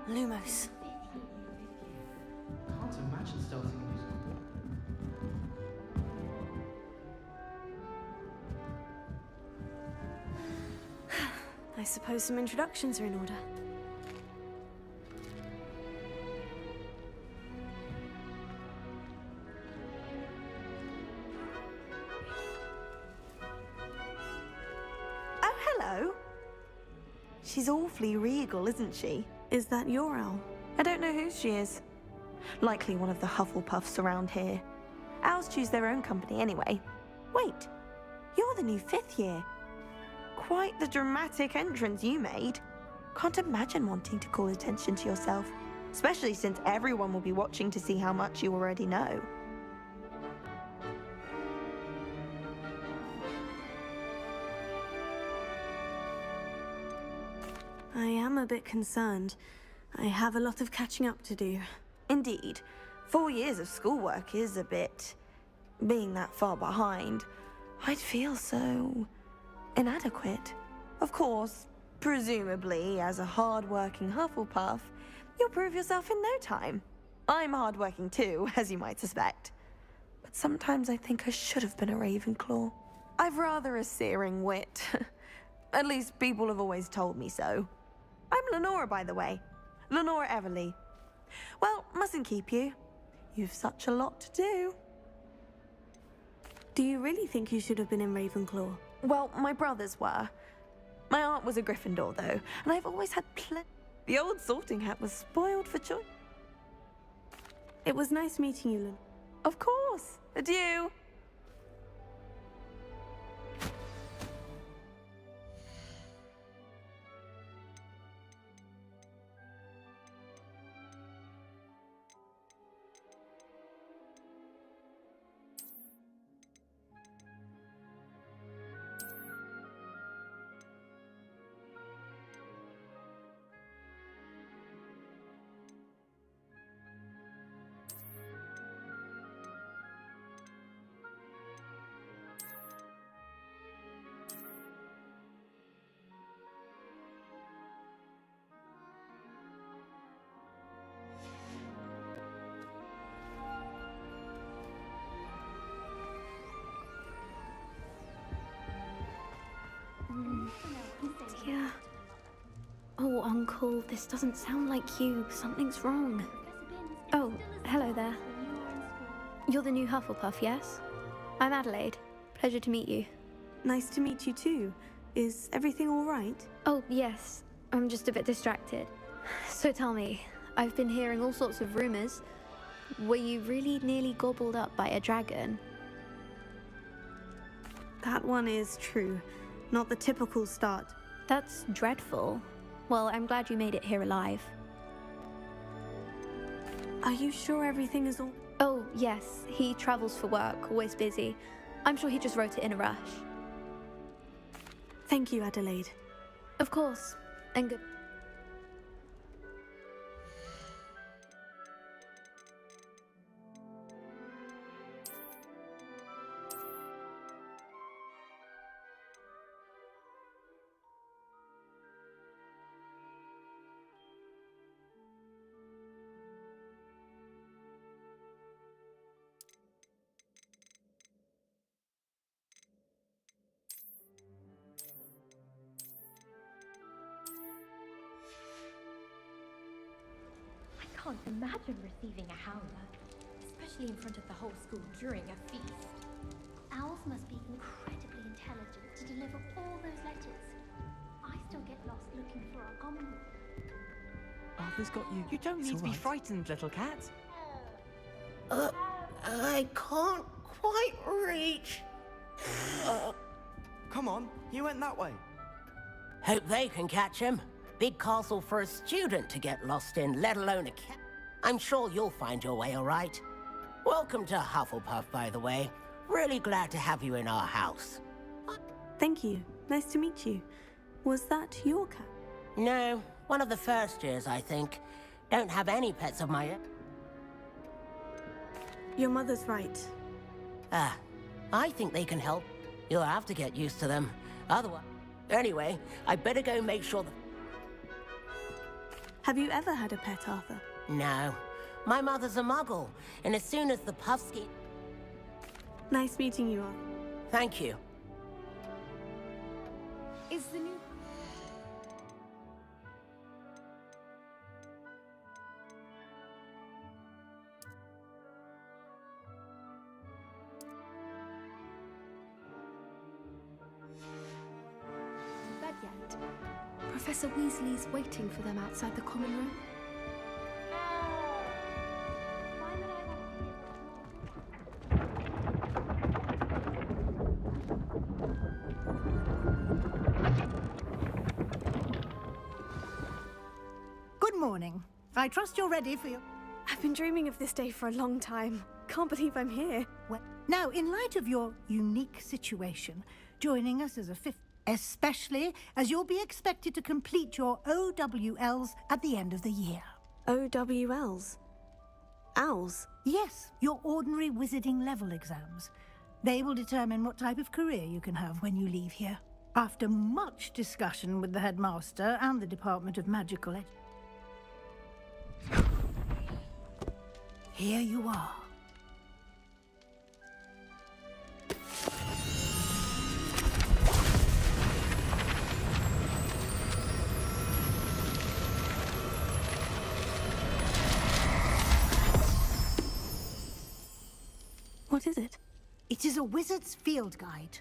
Lumos. Can't imagine starting a new school. I suppose some introductions are in order. Oh, hello. She's awfully regal, isn't she? Is that your owl? I don't know who she is. Likely one of the Hufflepuffs around here. Owls choose their own company anyway. Wait, you're the new 5th year. Quite the dramatic entrance you made. Can't imagine wanting to call attention to yourself, especially since everyone will be watching to see how much you already know. I am a bit concerned. I have a lot of catching up to do. Indeed, 4 years of schoolwork is a bit... being that far behind. I'd feel so... inadequate. Of course, presumably, as a hard-working Hufflepuff, you'll prove yourself in no time. I'm hard-working too, as you might suspect. But sometimes I think I should have been a Ravenclaw. I've rather a searing wit. At least people have always told me so. I'm Lenora, by the way. Lenora Everly. Well, mustn't keep you. You've such a lot to do. Do you really think you should have been in Ravenclaw? Well, my brothers were. My aunt was a Gryffindor, though, and I've always had The old sorting hat was spoiled for choice. It was nice meeting you, Lynn. Of course. Adieu. Yeah. Oh, Uncle, this doesn't sound like you. Something's wrong. Oh, hello there. You're the new Hufflepuff, yes? I'm Adelaide. Pleasure to meet you. Nice to meet you too. Is everything all right? Oh, yes. I'm just a bit distracted. So tell me, I've been hearing all sorts of rumors. Were you really nearly gobbled up by a dragon? That one is true. Not the typical start. That's dreadful. Well, I'm glad you made it here alive. Are you sure everything is all... Oh, yes. He travels for work, always busy. I'm sure he just wrote it in a rush. Thank you, Adelaide. Of course. And good... I can't imagine receiving a howler, especially in front of the whole school during a feast. Owls must be incredibly intelligent to deliver all those letters. I still get lost looking for our common room. Arthur's got you. You don't need to be frightened, little cat. I can't quite reach. Come on, he went that way. Hope they can catch him. Big castle for a student to get lost in, let alone a cat. I'm sure you'll find your way all right. Welcome to Hufflepuff, by the way. Really glad to have you in our house. Thank you. Nice to meet you. Was that your cat? No, one of the first years, I think. Don't have any pets of my own. Your mother's right. I think they can help. You'll have to get used to them. Otherwise... Anyway, I better go make sure that... Have you ever had a pet, Arthur? No. My mother's a muggle, and as soon as the Puffskein... Nice meeting you, Arthur. Thank you. Is the new... bed yet? Professor Weasley's waiting for them outside the common room. Good morning. I trust you're ready for your... I've been dreaming of this day for a long time. Can't believe I'm here. Well, now, in light of your unique situation, joining us as a fifth, especially as you'll be expected to complete your OWLs at the end of the year. OWLs? Owls? Yes, your ordinary wizarding level exams. They will determine what type of career you can have when you leave here. After much discussion with the headmaster and the Department of Magical Ed... Here you are. What is it? It is a wizard's field guide.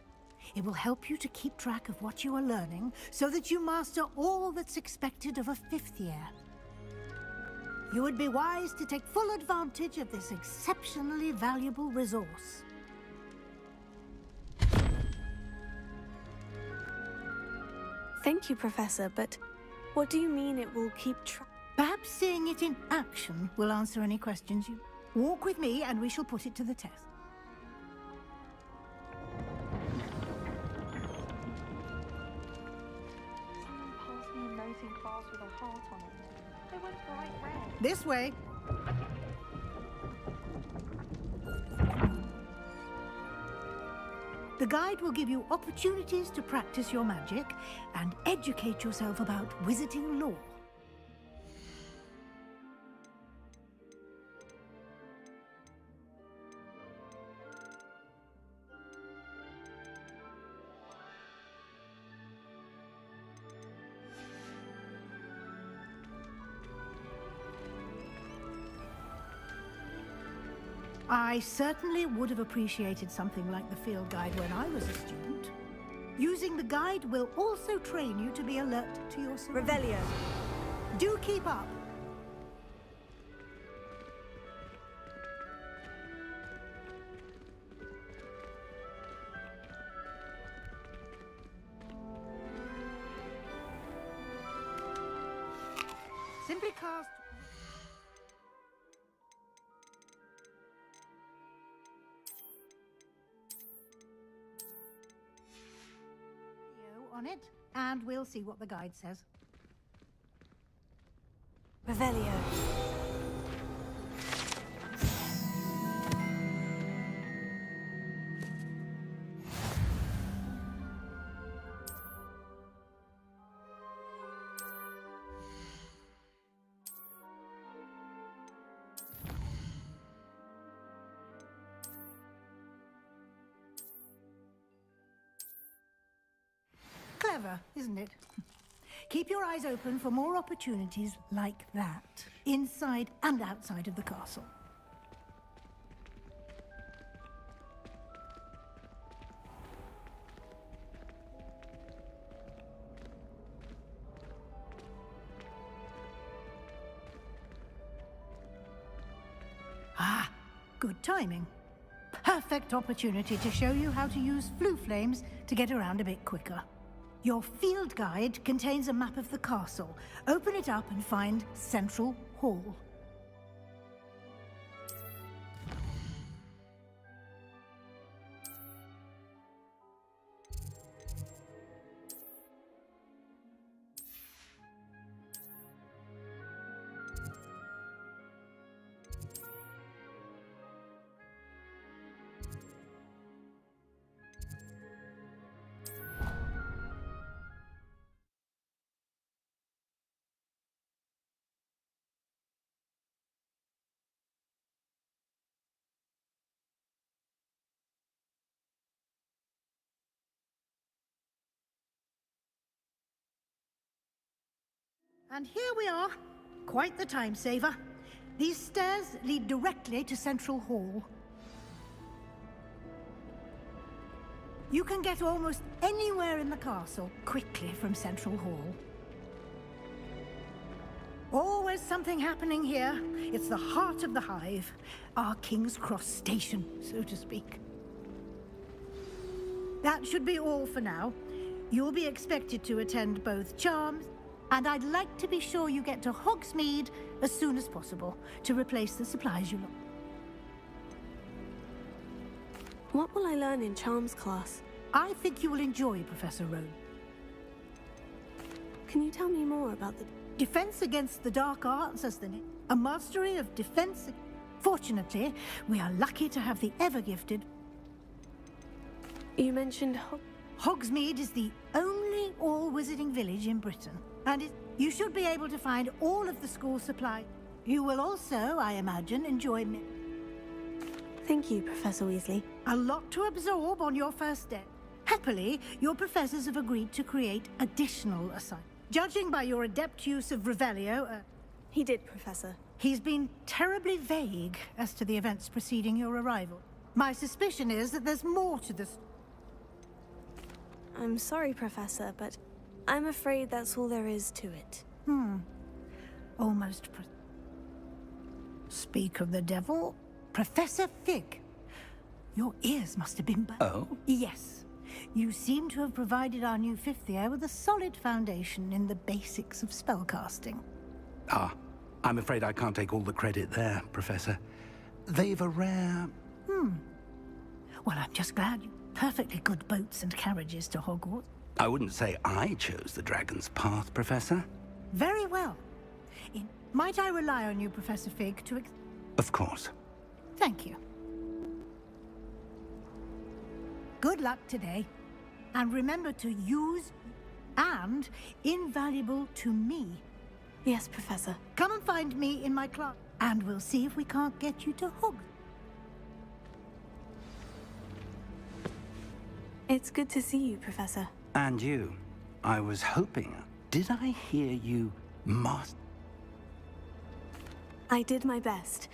It will help you to keep track of what you are learning so that you master all that's expected of a fifth year. You would be wise to take full advantage of this exceptionally valuable resource. Thank you, Professor, but what do you mean it will keep track? Perhaps seeing it in action will answer any questions you... Walk with me and we shall put it to the test. Someone passed me a note in class with a heart on it. They went bright red. This way. The guide will give you opportunities to practice your magic and educate yourself about wizarding lore. I certainly would have appreciated something like the field guide when I was a student. Using the guide will also train you to be alert to your surroundings. Revelio. Do keep up. Simply cast... on it, and we'll see what the guide says. Revelio. Clever, isn't it? Keep your eyes open for more opportunities like that, inside and outside of the castle. Ah, good timing. Perfect opportunity to show you how to use flue flames to get around a bit quicker. Your field guide contains a map of the castle. Open it up and find Central Hall. And here we are. Quite the time saver. These stairs lead directly to Central Hall. You can get almost anywhere in the castle quickly from Central Hall. Always something happening here. It's the heart of the hive. Our King's Cross station, so to speak. That should be all for now. You'll be expected to attend both charms, and I'd like to be sure you get to Hogsmeade as soon as possible to replace the supplies you lost. What will I learn in charms class? I think you will enjoy Professor Rowe. Can you tell me more about the... Defense against the dark arts as the name. A mastery of defense. Fortunately, we are lucky to have the ever-gifted... You mentioned Hogsmeade is the only all-wizarding village in Britain. And you should be able to find all of the school supply. You will also, I imagine, enjoy... Thank you, Professor Weasley. A lot to absorb on your first day. Happily, your professors have agreed to create additional assignments. Judging by your adept use of Revelio, He did, Professor. he's been terribly vague as to the events preceding your arrival. My suspicion is that there's more to this. I'm sorry, Professor, but I'm afraid that's all there is to it. Almost. Speak of the devil, Professor Fig. Your ears must have been. Oh? Yes. You seem to have provided our new fifth year with a solid foundation in the basics of spellcasting. Ah, I'm afraid I can't take all the credit there, Professor. They've a rare... Well, I'm just glad you perfectly good boats and carriages to Hogwarts. I wouldn't say I chose the Dragon's Path, Professor. Very well. Might I rely on you, Professor Fig, to... Of course. Thank you. Good luck today. And remember to use and invaluable to me. Yes, Professor. Come and find me in my class, and we'll see if we can't get you to Hogwarts. It's good to see you, Professor. And you. I was hoping... Did I hear you I did my best,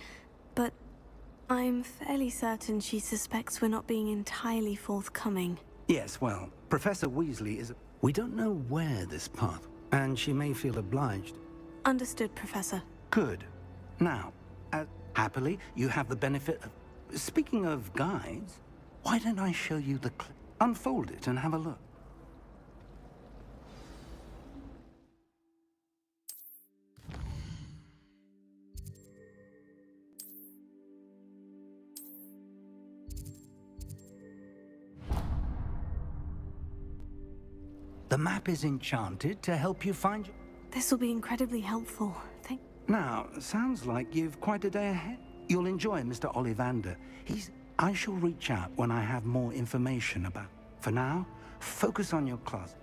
but I'm fairly certain she suspects we're not being entirely forthcoming. Yes, well, Professor Weasley is... We don't know where this path... And she may feel obliged. Understood, Professor. Good. Now, happily, you have the benefit of... Speaking of guides, why don't I show you the clip? Unfold it and have a look. The map is enchanted to help you find... This will be incredibly helpful. Now, sounds like you've quite a day ahead. You'll enjoy Mr. Ollivander. I shall reach out when I have more information about... For now, focus on your class.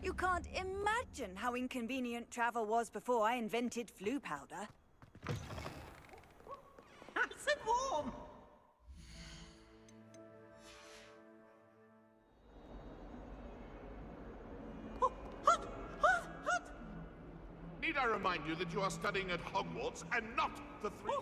You can't imagine how inconvenient travel was before I invented flu powder. Nice and warm! Oh, hot! Hot! Hot! Need I remind you that you are studying at Hogwarts and not the three...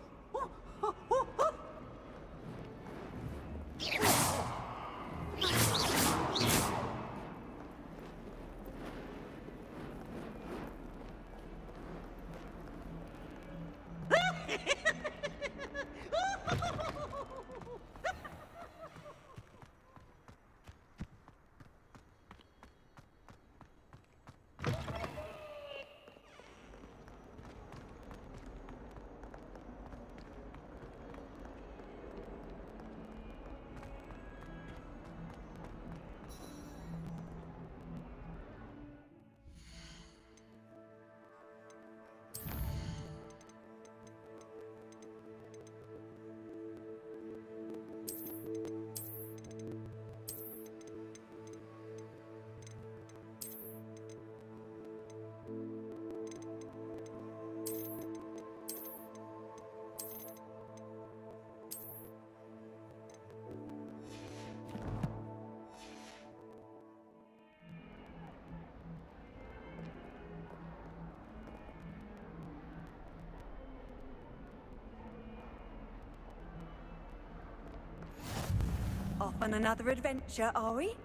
Off on another adventure, are we?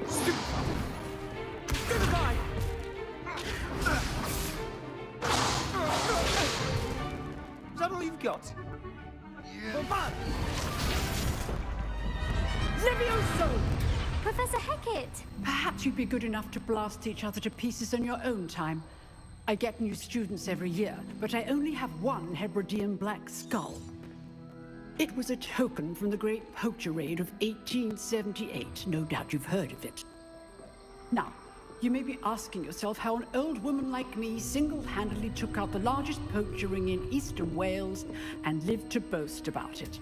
Is that all you've got? Levioso! Professor Hecat! Perhaps you'd be good enough to blast each other to pieces in your own time. I get new students every year, but I only have one Hebridean black skull. It was a token from the Great Poacher Raid of 1878. No doubt you've heard of it. Now, you may be asking yourself how an old woman like me single-handedly took out the largest poacher ring in eastern Wales and lived to boast about it.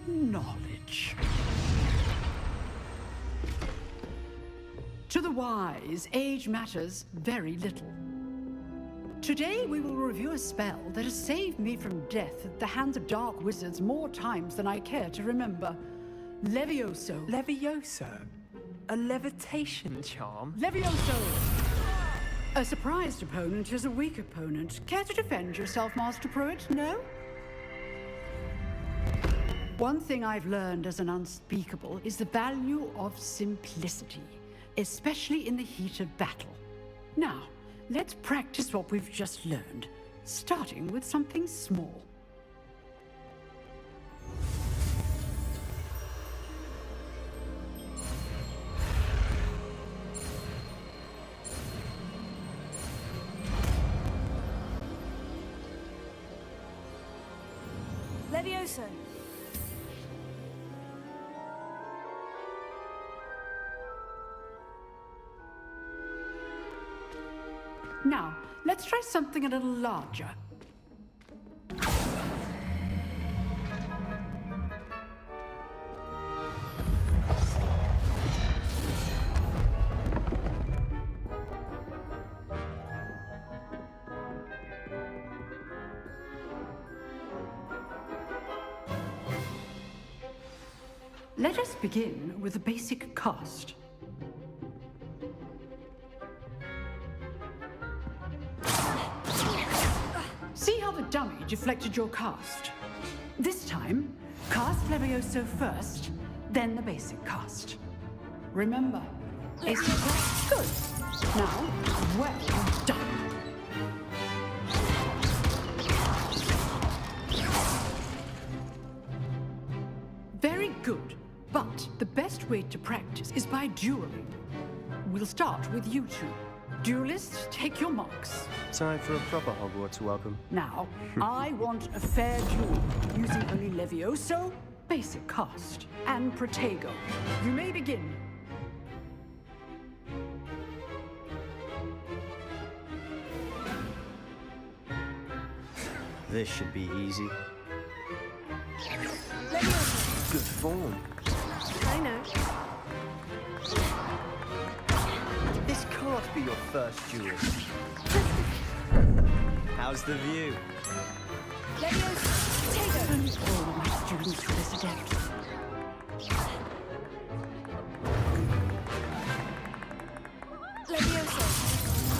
Knowledge. To the wise, age matters very little. Today we will review a spell that has saved me from death at the hands of dark wizards more times than I care to remember. Levioso. Levioso? A levitation charm? Levioso! A surprised opponent is a weak opponent. Care to defend yourself, Master Pruitt? No? One thing I've learned as an unspeakable is the value of simplicity, especially in the heat of battle. Now, let's practice what we've just learned, starting with something small. Levioso. Now, let's try something a little larger. Let us begin with the basic cast. See how the dummy deflected your cast? This time, cast Levioso first, then the basic cast. Remember, basic cast, good. Now, well done. Very good, but the best way to practice is by dueling. We'll start with you two. Duelists, take your marks. Time for a proper Hogwarts welcome. Now, I want a fair duel, using only Levioso, basic cast, and Protego. You may begin. This should be easy. Good form. I know. This can't be your first duel. How's the view? Only all of my students were this adept.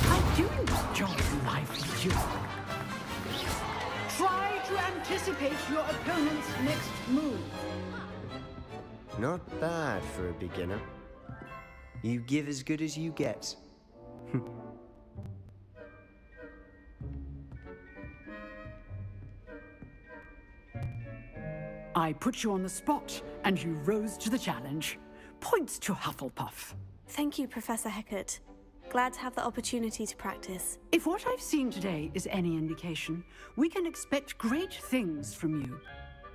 I do enjoy lively duel. Try to anticipate your opponent's next move. Not bad for a beginner. You give as good as you get. I put you on the spot, and you rose to the challenge. Points to Hufflepuff. Thank you, Professor Hecat. Glad to have the opportunity to practice. If what I've seen today is any indication, we can expect great things from you.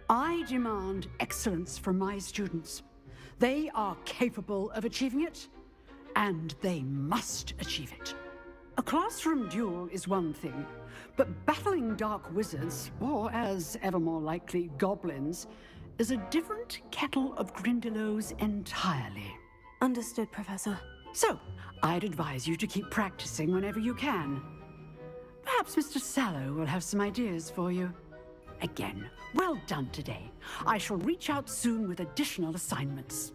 I demand excellence from my students. They are capable of achieving it, and they must achieve it. A classroom duel is one thing, but battling dark wizards, or as ever more likely, goblins, is a different kettle of Grindylows entirely. Understood, Professor. So, I'd advise you to keep practicing whenever you can. Perhaps Mr. Sallow will have some ideas for you. Again, well done today. I shall reach out soon with additional assignments.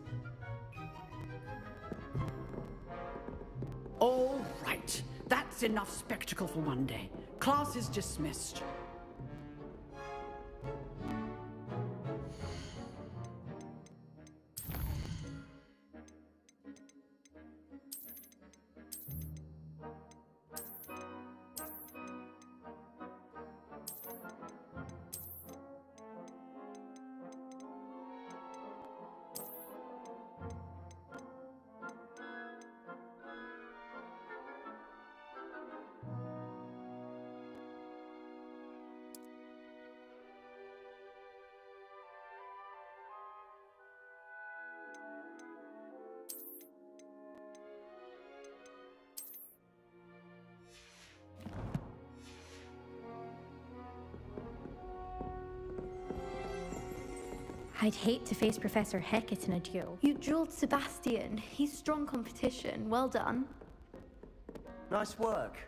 That's enough spectacle for one day. Class is dismissed. I'd hate to face Professor Hecat in a duel. You drilled Sebastian. He's strong competition. Well done. Nice work.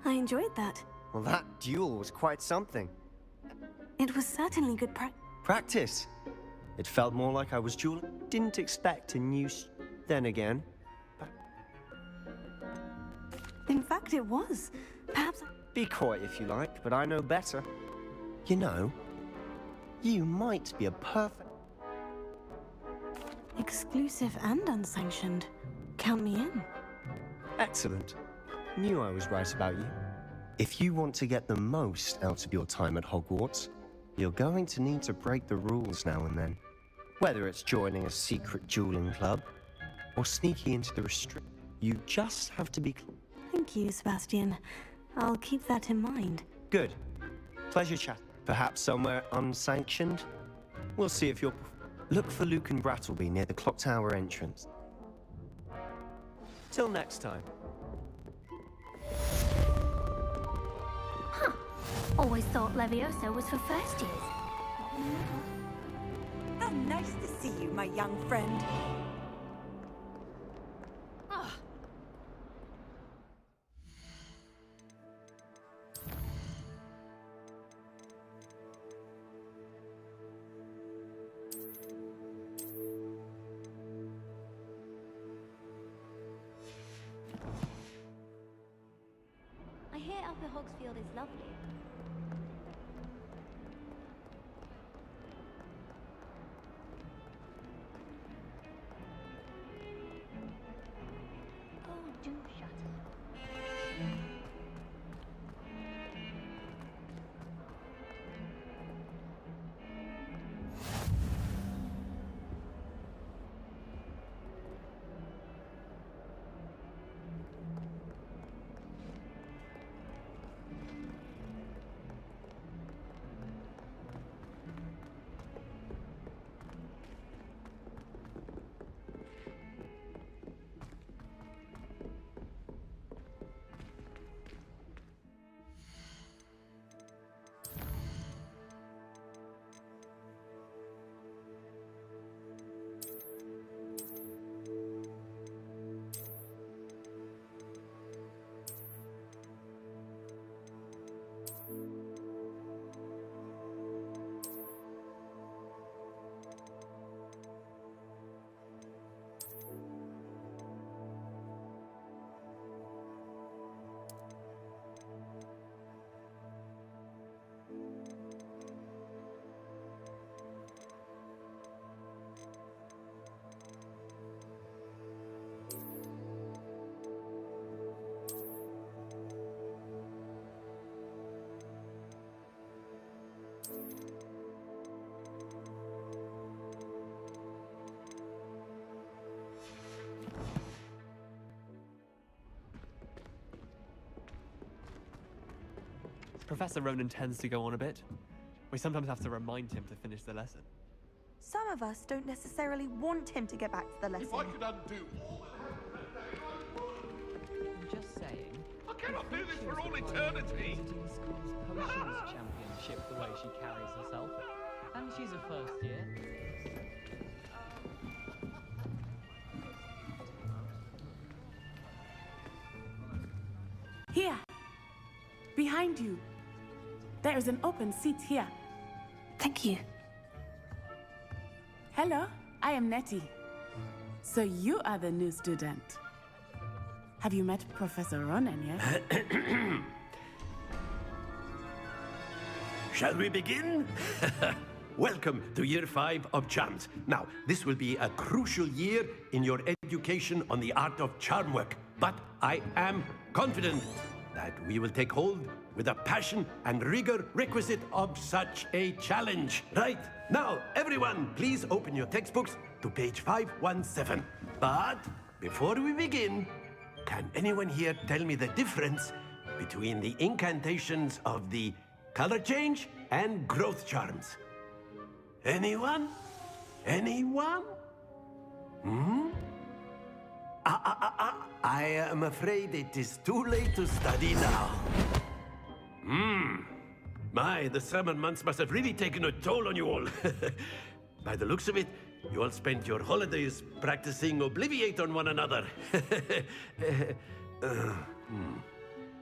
I enjoyed that. Well, that duel was quite something. It was certainly good Practice. It felt more like I was dueling. Didn't expect a new... Then again... In fact, it was. Perhaps... Be coy if you like, but I know better. You know, you might be a perfect... Exclusive and unsanctioned. Count me in. Excellent. Knew I was right about you. If you want to get the most out of your time at Hogwarts, you're going to need to break the rules now and then. Whether it's joining a secret dueling club, or sneaking into the restrict... You just have to be... Thank you, Sebastian. I'll keep that in mind. Good. Pleasure chat. Perhaps somewhere unsanctioned? We'll see if you're... Look for Luke and Brattleby near the clock tower entrance. Till next time. Huh. Always thought Levioso was for first years. How nice to see you, my young friend. I hear Upper Hogsfield is lovely. Oh, do shut up. Professor Ronan tends to go on a bit. We sometimes have to remind him to finish the lesson. Some of us don't necessarily want him to get back to the lesson. If I could undo all I'm just saying. I cannot do this for all eternity. Visiting the school's potions championship the way she carries herself. And she's a first year. Here. Behind you. There is an open seat here. Thank you. Hello, I am Nettie. So you are the new student. Have you met Professor Ronan yet? Shall we begin? Welcome to Year 5 of Charms. Now, this will be a crucial year in your education on the art of charm work. But I am confident that we will take hold with the passion and rigor requisite of such a challenge. Right? Now, everyone, please open your textbooks to page 517. But before we begin, can anyone here tell me the difference between the incantations of the color change and growth charms? Anyone? Anyone? I am afraid it is too late to study now. My, the summer months must have really taken a toll on you all. By the looks of it, you all spent your holidays practicing Obliviate on one another.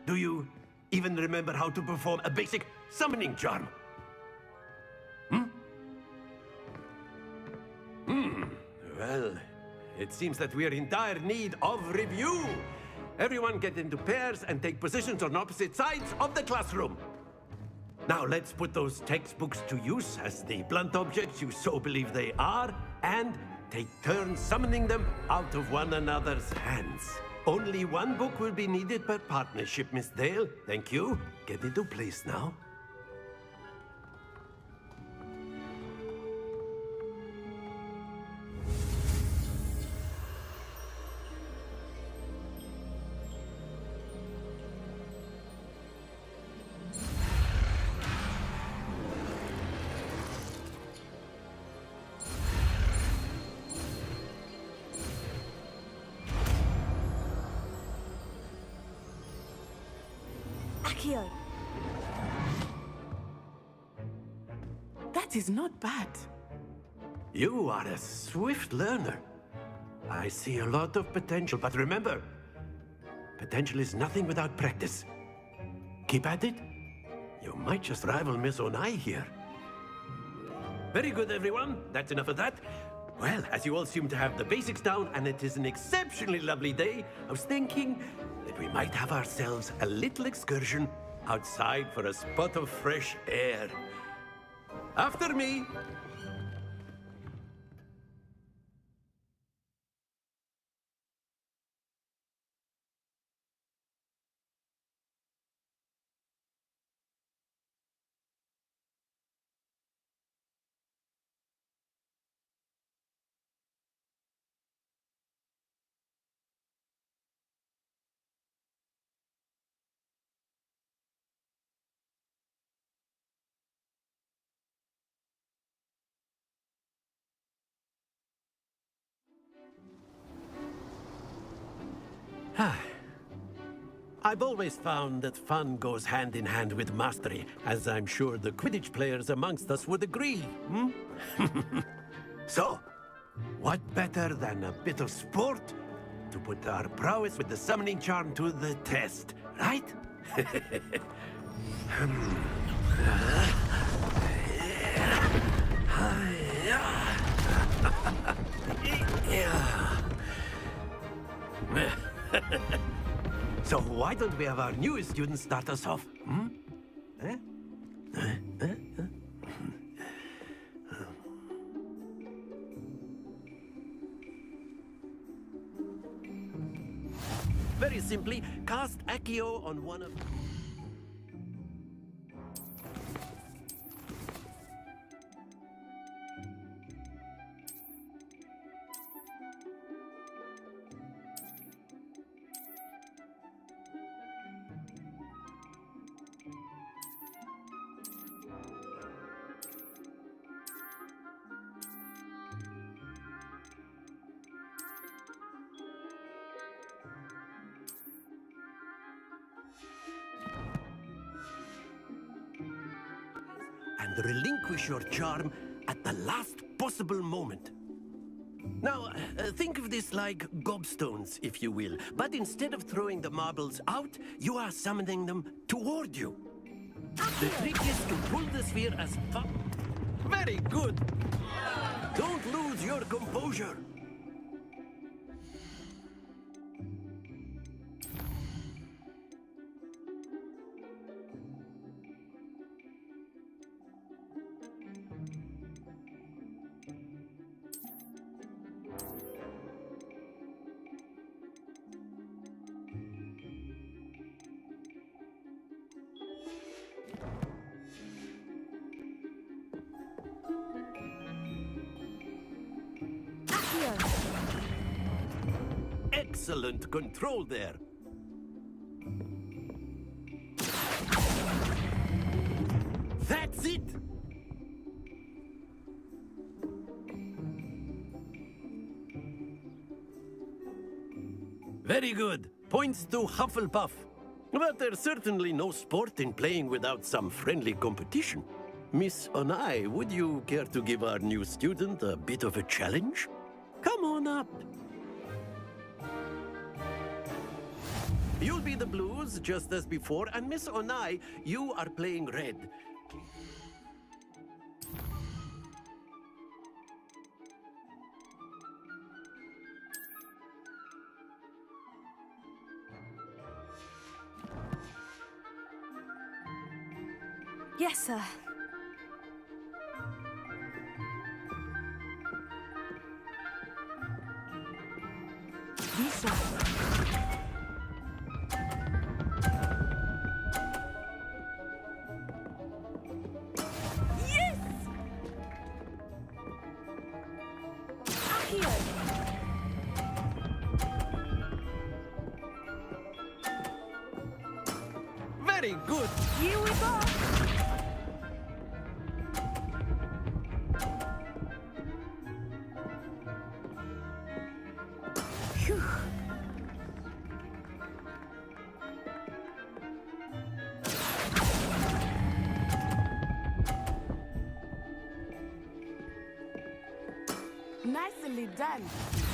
Do you even remember how to perform a basic summoning charm? Well, it seems that we are in dire need of review. Everyone get into pairs and take positions on opposite sides of the classroom. Now let's put those textbooks to use as the blunt objects you so believe they are, and take turns summoning them out of one another's hands. Only one book will be needed per partnership, Miss Dale. Thank you. Get into place now. Akio. That is not bad. You are a swift learner. I see a lot of potential, but remember, potential is nothing without practice. Keep at it. You might just rival Miss Onai here. Very good, everyone. That's enough of that. Well, as you all seem to have the basics down, and it is an exceptionally lovely day, I was thinking that we might have ourselves a little excursion outside for a spot of fresh air. After me. I've always found that fun goes hand in hand with mastery, as I'm sure the Quidditch players amongst us would agree. So, what better than a bit of sport to put our prowess with the summoning charm to the test, right? So why don't we have our newest student start us off? Very simply, cast Accio on one of... and relinquish your charm at the last possible moment. Now, think of this like gobstones, if you will, but instead of throwing the marbles out, you are summoning them toward you. The trick is to pull the sphere as far... Very good! Don't lose your composure. Excellent control there. That's it! Very good. Points to Hufflepuff. But there's certainly no sport in playing without some friendly competition. Miss Onai, would you care to give our new student a bit of a challenge? Come on up. You'll be the blues, just as before, and Miss Onai, you are playing red. Yes, sir. Lisa. Yes! Accio! Very good. Here we go! Phew. Nicely done.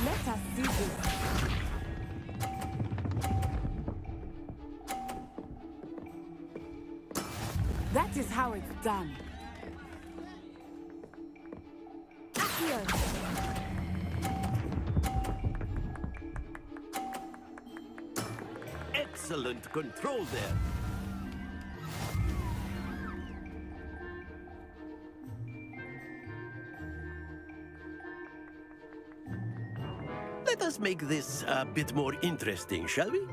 Let us see this. That is how it's done. Accio! Excellent control there. Let us make this a bit more interesting, shall we?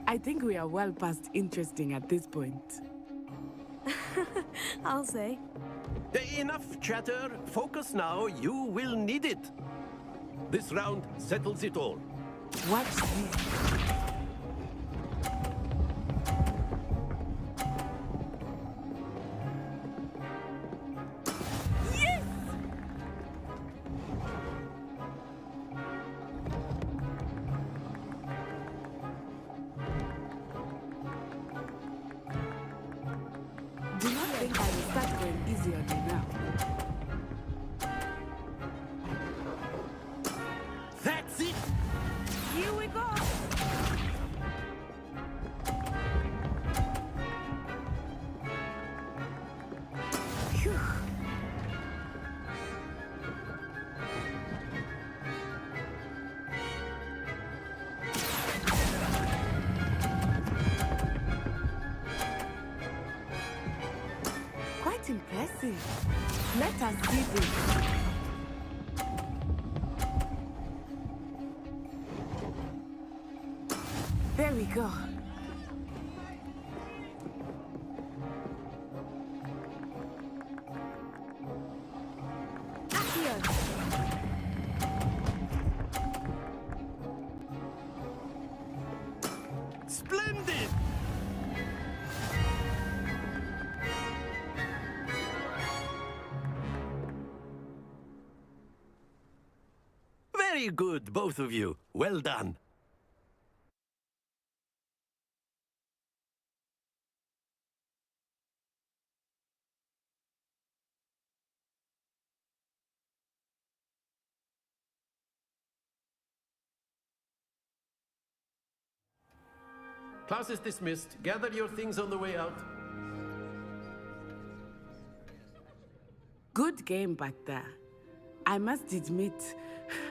I think we are well past interesting at this point. I'll say. Enough chatter. Focus now. You will need it. This round settles it all. Watch this. Do not think I will start going easy on you now. That's it! Here we go! Phew. Quite impressive. Let us see this. There we go. Accio! Splendid! Very good, both of you. Well done. Class is dismissed. Gather your things on the way out. Good game back there. I must admit,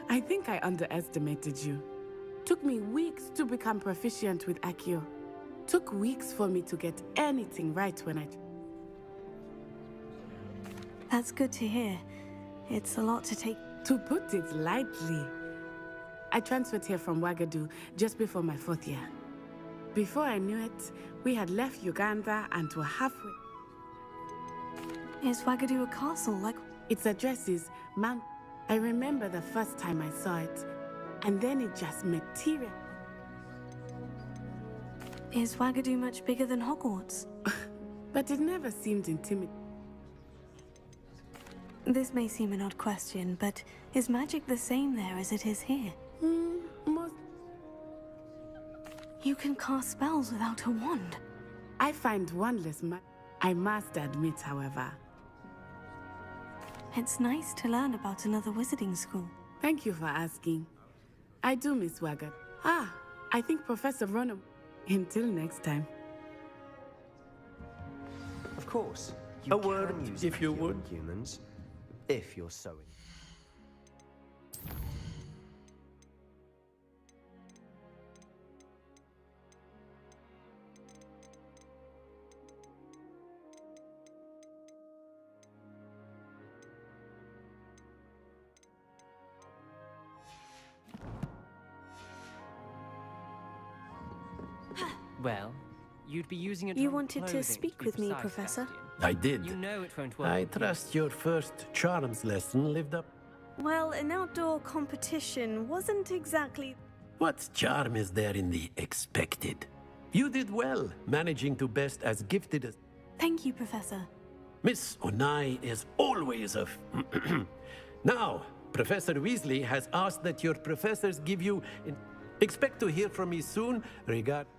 I think I underestimated you. Took me weeks to become proficient with Accio. Took weeks for me to get anything right when I... That's good to hear. It's a lot to take. To put it lightly, I transferred here from Ouagadougou just before my 4th year. Before I knew it, we had left Uganda and were halfway. Is Ouagadougou a castle like... Its address is Mount... I remember the first time I saw it, and then it just material. Is Ouagadougou much bigger than Hogwarts? But it never seemed intimidating. This may seem an odd question, but is magic the same there as it is here? Most... You can cast spells without a wand. I find wandless I must admit, however. It's nice to learn about another wizarding school. Thank you for asking. I do miss Ouagadougou. I think Professor Ronan... Until next time. Of course. A word, if you would. Humans, if you're so... Well, you'd be using it. You wanted to speak with me, Professor? I did. You know it won't work. I trust your first charms lesson lived up. Well, an outdoor competition wasn't exactly... What charm is there in the expected? You did well, managing to best as gifted as... Thank you, Professor. Miss Onai is always a... Now, Professor Weasley has asked that your professors give you... Expect to hear from me soon regarding...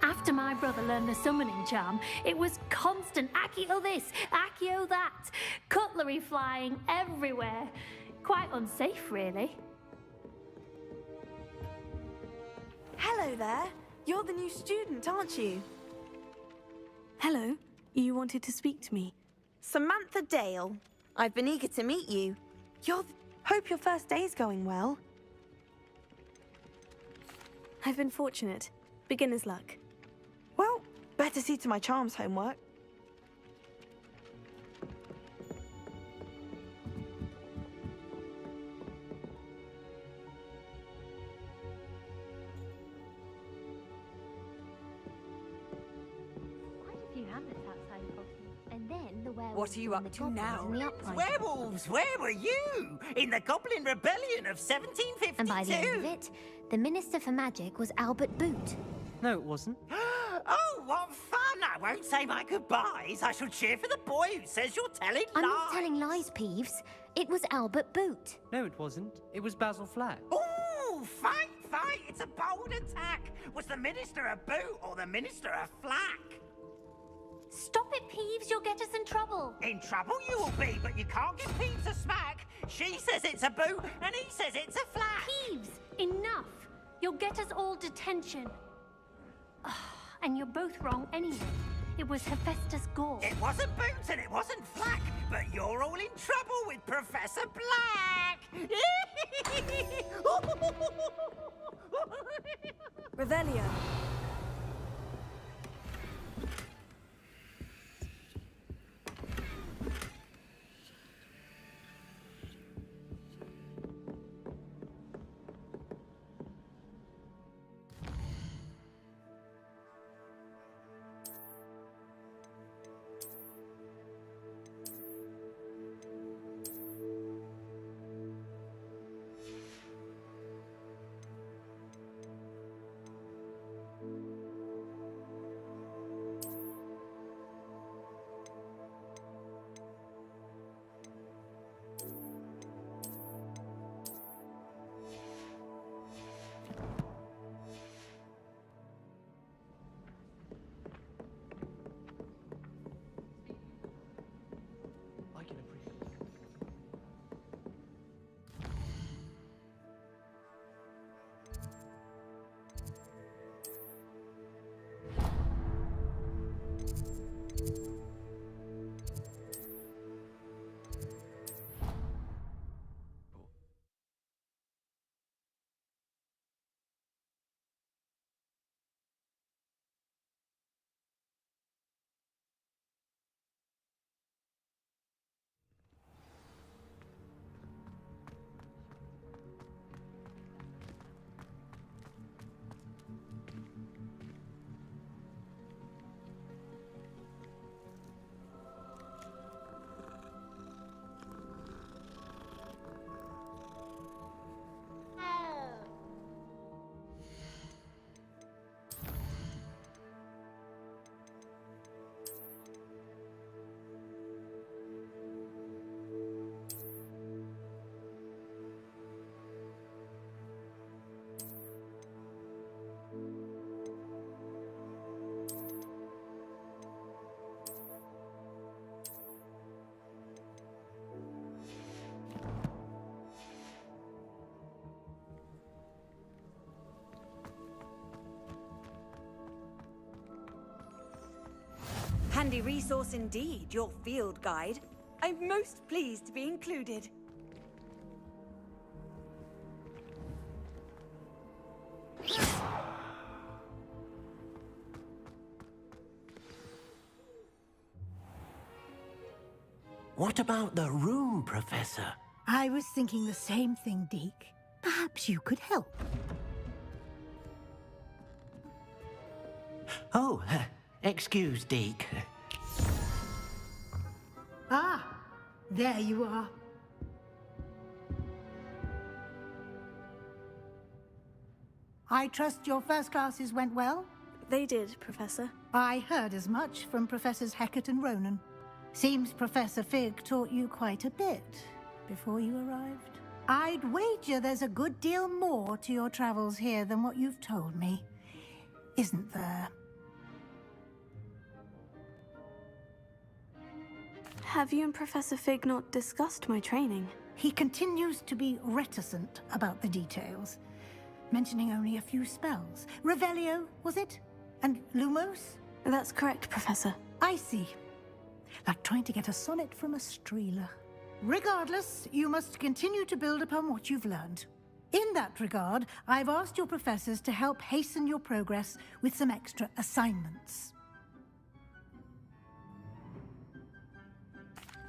After my brother learned the summoning charm, it was constant Accio this, Accio that, cutlery flying everywhere. Quite unsafe, really. Hello there. You're the new student, aren't you? Hello. You wanted to speak to me. Samantha Dale. I've been eager to meet you. Hope your first day's going well. I've been fortunate. Beginner's luck. Well, better see to my charms homework. Quite a few hamlets outside of Boston. And then the werewolves. What are you up to now? Werewolves, where were you? In the Goblin Rebellion of 1752. And by the end of it, the Minister for Magic was Albert Boot. No, it wasn't. Oh, what fun! I won't say my goodbyes. I shall cheer for the boy who says you're telling lies. I'm not telling lies, Peeves. It was Albert Boot. No, it wasn't. It was Basil Flack. Oh, fight! It's a bold attack. Was the Minister a Boot or the Minister a Flack? Stop it, Peeves. You'll get us in trouble. In trouble you will be, but you can't give Peeves a smack. She says it's a Boot and he says it's a Flack. Peeves, enough. You'll get us all detention. And you're both wrong anyway. It was Hephaestus Gore. It wasn't Boot and it wasn't Flack, but you're all in trouble with Professor Black. Revelio. handy resource indeed, your field guide. I'm most pleased to be included. What about the room, Professor? I was thinking the same thing, Deke. Perhaps you could help. Oh, excuse, Deke. Ah, there you are. I trust your first classes went well? They did, Professor. I heard as much from Professors Hecat and Ronan. Seems Professor Fig taught you quite a bit before you arrived. I'd wager there's a good deal more to your travels here than what you've told me, isn't there? Have you and Professor Fig not discussed my training? He continues to be reticent about the details, mentioning only a few spells. Revelio, was it? And Lumos? That's correct, Professor. I see. Like trying to get a sonnet from a streeler. Regardless, you must continue to build upon what you've learned. In that regard, I've asked your professors to help hasten your progress with some extra assignments.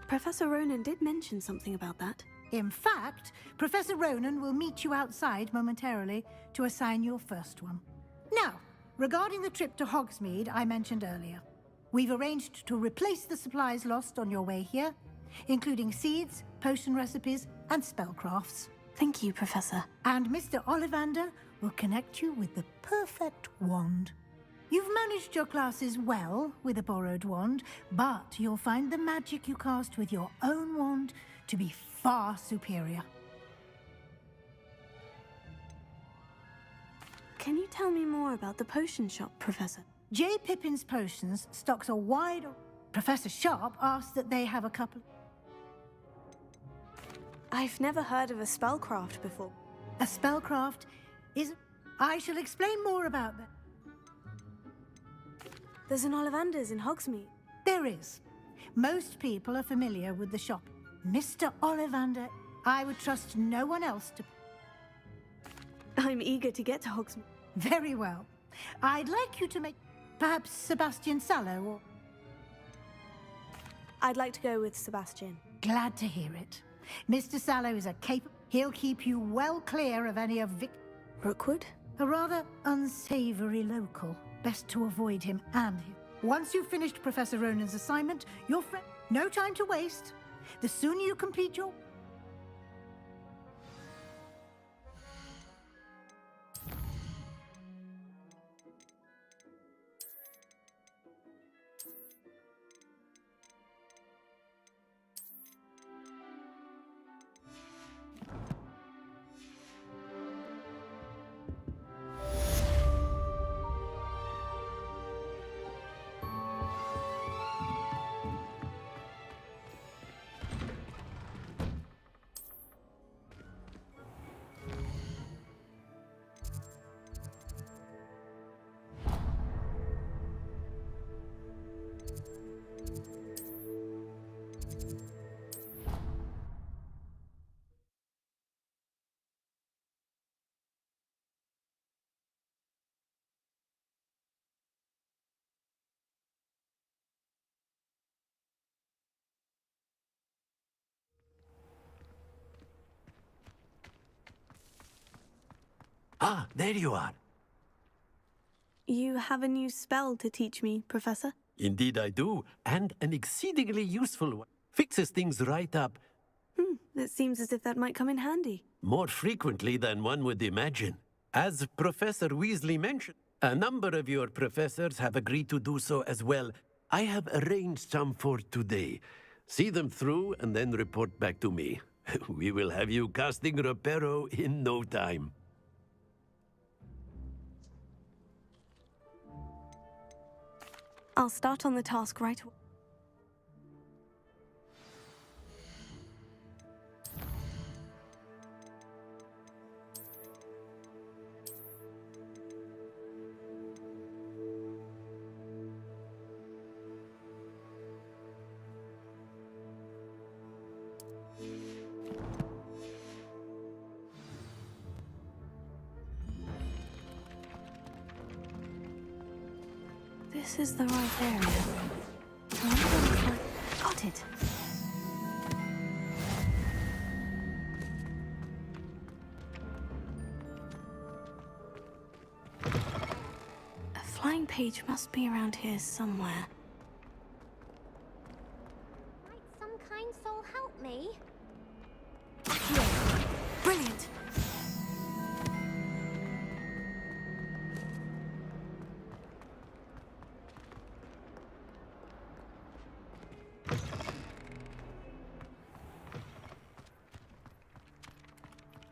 Professor Ronan did mention something about that. In fact, Professor Ronan will meet you outside momentarily to assign your first one. Now, regarding the trip to Hogsmeade I mentioned earlier, we've arranged to replace the supplies lost on your way here, including seeds, potion recipes, and spellcrafts. Thank you, Professor. And Mr. Ollivander will connect you with the perfect wand. You've managed your classes well with a borrowed wand, but you'll find the magic you cast with your own wand to be far superior. Can you tell me more about the potion shop, Professor? J. Pippin's Potions stocks a wide... Professor Sharp asked that they have a couple... I've never heard of a spellcraft before. A spellcraft is... I shall explain more about that. There's an Ollivander's in Hogsmeade. There is. Most people are familiar with the shop. Mr. Ollivander, I would trust no one else to... I'm eager to get to Hogsmeade. Very well. I'd like you to make... perhaps Sebastian Sallow or... I'd like to go with Sebastian. Glad to hear it. Mr. Sallow is a capable... He'll keep you well clear of any of Rookwood? A rather unsavory local. Best to avoid him and him. Once you've finished Professor Ronan's assignment, your friend... No time to waste. The sooner you complete your... Ah, there you are. You have a new spell to teach me, Professor? Indeed I do, and an exceedingly useful one. Fixes things right up. It seems as if that might come in handy. More frequently than one would imagine. As Professor Weasley mentioned, a number of your professors have agreed to do so as well. I have arranged some for today. See them through and then report back to me. We will have you casting Reparo in no time. I'll start on the task right away. this is the right area. So I'm gonna find... Got it! A flying page must be around here somewhere. Might some kind soul help me? Brilliant!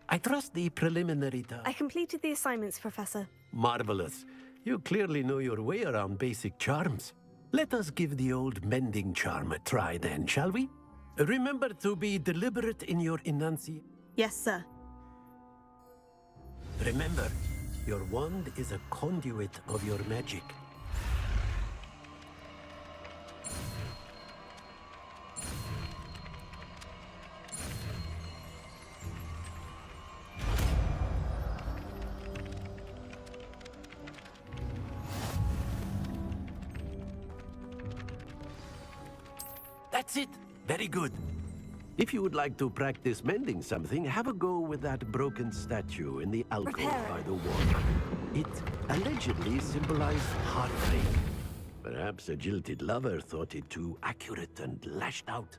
I trust the preliminary task. I completed the assignments, Professor. Marvelous. You clearly know your way around basic charms. Let us give the old mending charm a try then, shall we? Remember to be deliberate in your enunciation. Yes, sir. Remember, your wand is a conduit of your magic. That's it. Very good. If you would like to practice mending something, have a go with that broken statue in the alcove by the wall. It allegedly symbolized heartbreak. Perhaps a jilted lover thought it too accurate and lashed out.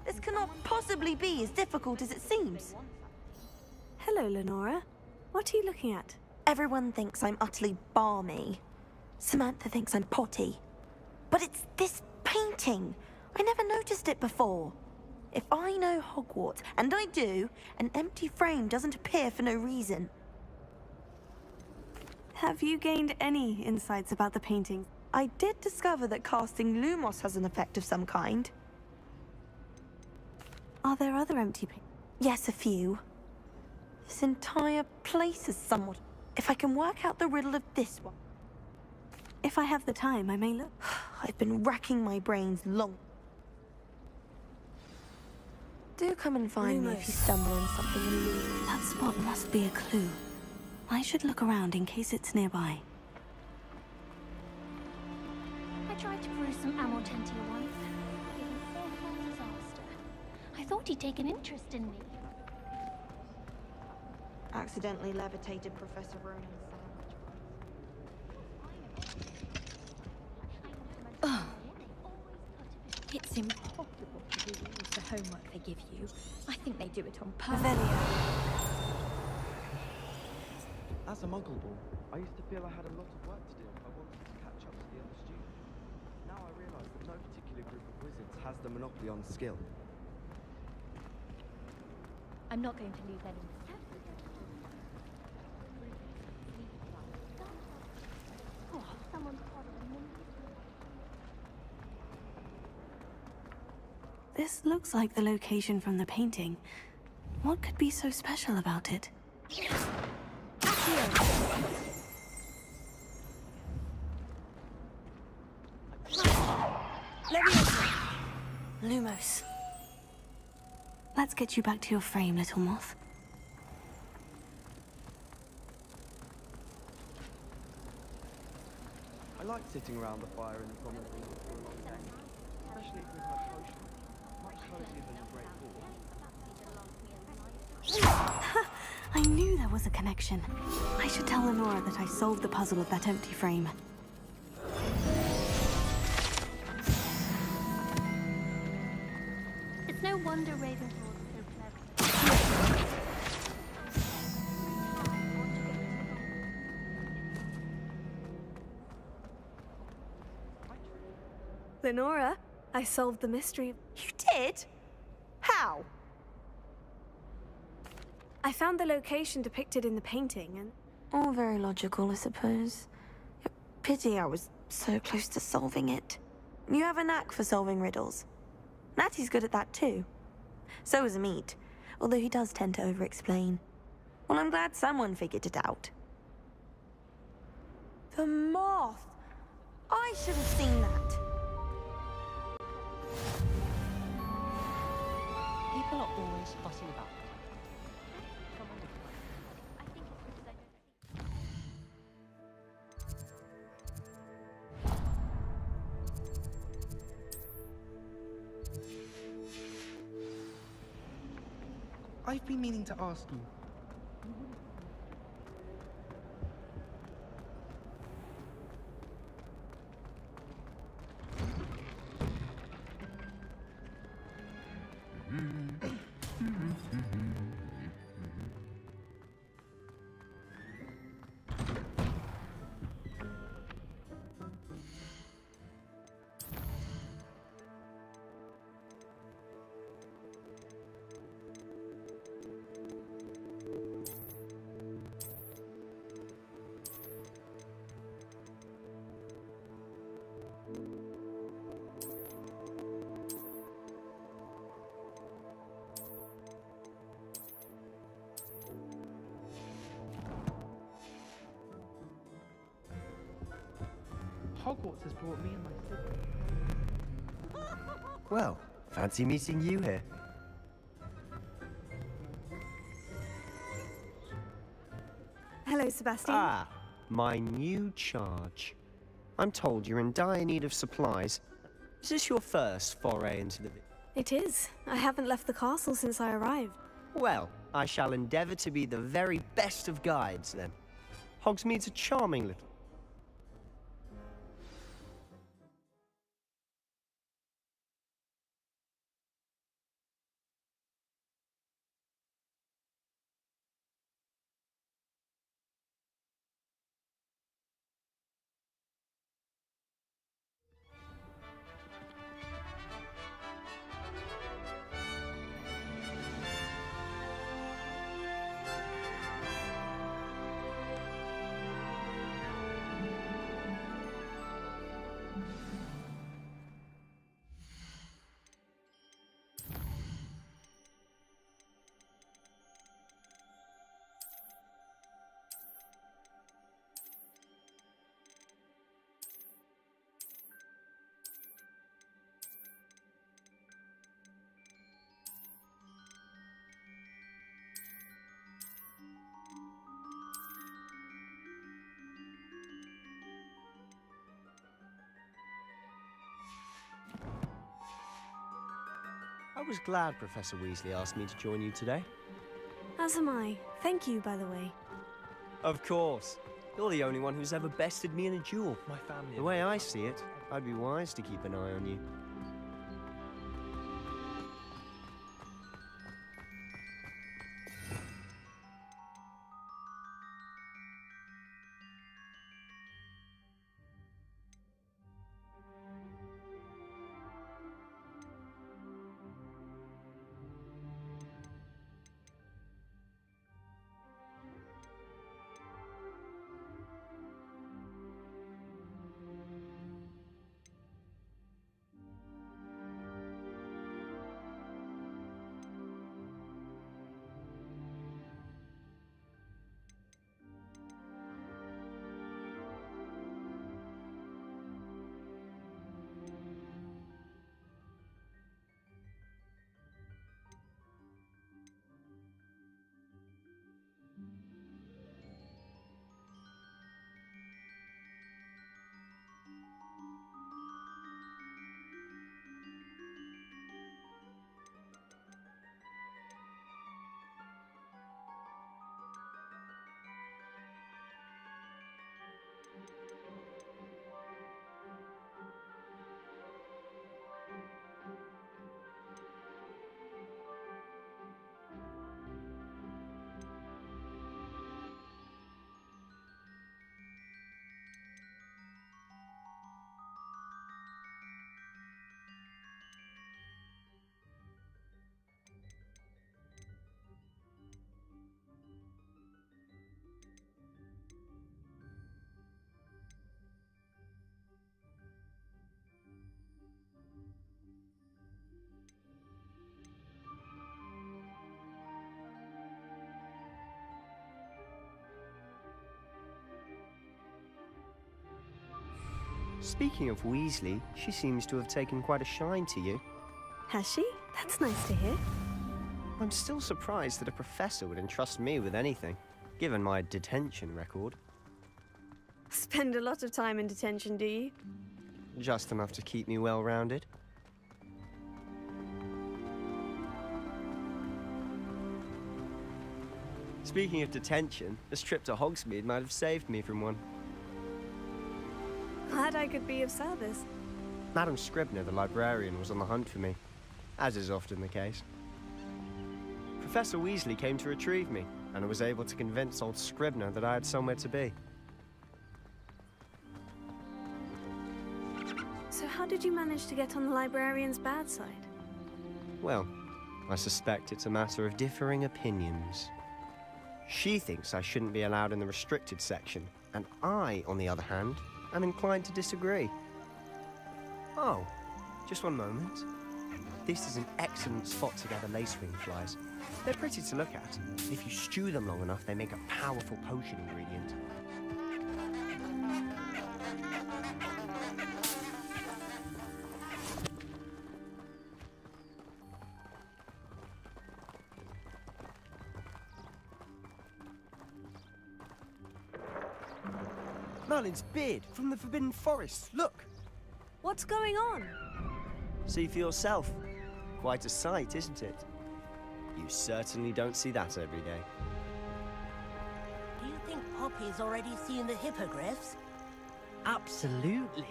This cannot possibly be as difficult as it seems. Hello, Lenora. What are you looking at? Everyone thinks I'm utterly balmy. Samantha thinks I'm potty. But it's this painting. I never noticed it before. If I know Hogwarts, and I do, an empty frame doesn't appear for no reason. Have you gained any insights about the painting? I did discover that casting Lumos has an effect of some kind. Are there other empty paintings? Yes, a few. This entire place is somewhat... If I can work out the riddle of this one... If I have the time, I may look. I've been racking my brains long. Do come and find me if you stumble on something elusive. That spot must be a clue. I should look around in case it's nearby. I tried to brew some Amortentia once. It was an awful disaster. I thought he'd take an interest in me. Accidentally levitated Professor Ronan's sandwich. Oh. It's impossible to do all the homework they give you. I think they do it on purpose. As a muggle ball, I used to feel I had a lot of work to do if I wanted to catch up to the other students. Now I realise that no particular group of wizards has the monopoly on skill. I'm not going to lose any. Oh, someone's This looks like the location from the painting. What could be so special about it? Lumos. Let's get you back to your frame, little moth. I like sitting around the fire in the common room for a long day, especially if we've had potions. Much cozier than the Great Hall. I knew there was a connection. I should tell Lenora that I solved the puzzle of that empty frame. It's no wonder Ravenclaw is so clever. Lenora, I solved the mystery. You did? How? I found the location depicted in the painting and... All very logical, I suppose. Pity I was so close to solving it. You have a knack for solving riddles. Natty's good at that too. So is Amit, although he does tend to over-explain. Well, I'm glad someone figured it out. The moth! I should have seen that. People are always fussing about it. I've been meaning to ask you. Hogwarts has brought me and my siblings. Well, fancy meeting you here. Hello, Sebastian. Ah, my new charge. I'm told you're in dire need of supplies. Is this your first foray into the... It is. I haven't left the castle since I arrived. Well, I shall endeavour to be the very best of guides, then. Hogsmeade's a charming little... I was glad Professor Weasley asked me to join you today. As am I. Thank you, by the way. Of course. You're the only one who's ever bested me in a duel. My family. The way I see it, I'd be wise to keep an eye on you. Speaking of Weasley, she seems to have taken quite a shine to you. Has she? That's nice to hear. I'm still surprised that a professor would entrust me with anything, given my detention record. Spend a lot of time in detention, do you? Just enough to keep me well-rounded. Speaking of detention, this trip to Hogsmeade might have saved me from one. Glad I could be of service. Madam Scribner, the librarian, was on the hunt for me, as is often the case. Professor Weasley came to retrieve me, and I was able to convince old Scribner that I had somewhere to be. So how did you manage to get on the librarian's bad side? Well, I suspect it's a matter of differing opinions. She thinks I shouldn't be allowed in the restricted section, and I, on the other hand, am inclined to disagree. Oh, just one moment. This is an excellent spot to gather lacewing flies. They're pretty to look at. If you stew them long enough, they make a powerful potion ingredient. Merlin's beard from the Forbidden Forest. Look! What's going on? See for yourself. Quite a sight, isn't it? You certainly don't see that every day. Do you think Poppy's already seen the hippogriffs? Absolutely.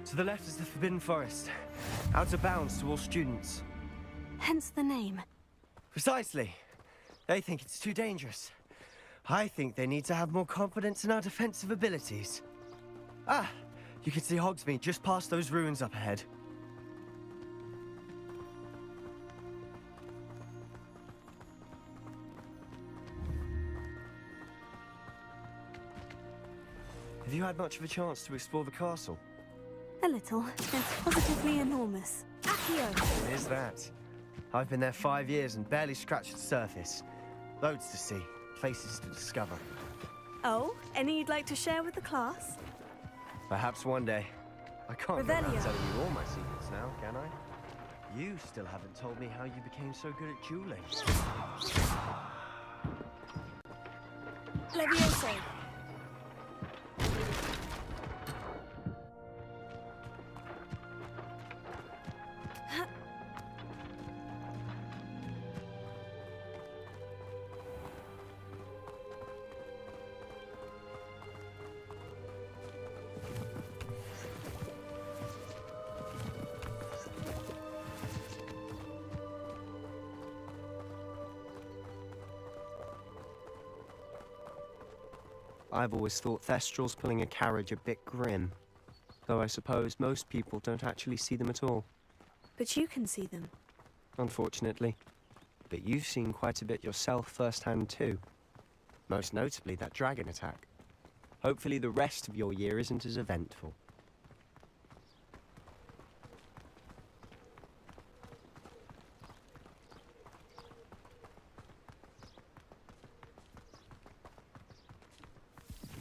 To the left is the Forbidden Forest. Out of bounds to all students. Hence the name. Precisely. They think it's too dangerous. I think they need to have more confidence in our defensive abilities. Ah! You can see Hogsmeade just past those ruins up ahead. Have you had much of a chance to explore the castle? A little. It's positively enormous. Accio! It is that. I've been there 5 years and barely scratched the surface. Loads to see, places to discover. Oh, any you'd like to share with the class? Perhaps one day. I can't go around Revelio. telling you all my secrets now, can I? You still haven't told me how you became so good at dueling. Levioso. I've always thought Thestrals pulling a carriage a bit grim. Though I suppose most people don't actually see them at all. But you can see them. Unfortunately. But you've seen quite a bit yourself firsthand too. Most notably that dragon attack. Hopefully the rest of your year isn't as eventful.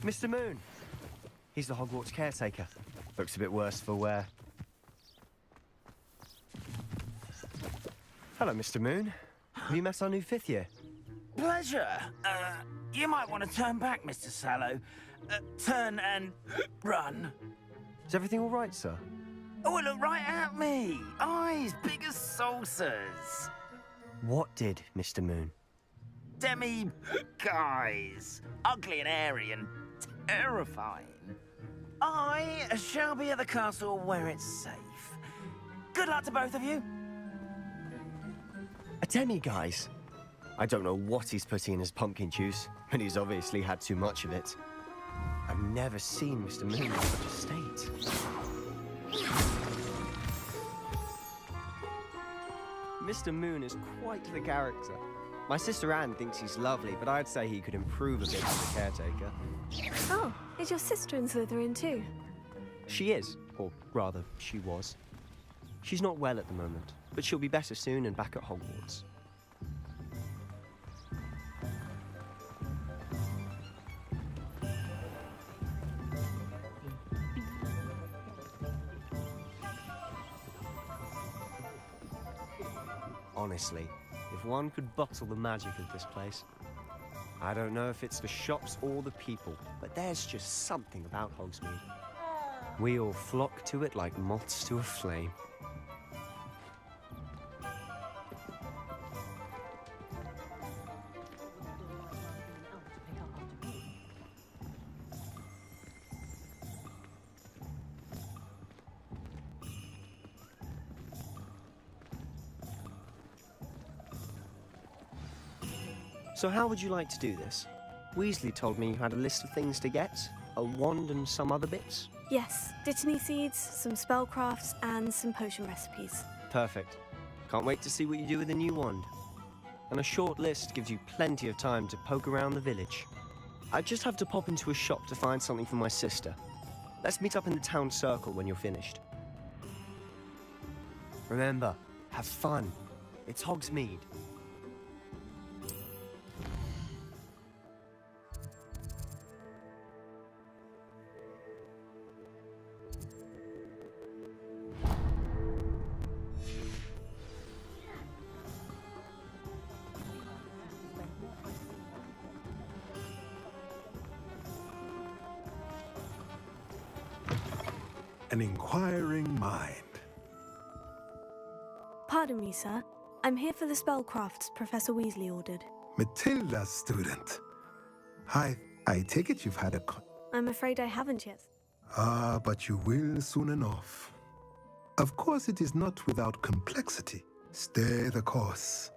Mr. Moon! He's the Hogwarts caretaker. Looks a bit worse for wear. Hello, Mr. Moon. Have you met our new 5th year? Pleasure. You might want to turn back, Mr. Sallow. Turn and run. Is everything all right, sir? Oh, look right at me. Eyes big as saucers. What did, Mr. Moon? Guys. Ugly and hairy and terrifying. I shall be at the castle where it's safe. Good luck to both of you. A demi-guise? I don't know what he's putting in his pumpkin juice, but he's obviously had too much of it. I've never seen Mr. Moon in such a state. Mr. Moon is quite the character. My sister Anne thinks he's lovely, but I'd say he could improve a bit as a caretaker. Oh, is your sister in Slytherin too? She is, or rather, she was. She's not well at the moment, but she'll be better soon and back at Hogwarts. Honestly, if one could bottle the magic of this place. I don't know if it's the shops or the people, but there's just something about Hogsmeade. We all flock to it like moths to a flame. So how would you like to do this? Weasley told me you had a list of things to get, a wand and some other bits. Yes, Dittany seeds, some spellcrafts, and some potion recipes. Perfect. Can't wait to see what you do with the new wand. And a short list gives you plenty of time to poke around the village. I just have to pop into a shop to find something for my sister. Let's meet up in the town circle when you're finished. Remember, have fun. It's Hogsmeade. An inquiring mind. Pardon me, sir. I'm here for the spellcrafts Professor Weasley ordered. Matilda's student. I take it you've had a I'm afraid I haven't yet. but you will soon enough. Of course, it is not without complexity. Stay the course,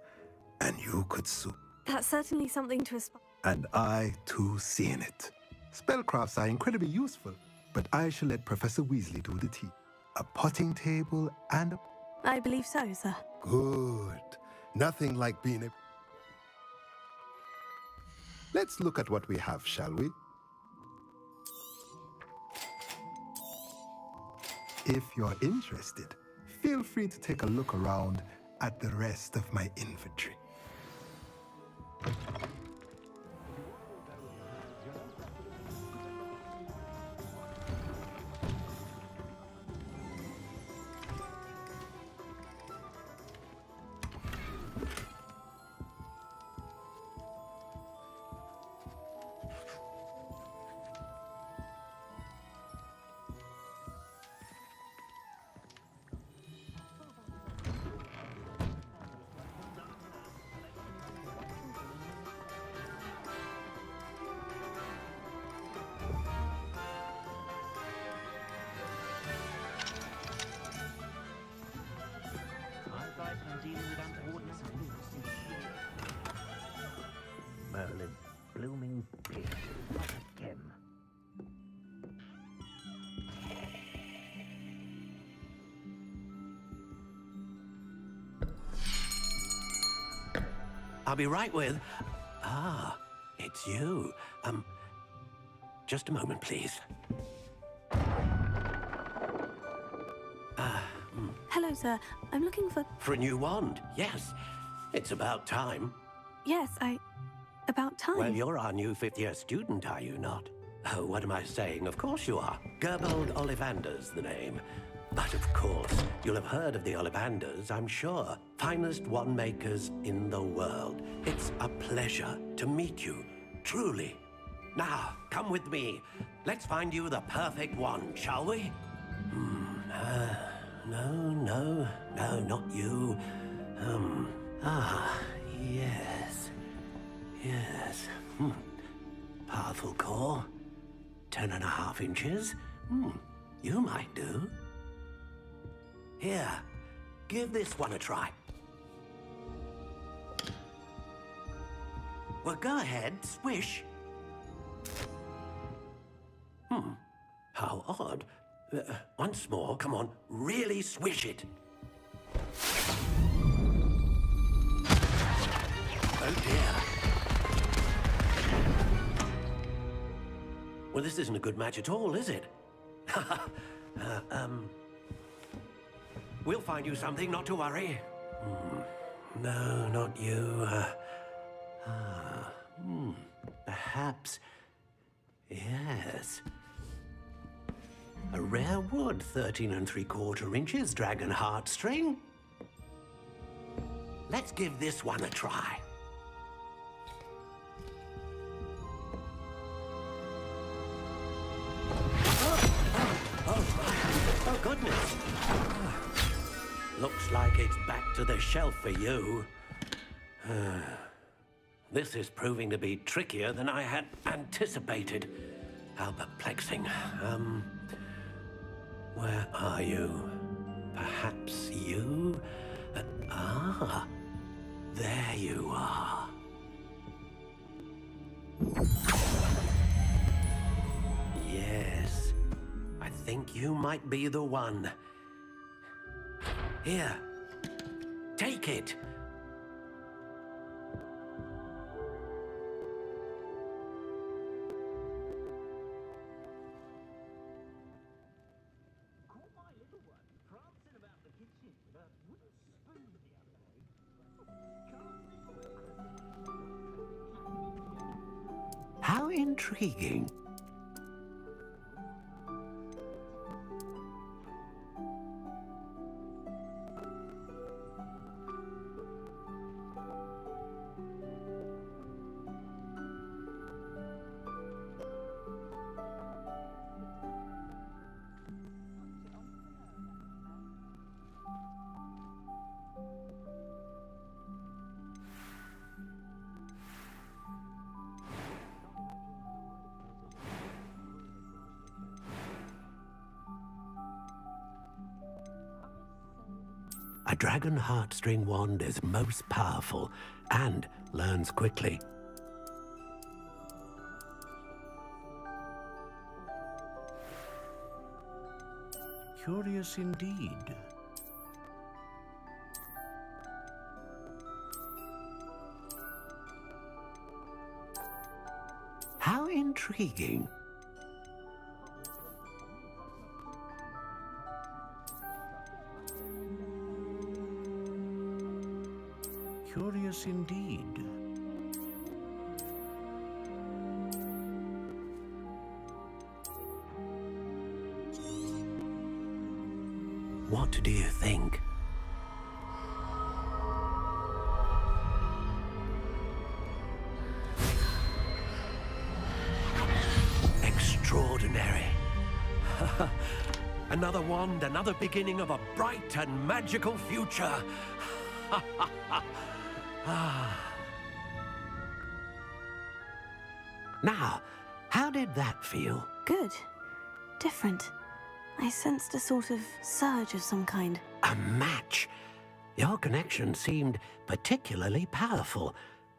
and you could soon. That's certainly something to aspire. And I, too, see in it. Spellcrafts are incredibly useful, but I shall let Professor Weasley do the tea. A potting table and a... I believe so, sir. Good. Nothing like being a... Let's look at what we have, shall we? If you're interested, feel free to take a look around at the rest of my inventory. Merlin, blooming pig, not again. I'll be right with... Ah, it's you. Just a moment, please. Hello, sir. I'm looking for... For a new wand, yes. It's about time. Yes, about time. Well, you're our new fifth-year student, are you not? Oh, what am I saying? Of course you are. Gerbold Ollivander's the name. But of course, you'll have heard of the Ollivanders, I'm sure. Finest wand makers in the world. It's a pleasure to meet you, truly. Now, come with me. Let's find you the perfect wand, shall we? No, not you. Yes. Powerful core. 10.5 inches. You might do. Here, give this one a try. Well, go ahead, swish. How odd. Once more, come on, really swish it. Oh dear. Well, this isn't a good match at all, is it? We'll find you something, not to worry. No, not you. Perhaps... Yes. A rare wood, 13 3/4 inches, dragon heartstring. Let's give this one a try. Oh, goodness. Looks like it's back to the shelf for you. This is proving to be trickier than I had anticipated. How perplexing. Where are you? Perhaps you? There you are. Yes, I think you might be the one. Here, take it. How intriguing. A dragon heartstring wand is most powerful and learns quickly. Curious indeed. How intriguing. Curious indeed. What do you think? Extraordinary. Another wand, another beginning of a bright and magical future. Now, how did that feel? Good. Different. I sensed a sort of surge of some kind. A match? Your connection seemed particularly powerful.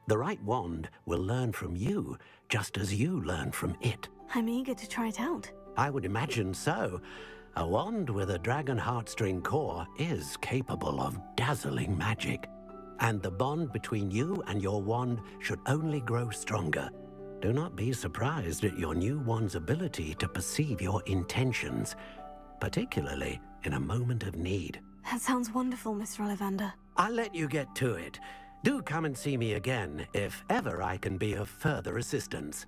The right wand will learn from you, just as you learn from it. I'm eager to try it out. I would imagine so. A wand with a dragon heartstring core is capable of dazzling magic. and the bond between you and your wand should only grow stronger. Do not be surprised at your new wand's ability to perceive your intentions, particularly in a moment of need. That sounds wonderful, Mr. Ollivander. I'll let you get to it. Do come and see me again if ever I can be of further assistance.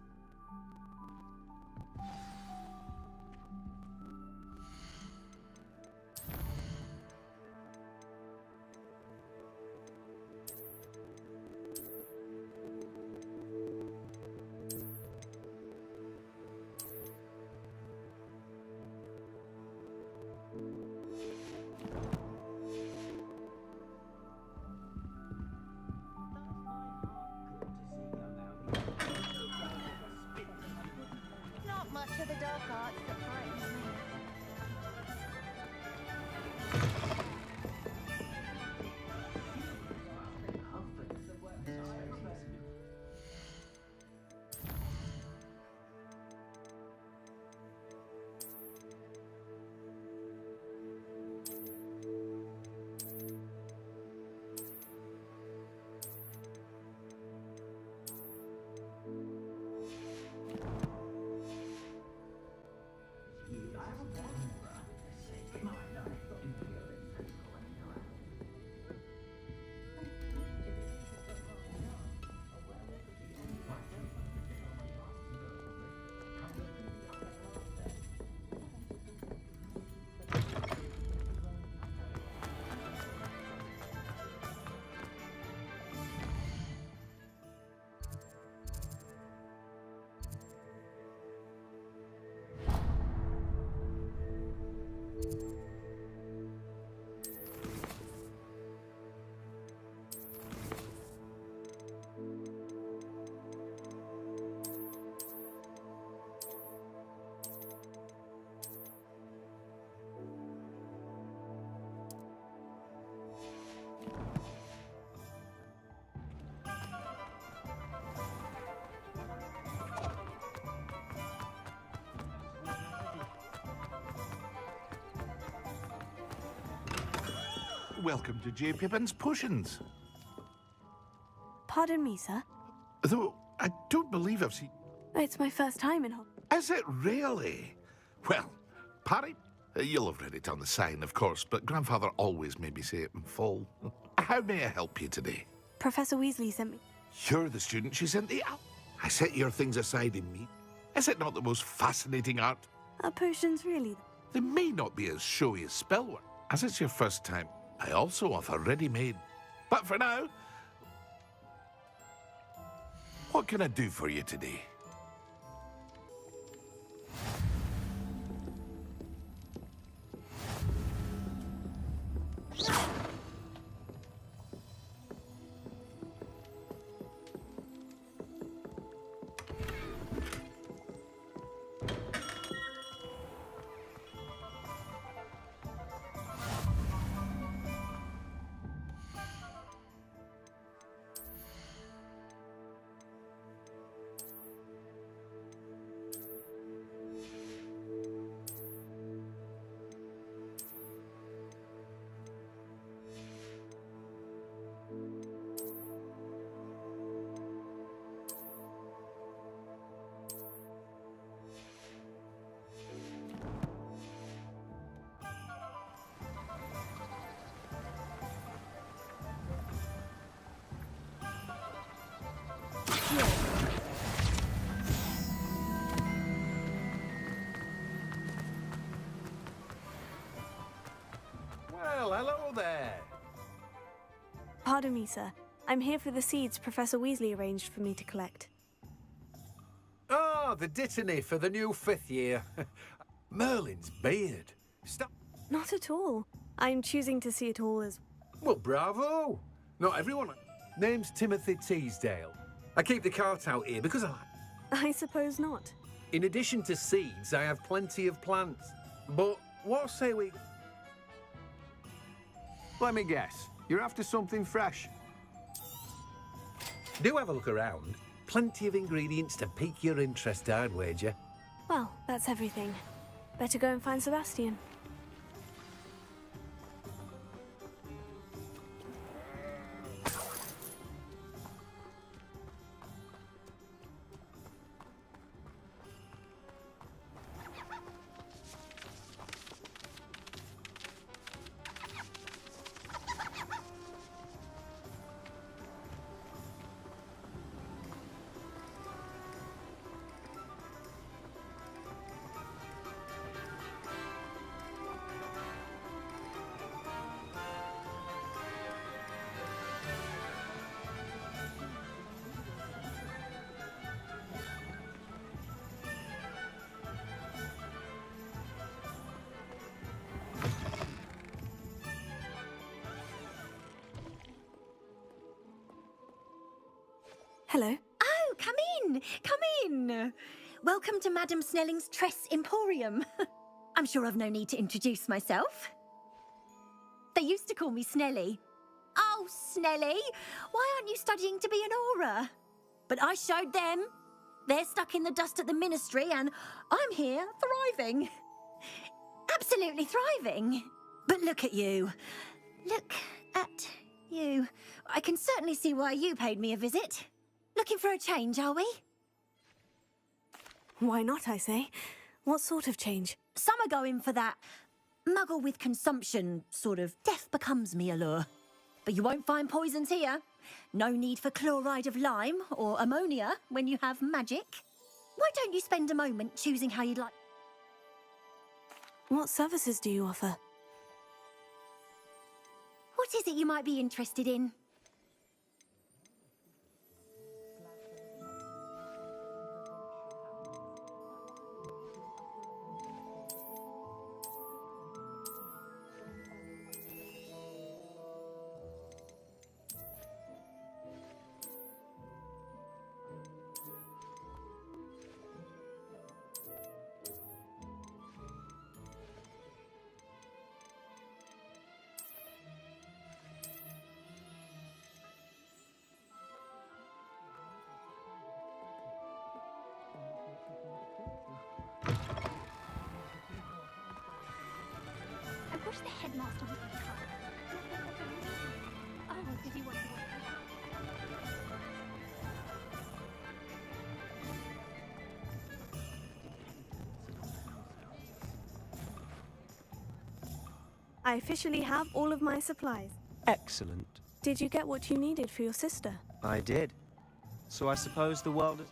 Not much of the dark arts that frightens me. Welcome to J. Pippin's Potions. Pardon me, sir. Though I don't believe I've seen... It's my first time in Is it really? Well, Parry, you'll have read it on the sign, of course, but Grandfather always made me say it in full. How may I help you today? Professor Weasley sent me. You're the student she sent the... I set your things aside in me. Is it not the most fascinating art? Are potions really? They may not be as showy as spellwork, as it's your first time. I also offer ready-made. But for now, what can I do for you today? Well, hello there. Pardon me, sir. I'm here for the seeds Professor Weasley arranged for me to collect. Oh, the dittany for the new 5th year. Merlin's beard. Stop. Not at all. I'm choosing to see it all as... Well, bravo. Not everyone. Name's Timothy Teasdale. I keep the cart out here because I suppose not. In addition to seeds, I have plenty of plants. But what say we... Let me guess. You're after something fresh. Do have a look around. Plenty of ingredients to pique your interest, I'd wager. Well, that's everything. Better go and find Sebastian. Hello. Oh, come in! Come in! Welcome to Madame Snelling's Tress Emporium. I'm sure I've no need to introduce myself. They used to call me Snelly. Oh, Snelly, why aren't you studying to be an aura? But I showed them. They're stuck in the dust at the ministry, and I'm here thriving. Absolutely thriving. But look at you. Look at you. I can certainly see why you paid me a visit. Looking for a change, are we? Why not, I say? What sort of change? Some are going for that muggle with consumption, sort of death becomes me allure. But you won't find poisons here. No need for chloride of lime or ammonia when you have magic. Why don't you spend a moment choosing how you'd like... What services do you offer? What is it you might be interested in? I wish the headmaster would be kind. Oh, did he want to work? I officially have all of my supplies. Excellent. Did you get what you needed for your sister? I did. So I suppose the world is...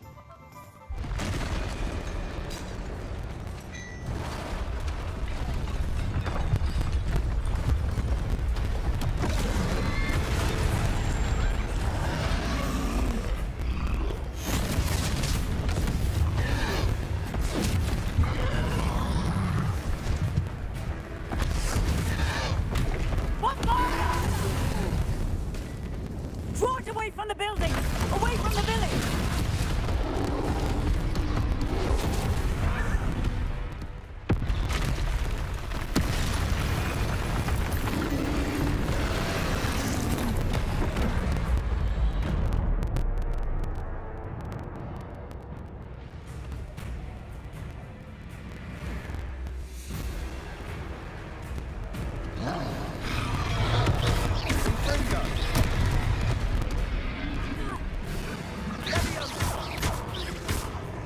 Draw it away from the building! Away from the village!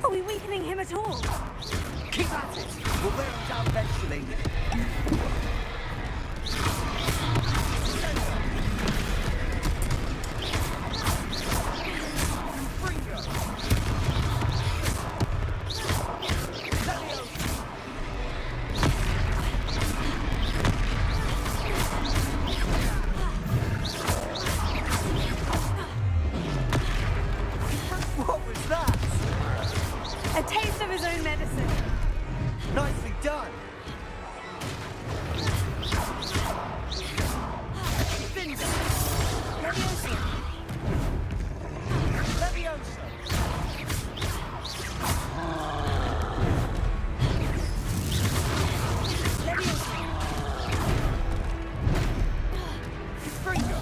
Are we weakening him at all? Keep at it! We'll wear him down eventually. What was that? A taste of his own medicine. Nicely done. Leviosa. Leviosa. Leviosa. Springo.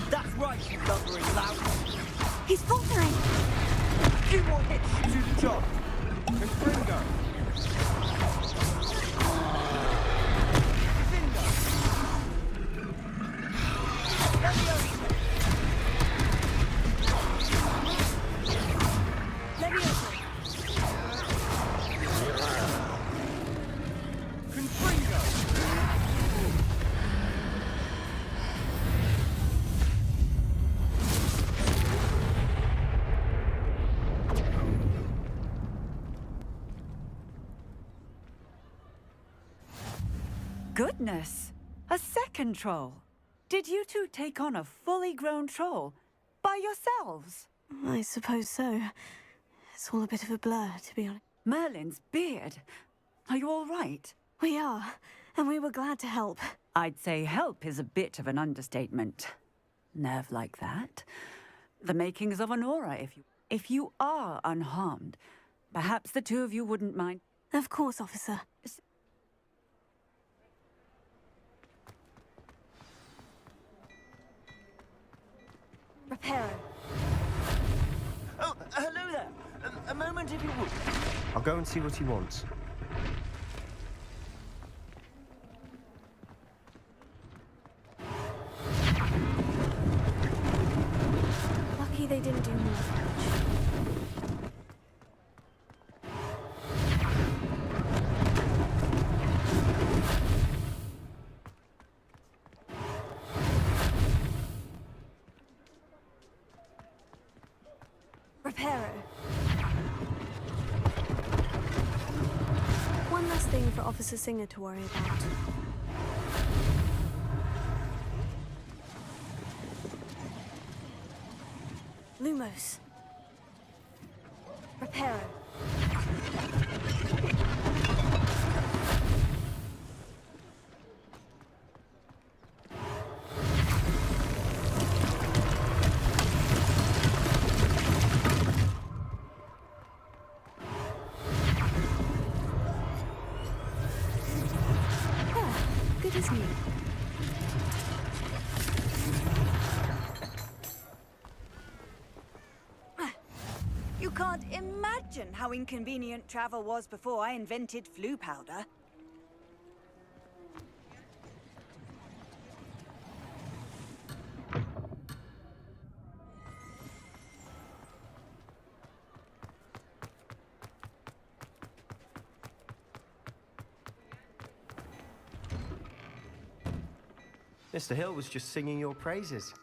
That's right, you lumbering lout. He's faltering. A few more hits to do the job. Confringo. Goodness! A second troll! Did you two take on a fully grown troll by yourselves? I suppose so. It's all a bit of a blur, to be honest. Merlin's beard. Are you all right? We are, and we were glad to help. I'd say help is a bit of an understatement. Nerve like that. The makings of an aura, if you are unharmed. Perhaps the two of you wouldn't mind. Of course, officer. Reparo. Oh, hello there. A moment if you would. I'll go and see what he wants. Lucky they didn't do more damage. Reparo. One less thing for Officer Singer to worry about. Lumos. Reparo. Good as new. You can't imagine how inconvenient travel was before I invented flu powder. Mr. Hill was just singing your praises.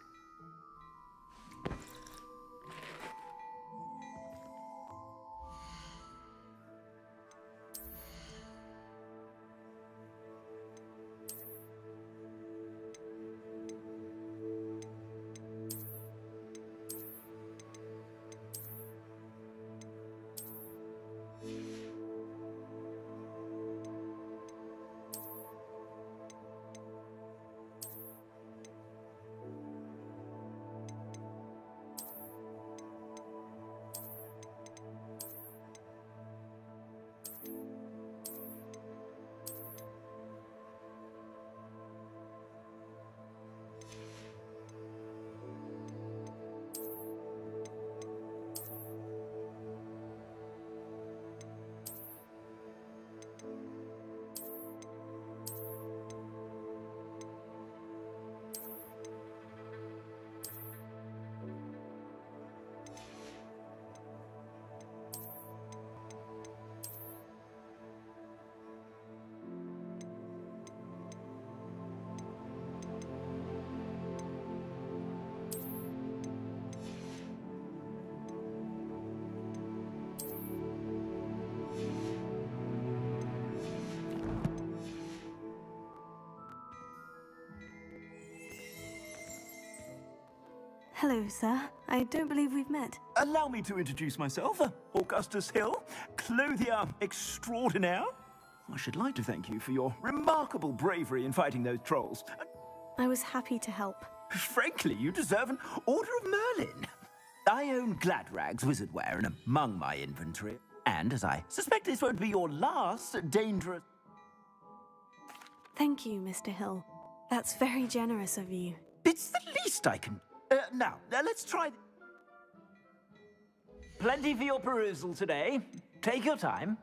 Hello, sir. I don't believe we've met. Allow me to introduce myself, Augustus Hill, clothier extraordinaire. I should like to thank you for your remarkable bravery in fighting those trolls. I was happy to help. Frankly, you deserve an Order of Merlin. I own Gladrag's wizardware and among my inventory. And as I suspect this won't be your last dangerous... Thank you, Mr. Hill. That's very generous of you. It's the least I can... now, let's try... Plenty for your perusal today. Take your time.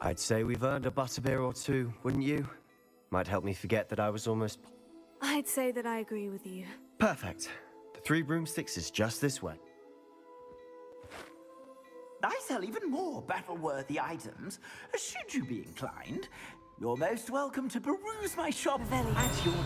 I'd say we've earned a butterbeer or two, wouldn't you? Might help me forget that I was almost... I'd say that I agree with you. Perfect. The 3 broomsticks is just this way. I sell even more battle-worthy items. Should you be inclined, you're most welcome to peruse my shop at your leisure.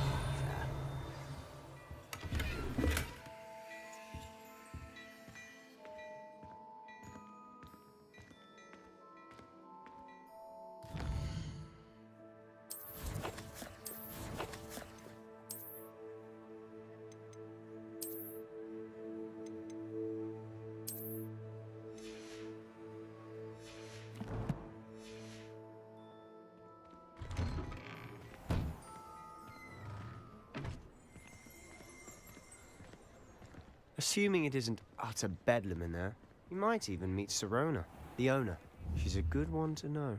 Assuming it isn't utter bedlam in there, you might even meet Sirona, the owner. She's a good one to know.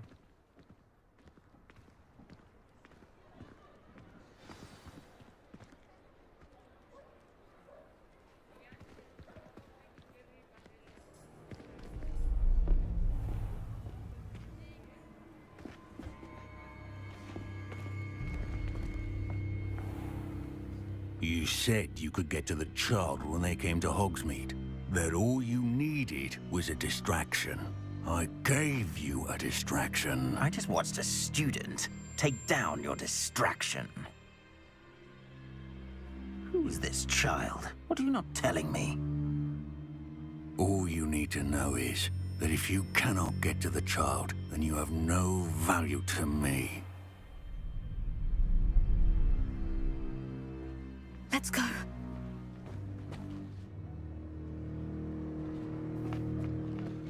You said you could get to the child when they came to Hogsmeade. That all you needed was a distraction. I gave you a distraction. I just watched a student take down your distraction. Who's this child? What are you not telling me? All you need to know is that if you cannot get to the child, then you have no value to me. Let's go.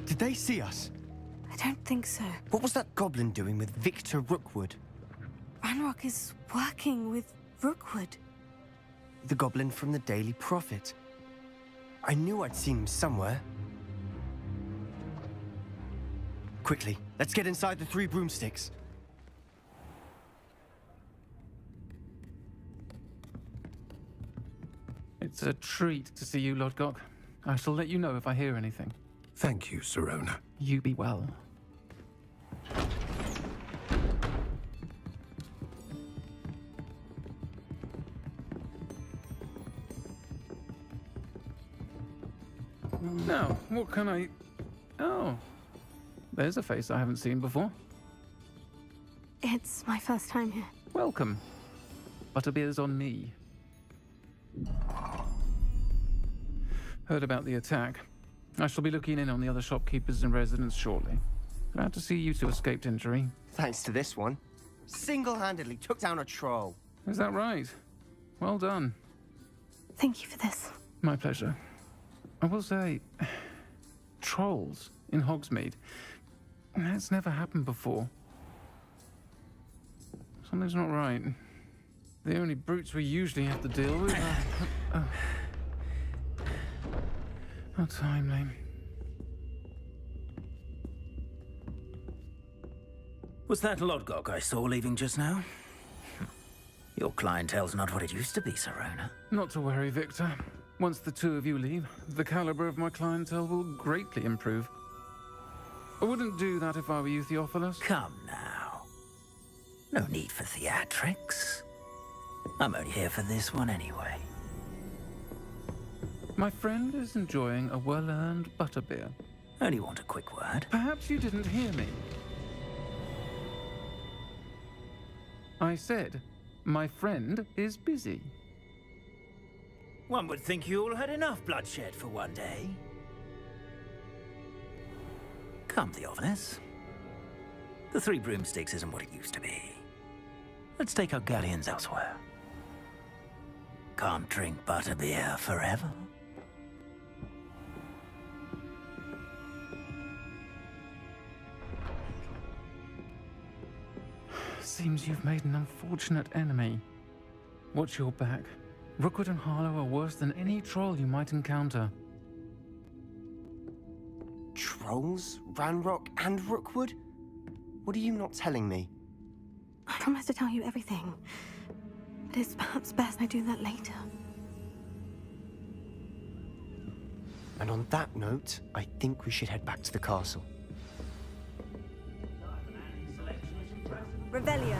Did they see us? I don't think so. What was that goblin doing with Victor Rookwood? Ranrock is working with Rookwood. The goblin from the Daily Prophet. I knew I'd seen him somewhere. Quickly, let's get inside the 3 broomsticks. It's a treat to see you, Lodgok. I shall let you know if I hear anything. Thank you, Sirona. You be well. Now, what can I... Oh, there's a face I haven't seen before. It's my first time here. Welcome. Butterbeer's on me. Heard about the attack. I shall be looking in on the other shopkeepers and residents shortly. Glad to see you two escaped injury. Thanks to this one. Single-handedly took down a troll. Is that right? Well done. Thank you for this. My pleasure. I will say, trolls in Hogsmeade. That's never happened before. Something's not right. The only brutes we usually have to deal with are... How timely. Was that Lodgok I saw leaving just now? Your clientele's not what it used to be, Sirona. Not to worry, Victor. Once the 2 of you leave, the caliber of my clientele will greatly improve. I wouldn't do that if I were you, Theophilus. Come now. No need for theatrics. I'm only here for this one anyway. My friend is enjoying a well-earned butterbeer. Only want a quick word. Perhaps you didn't hear me. I said, my friend is busy. One would think you all had enough bloodshed for one day. Come, Theophilus. The 3 broomsticks isn't what it used to be. Let's take our galleons elsewhere. Can't drink butterbeer forever. Seems you've made an unfortunate enemy. Watch your back. Rookwood and Harlow are worse than any troll you might encounter. Trolls? Ranrock and Rookwood? What are you not telling me? I promise to tell you everything. But it's perhaps best I do that later. And on that note, I think we should head back to the castle. Revelio.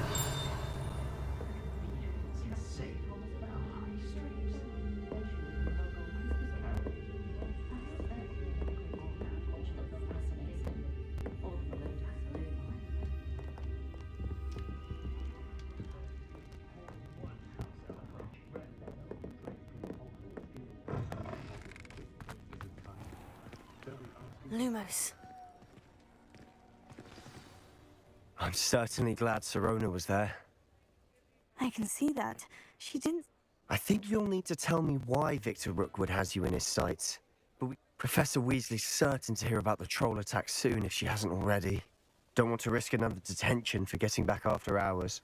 Lumos. I'm certainly glad Sirona was there. I can see that. She didn't... I think you'll need to tell me why Victor Rookwood has you in his sights. But Professor Weasley's certain to hear about the troll attack soon if she hasn't already. Don't want to risk another detention for getting back after hours.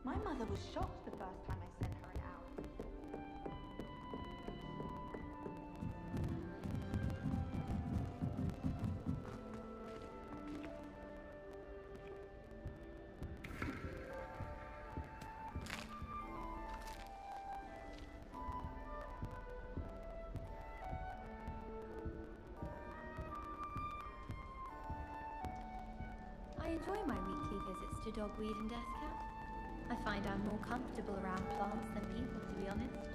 My mother was shocked the first time I sent her an out. I enjoy my weekly visits to Dogweed and Deathcap. I find I'm more comfortable around plants than people, to be honest.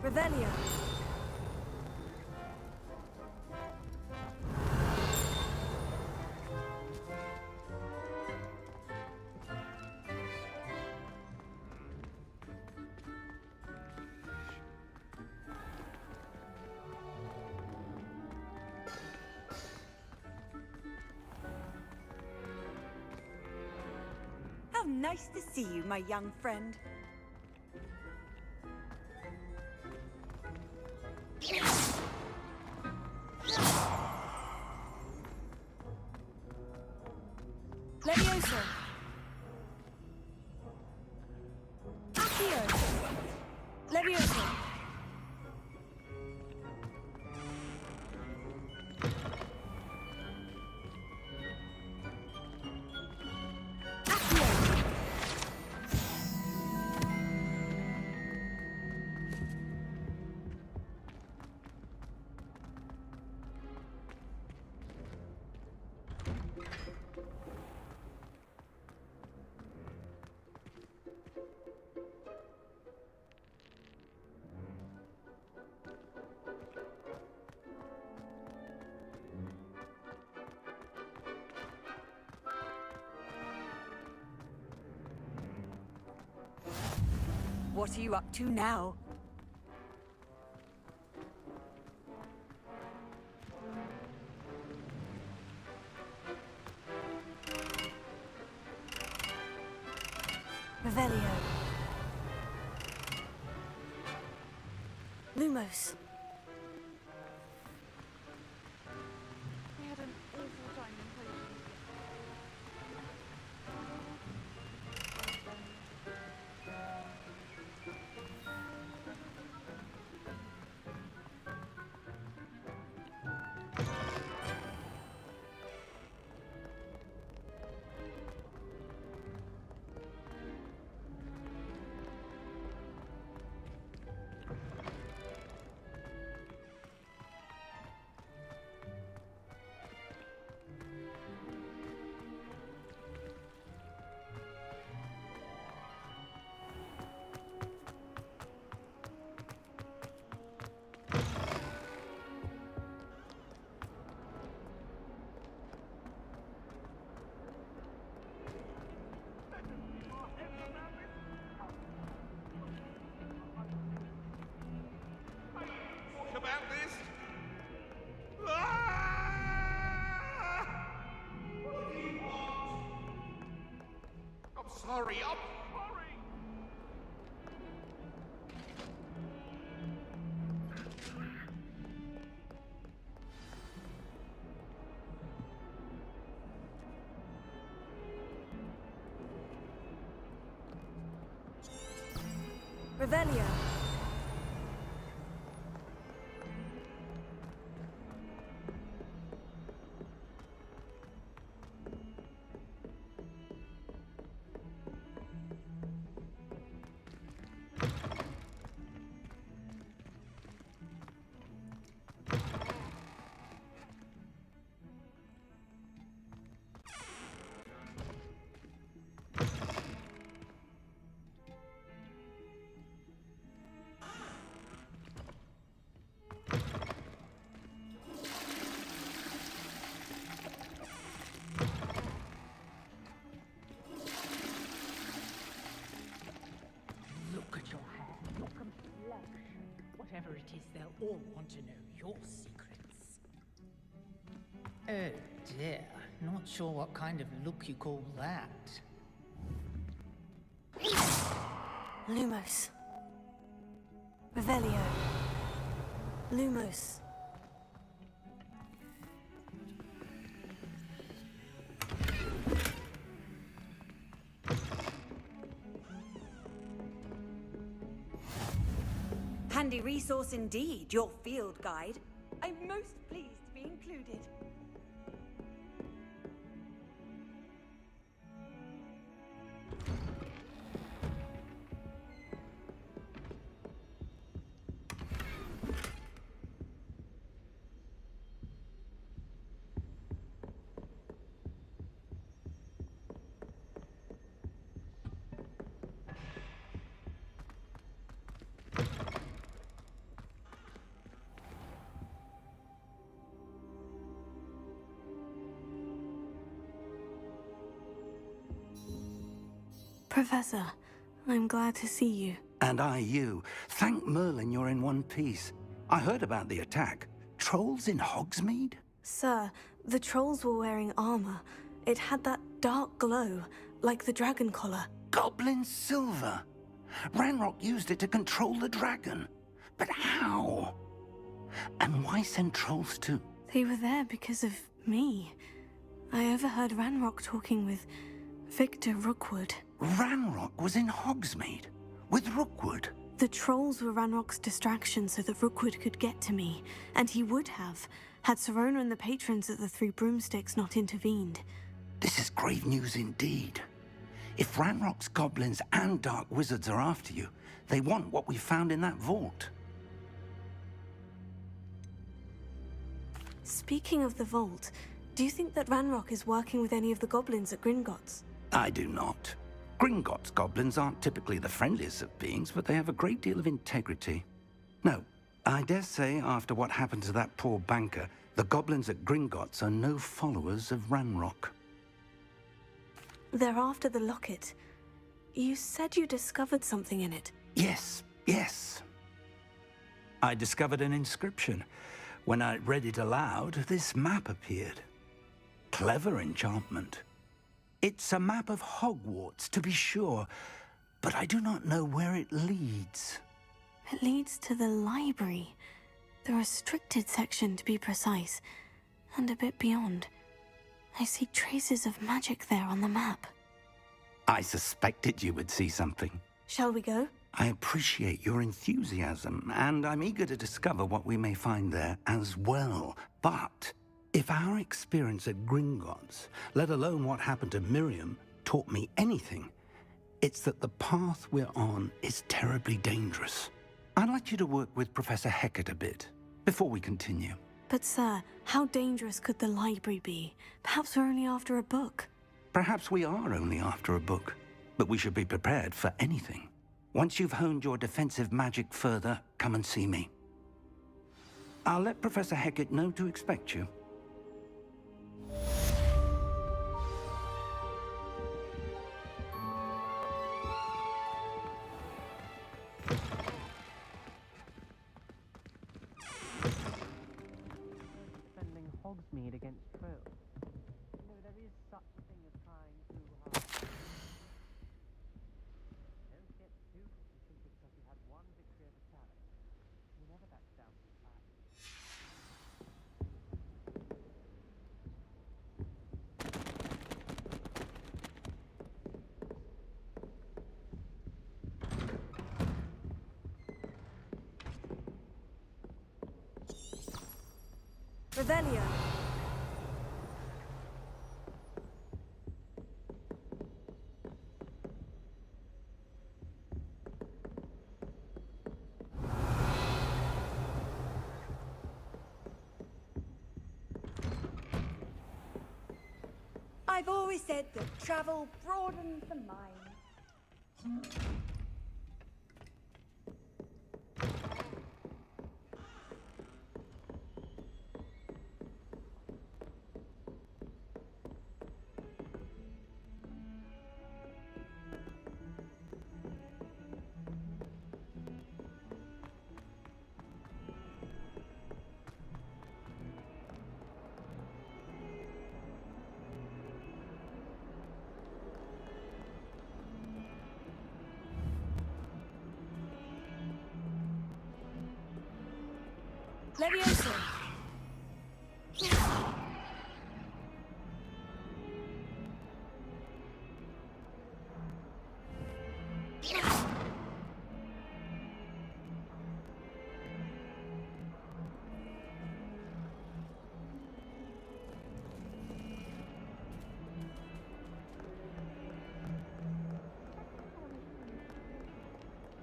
Revelio. How nice to see you, my young friend. Levioso. Accio. Levioso. What are you up to now? Revelio. Lumos. We had an awful time in Poland. About this? I'm sorry, I'm sorry. Revelio. Look at your hair, your complexion. Whatever it is, they'll all want to know your secrets. Oh dear, not sure what kind of look you call that. Lumos. Revelio. Lumos. Handy resource indeed, your field guide. I'm most pleased to be included. Professor, I'm glad to see you. And I you. Thank Merlin you're in one piece. I heard about the attack. Trolls in Hogsmeade? Sir, the trolls were wearing armor. It had that dark glow, like the dragon collar. Goblin silver. Ranrock used it to control the dragon. But how? And why send trolls too? They were there because of me. I overheard Ranrock talking with Victor Rookwood. Ranrock was in Hogsmeade with Rookwood. The trolls were Ranrock's distraction so that Rookwood could get to me, and he would have, had Serona and the patrons at the Three Broomsticks not intervened. This is grave news indeed. If Ranrock's goblins and dark wizards are after you, they want what we found in that vault. Speaking of the vault, do you think that Ranrock is working with any of the goblins at Gringotts? I do not. Gringotts goblins aren't typically the friendliest of beings, but they have a great deal of integrity. No, I dare say after what happened to that poor banker, the goblins at Gringotts are no followers of Ranrock. They're after the locket. You said you discovered something in it. Yes. I discovered an inscription. When I read it aloud, this map appeared. Clever enchantment. It's a map of Hogwarts, to be sure, but I do not know where it leads. It leads to the library. The restricted section, to be precise, and a bit beyond. I see traces of magic there on the map. I suspected you would see something. Shall we go? I appreciate your enthusiasm, and I'm eager to discover what we may find there as well. But if our experience at Gringotts, let alone what happened to Miriam, taught me anything, it's that the path we're on is terribly dangerous. I'd like you to work with Professor Hecat a bit before we continue. But sir, how dangerous could the library be? Perhaps we're only after a book. Perhaps we are only after a book, but we should be prepared for anything. Once you've honed your defensive magic further, come and see me. I'll let Professor Hecat know to expect you. Defending Hogsmeade against trolls. You know, there is such a thing as trying too hard. Don't get too conceited because you had one victory of a challenge. You never back down from that. Revelio. I've always said that travel broadens the mind. Leviosa.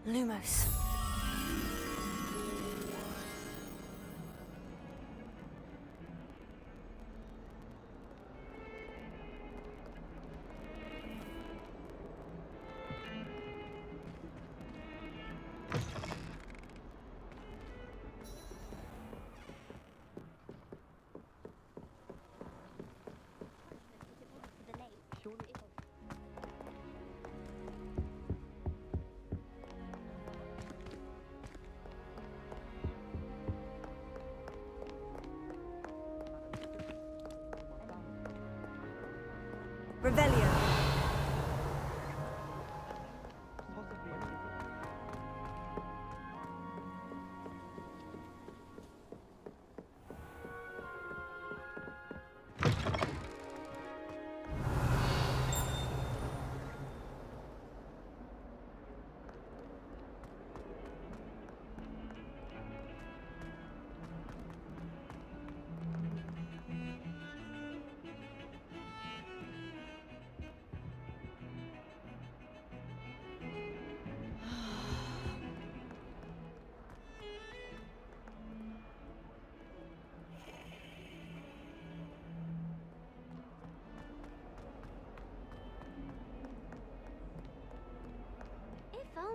Lumos. Revelio.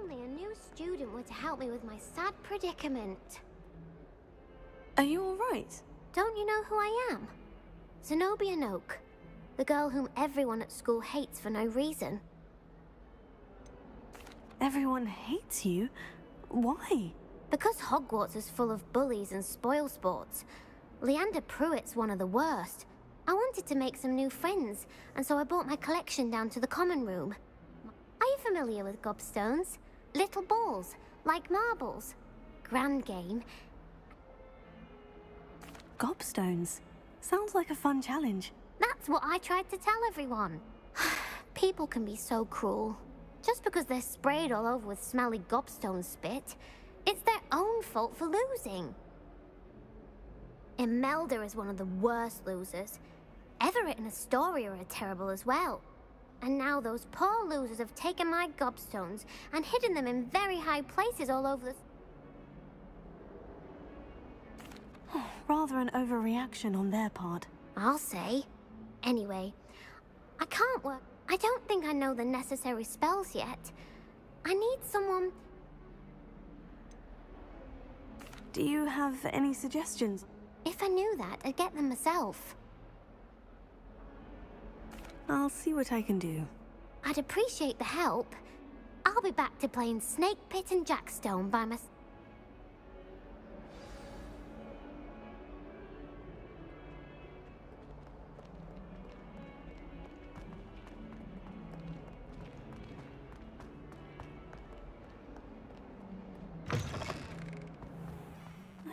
only a new student were to help me with my sad predicament. Are you all right? Don't you know who I am? Zenobia Noak, the girl whom everyone at school hates for no reason. Everyone hates you? Why? Because Hogwarts is full of bullies and spoilsports. Leander Pruitt's one of the worst. I wanted to make some new friends, and so I brought my collection down to the common room. Are you familiar with gobstones? Little balls, like marbles. Grand game. Gobstones? Sounds like a fun challenge. That's what I tried to tell everyone. People can be so cruel. Just because they're sprayed all over with smelly gobstone spit, it's their own fault for losing. Imelda is one of the worst losers. Everett and Astoria are terrible as well. And now those poor losers have taken my gobstones and hidden them in very high places all over the... Rather an overreaction on their part. I'll say. Anyway, I can't work. I don't think I know the necessary spells yet. I need someone... Do you have any suggestions? If I knew that, I'd get them myself. I'll see what I can do. I'd appreciate the help. I'll be back to playing Snake Pit and Jackstone by myself.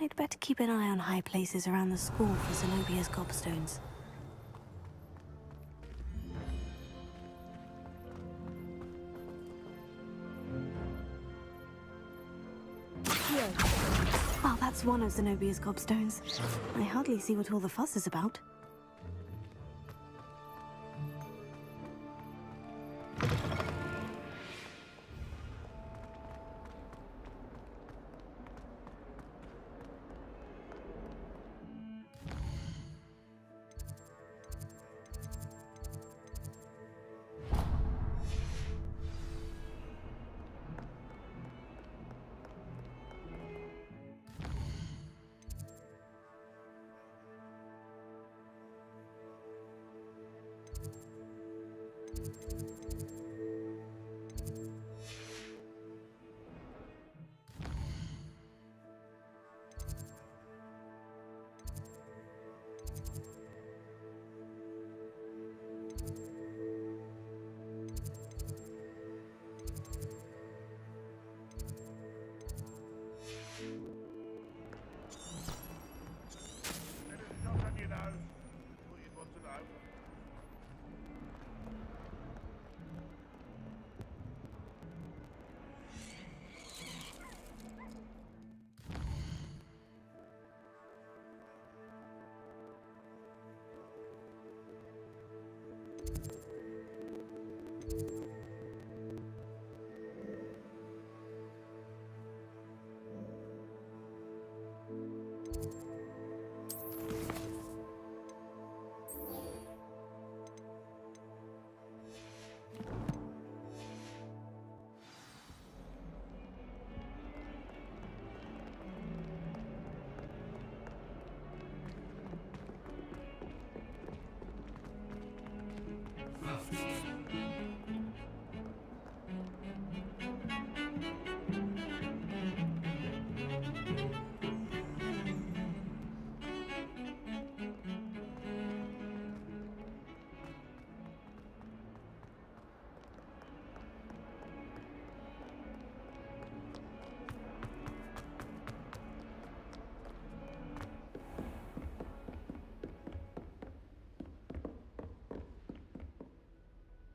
I'd better keep an eye on high places around the school for Zenobia's gobstones. Well, that's one of Zenobia's gobstones. I hardly see what all the fuss is about.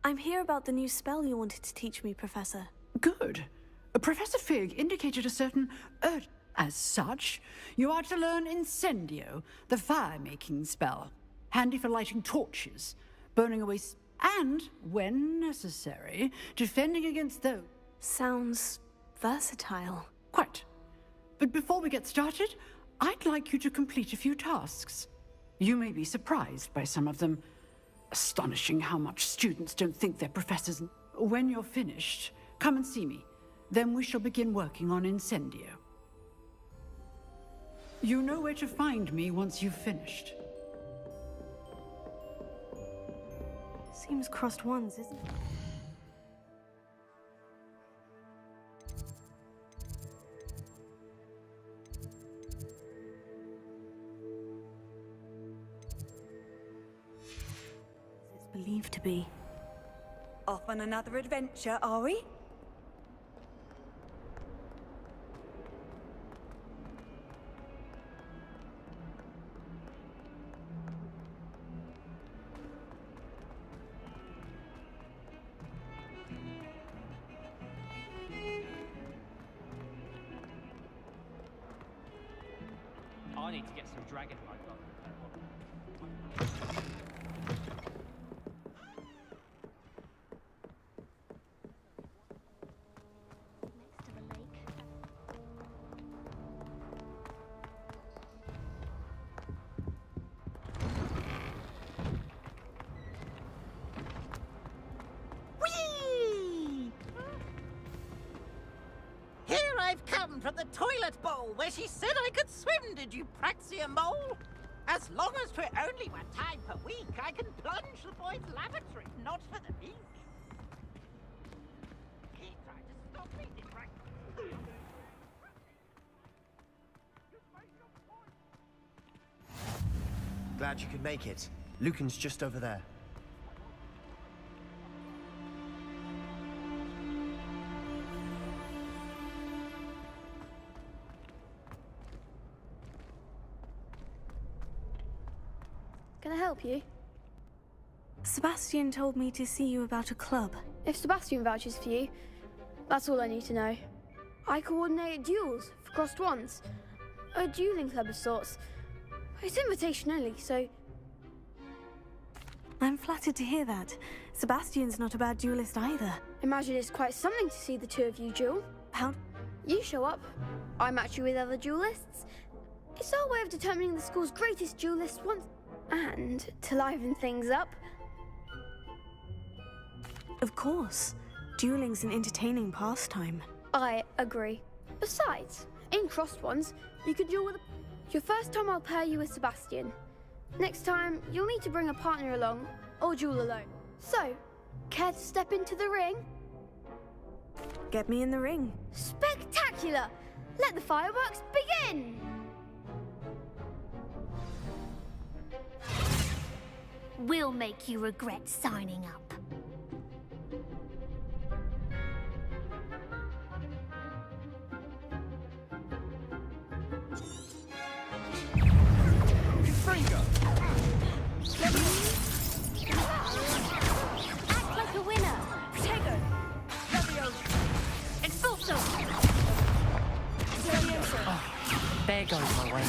I'm here about the new spell you wanted to teach me, Professor. Good. Professor Fig indicated a certain urge. As such, you are to learn Incendio, the fire-making spell. Handy for lighting torches, burning away and, when necessary, defending against those. Sounds versatile. Quite. But before we get started, I'd like you to complete a few tasks. You may be surprised by some of them. Astonishing how much students don't think their professors... When you're finished, come and see me. Then we shall begin working on Incendio. You know where to find me once you've finished. Seems crossed once, isn't it? It's believed to be. Off on another adventure, are we? I need to get some dragon blood. Whee! Here I've come from the toilet bowl where she said I could swim, did you praxia mole? As long as 'twere only 1 time per week, I can plunge the boy's lavatory, not for the beak. He tried to stop me, did Glad you could make it. Lucan's just over there. Can I help you? Sebastian told me to see you about a club. If Sebastian vouches for you, that's all I need to know. I coordinate duels for crossed ones. A dueling club of sorts. It's invitation only, so... I'm flattered to hear that. Sebastian's not a bad duelist either. Imagine it's quite something to see the two of you duel. How? You show up, I match you with other duelists. It's our way of determining the school's greatest duelist once... And to liven things up... Of course. Dueling's an entertaining pastime. I agree. Besides, in crossed ones, you could duel with Your first time I'll pair you with Sebastian. Next time, you'll need to bring a partner along, or duel alone. So, care to step into the ring? Get me in the ring. Spectacular! Let the fireworks begin! We'll make you regret signing up. Act like a winner. Protego. Expulso. There goes my way.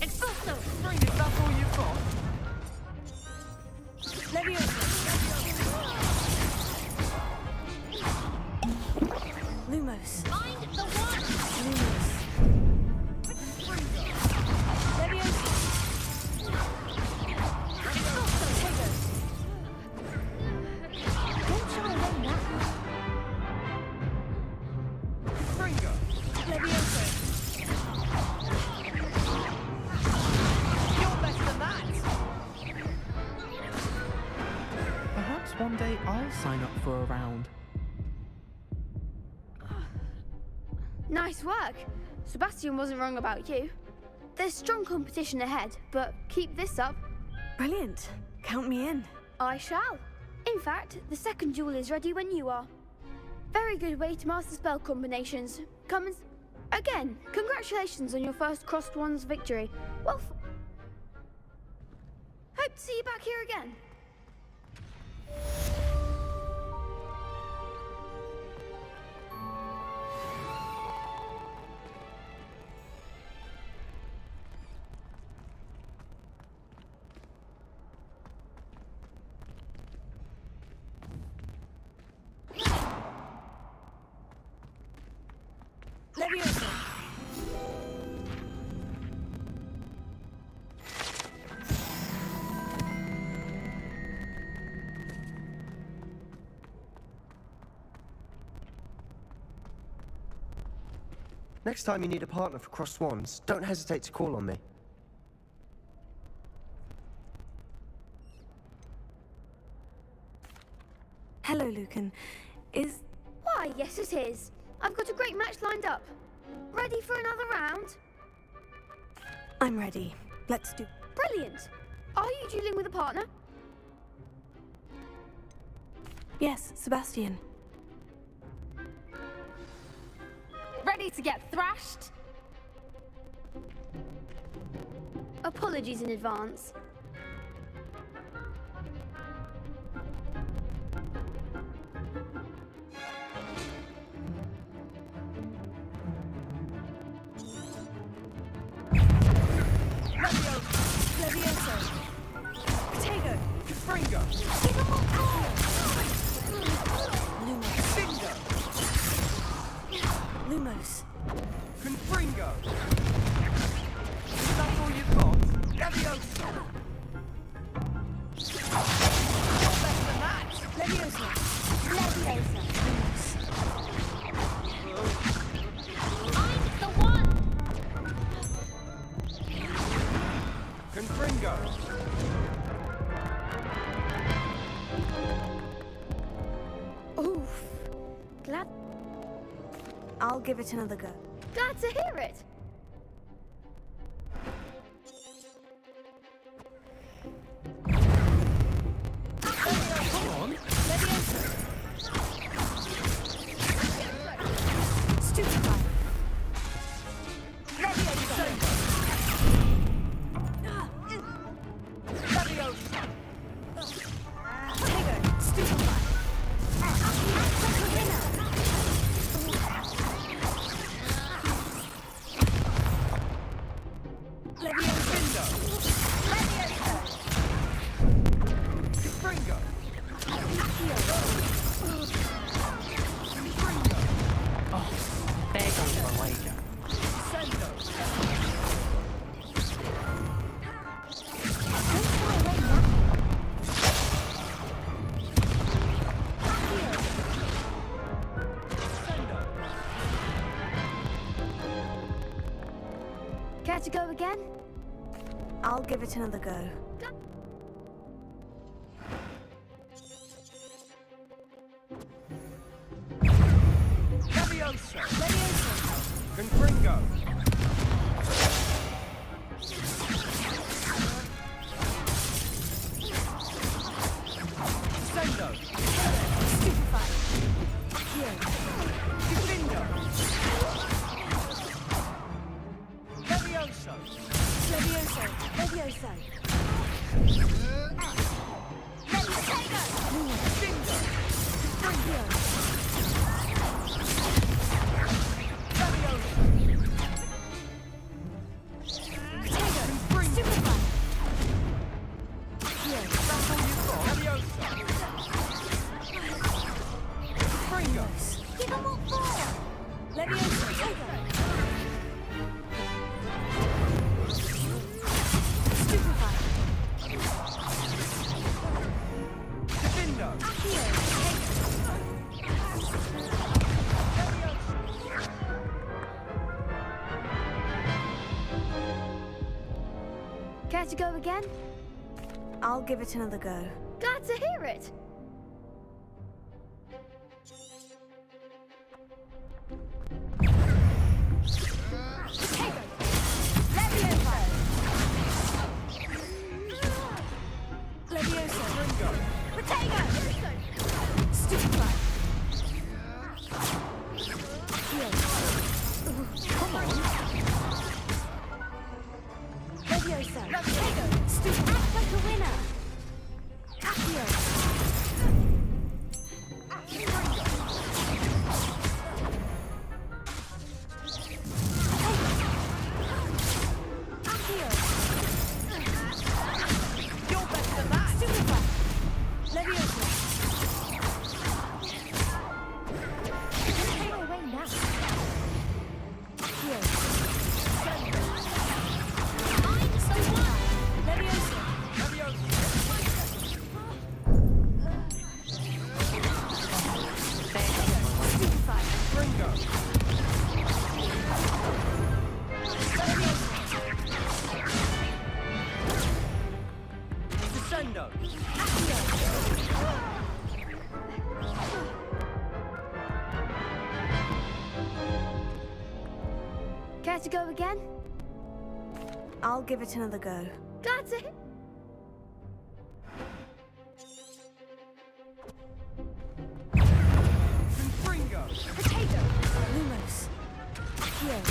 Expulso. Is that all you've got? Lumos. Find the one. Lumos. Perhaps one day I'll sign up for a round. Nice work. Sebastian wasn't wrong about you. There's strong competition ahead, but keep this up. Brilliant. Count me in. I shall. In fact, the second duel is ready when you are. Very good way to master spell combinations. Come and... Again, congratulations on your first crossed ones victory. Well, hope to see you back here again. Next time you need a partner for Crossed Swans, don't hesitate to call on me. Hello, Lucan. Is... Why, yes it is. I've got a great match lined up. Ready for another round? I'm ready. Let's do... Brilliant. Are you dueling with a partner? Yes, Sebastian. Ready to get thrashed? Apologies in advance. Lumos. Confringo! Is that all you've got? Levioso! Less than that! Levioso! Levioso! I'm the one! Confringo! Oof. Glad... I'll give it another go. Glad to hear it. Come on! Stupefy. Care to go again? I'll give it another go. Levioso! Confringo! Sendo! Stupefy. Difindo! Levioso! Levioso. Levioso. Care to go again? I'll give it another go. Glad to hear it. Care to go again? I'll give it another go. Glad to hear. Confringo! Potato! Lumos. Here.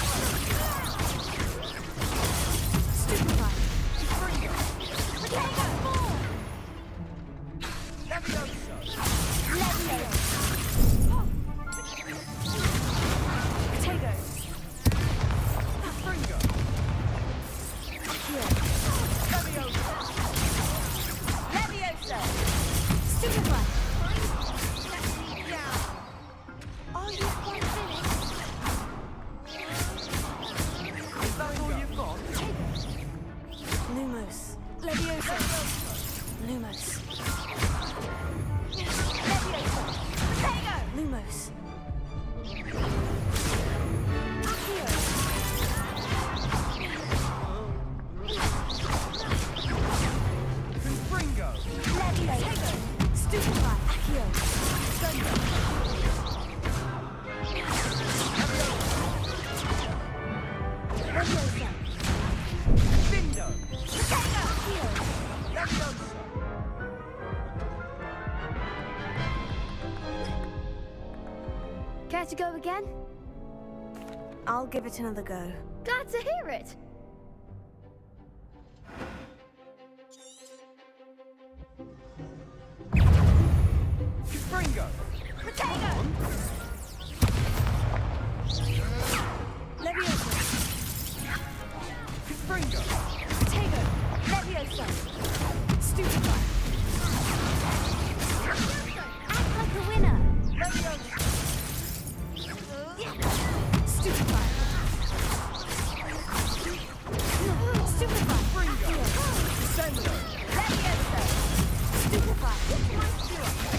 Stupefy! Confringo! Potato! More! Levioso! Levioso! Potato! Confringo! Here. Levioso! Levioso! Stupefy! Are you quite finished? Is that all you've got? Lumos. Levioso! Lumos. Levioso! Potato! Lumos. Accio! Confringo! Levioso! Stupefy! Accio! Thunder! Levioso! Bindo! Potato! Accio! Levioso! Care to go again? I'll give it another go. Glad to hear it. Confringo! Potato! Levioso! Confringo! Potato! Levioso! Stupefy! Act like a winner! Levioso! Stupefy! Stupefy! Sendo! Levioso! Stupefy!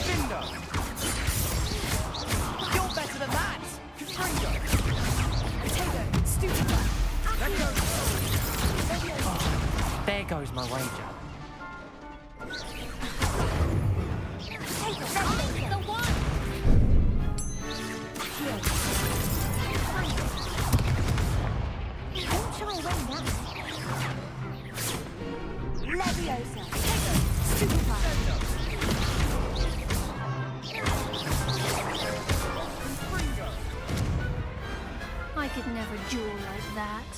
Bindo! You're better than that! Confringo! Potato! Stupefy! Levioso! There goes my wager. Potato! Levioso! The one! Don't try and win that. Leviosa. Stupefy. I could never duel like that.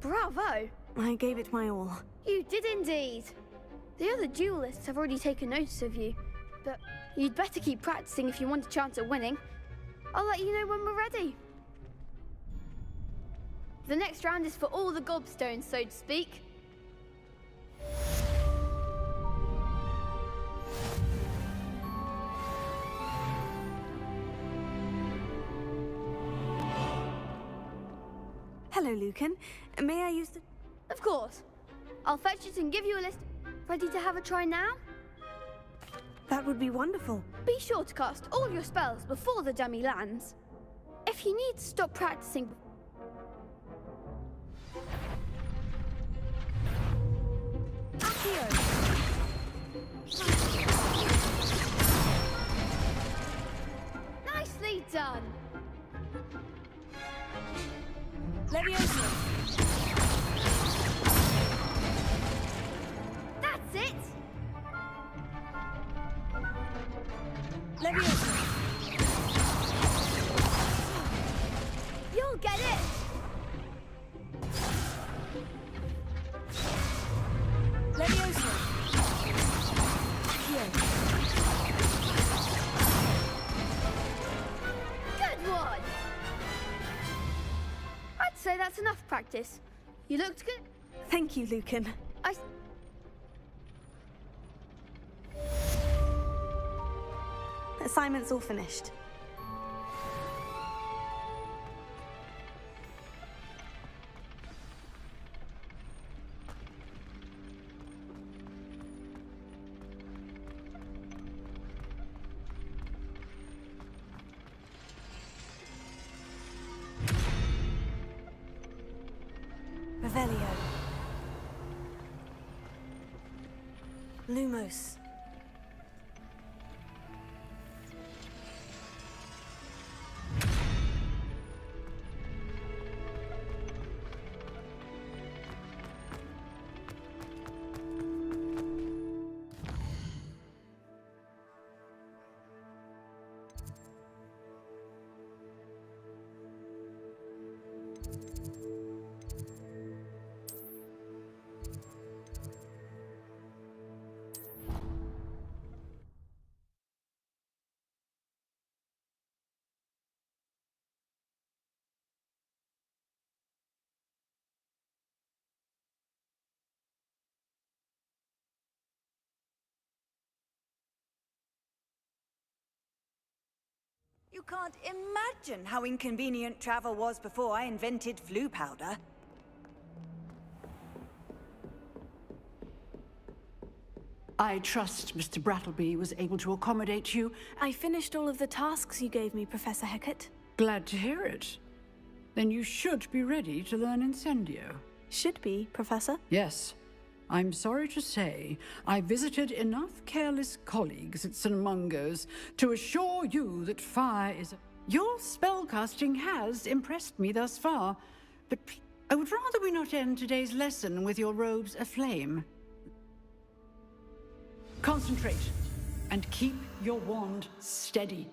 Bravo! I gave it my all. You did indeed. The other duelists have already taken notice of you, but you'd better keep practicing if you want a chance at winning. I'll let you know when we're ready. The next round is for all the gobstones, so to speak. Hello, Lucan. May I use the... Of course. I'll fetch it and give you a list. Ready to have a try now? That would be wonderful. Be sure to cast all your spells before the dummy lands. If you need to stop practicing... Accio! Nicely done! Leviosa! That's it! Leviosa! You'll get it! Leviosa! Here. Good one! I'd say that's enough practice. You looked good. Thank you, Lucan. Assignment's all finished. Revelio. Lumos. You can't imagine how inconvenient travel was before I invented flu powder. I trust Mr. Brattleby was able to accommodate you. I finished all of the tasks you gave me, Professor Hecat. Glad to hear it. Then you should be ready to learn Incendio. Should be, Professor? Yes. I'm sorry to say, I visited enough careless colleagues at St. Mungo's to assure you that fire is a... Your spellcasting has impressed me thus far, but I would rather we not end today's lesson with your robes aflame. Concentrate, and keep your wand steady.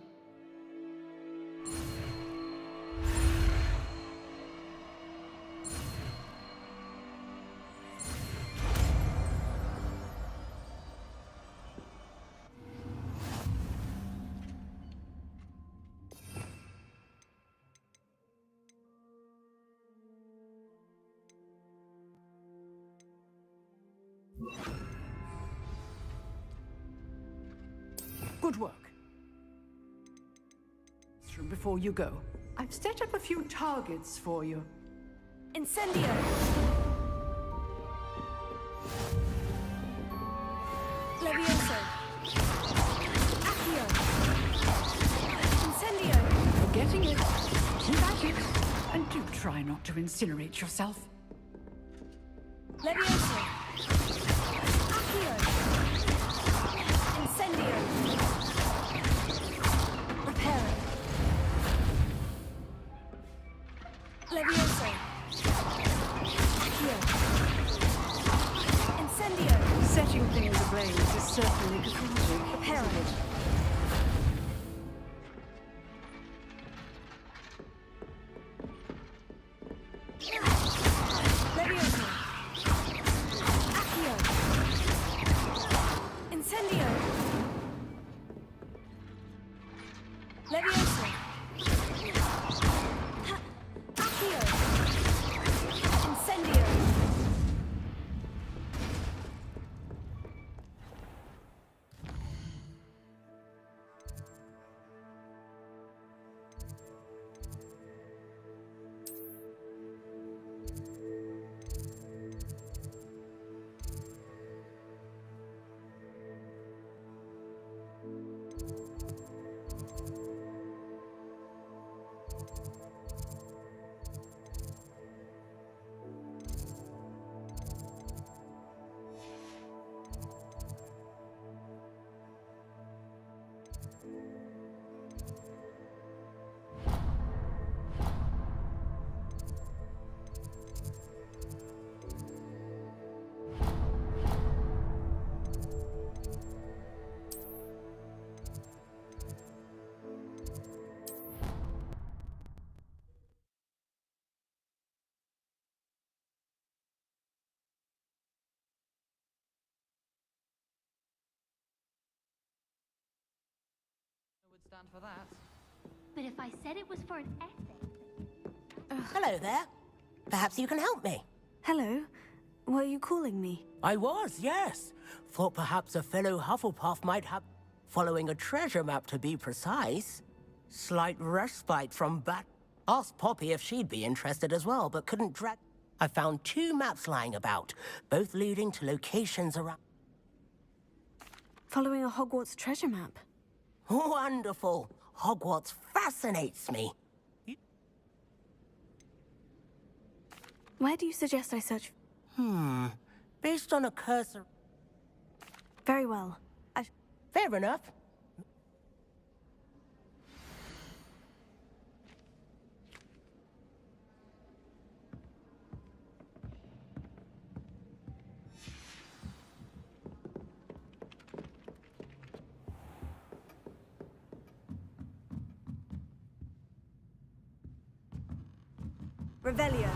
Good work. Before you go, I've set up a few targets for you. Incendio! Levioso! Accio! Incendio! You're getting it. Keep at it. And do try not to incinerate yourself. Levioso! Accio! Incendio! Repairing. Levioso! Accio! Incendio! Setting things ablaze is certainly cathartic. Repairing. Levioso! Accio! Incendio! Levioso! Accio! Incendio! Would stand for that. But if I said it was for an essay... Hello there. Perhaps you can help me. Hello. Were you calling me? I was, yes. Thought perhaps a fellow Hufflepuff might have... Following a treasure map, to be precise. Slight respite from bat... Asked Poppy if she'd be interested as well, but couldn't drag... I found 2 maps lying about, both leading to locations around... Following a Hogwarts treasure map? Wonderful. Hogwarts fascinates me. Where do you suggest I search? Based on a cursor... Very well. Fair enough. Revelio.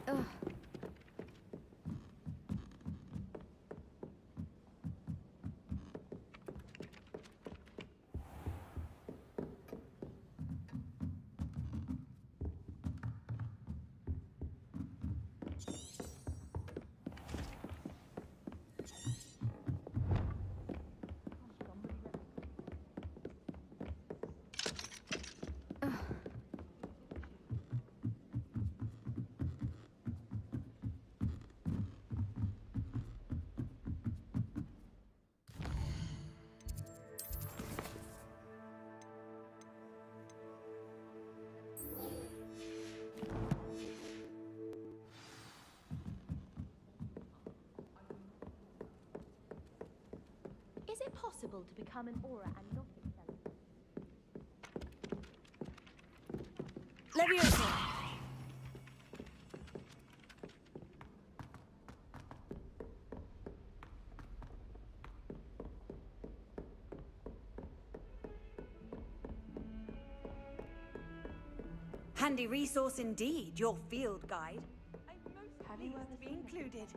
Ugh. it possible to become an aura and not excel? Leviosa! Handy resource indeed, your field guide. I'm most pleased to be included.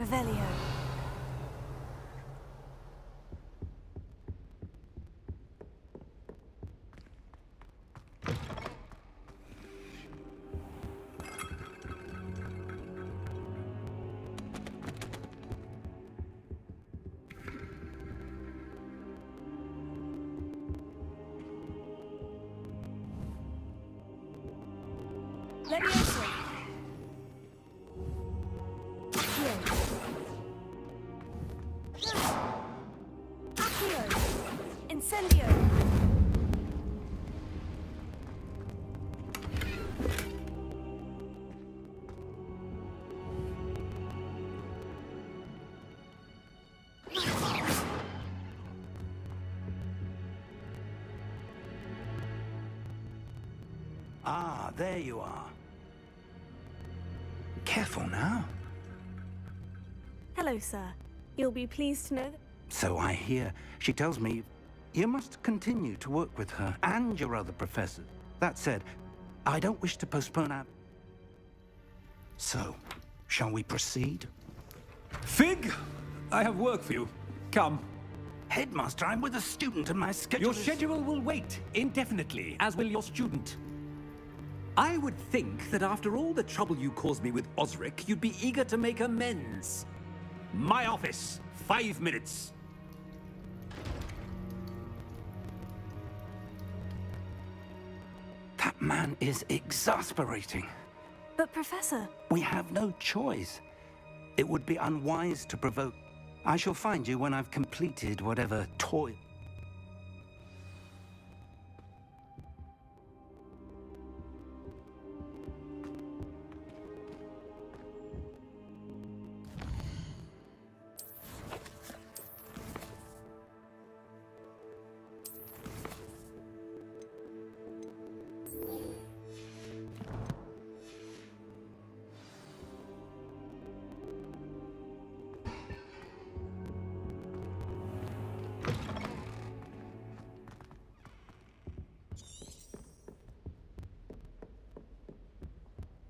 Revelio. Leviosa. Accio. Incendio. Ah, there you are. Careful now. Hello, sir. You'll be pleased to know that... So I hear. She tells me you must continue to work with her and your other professors. That said, I don't wish to postpone our... So, shall we proceed? Fig! I have work for you. Come. Headmaster, I'm with a student and my schedule Your schedule will wait indefinitely, as will your student. I would think that after all the trouble you caused me with Osric, you'd be eager to make amends. My office, 5 minutes. That man is exasperating. But, Professor... We have no choice. It would be unwise to provoke. I shall find you when I've completed whatever toil.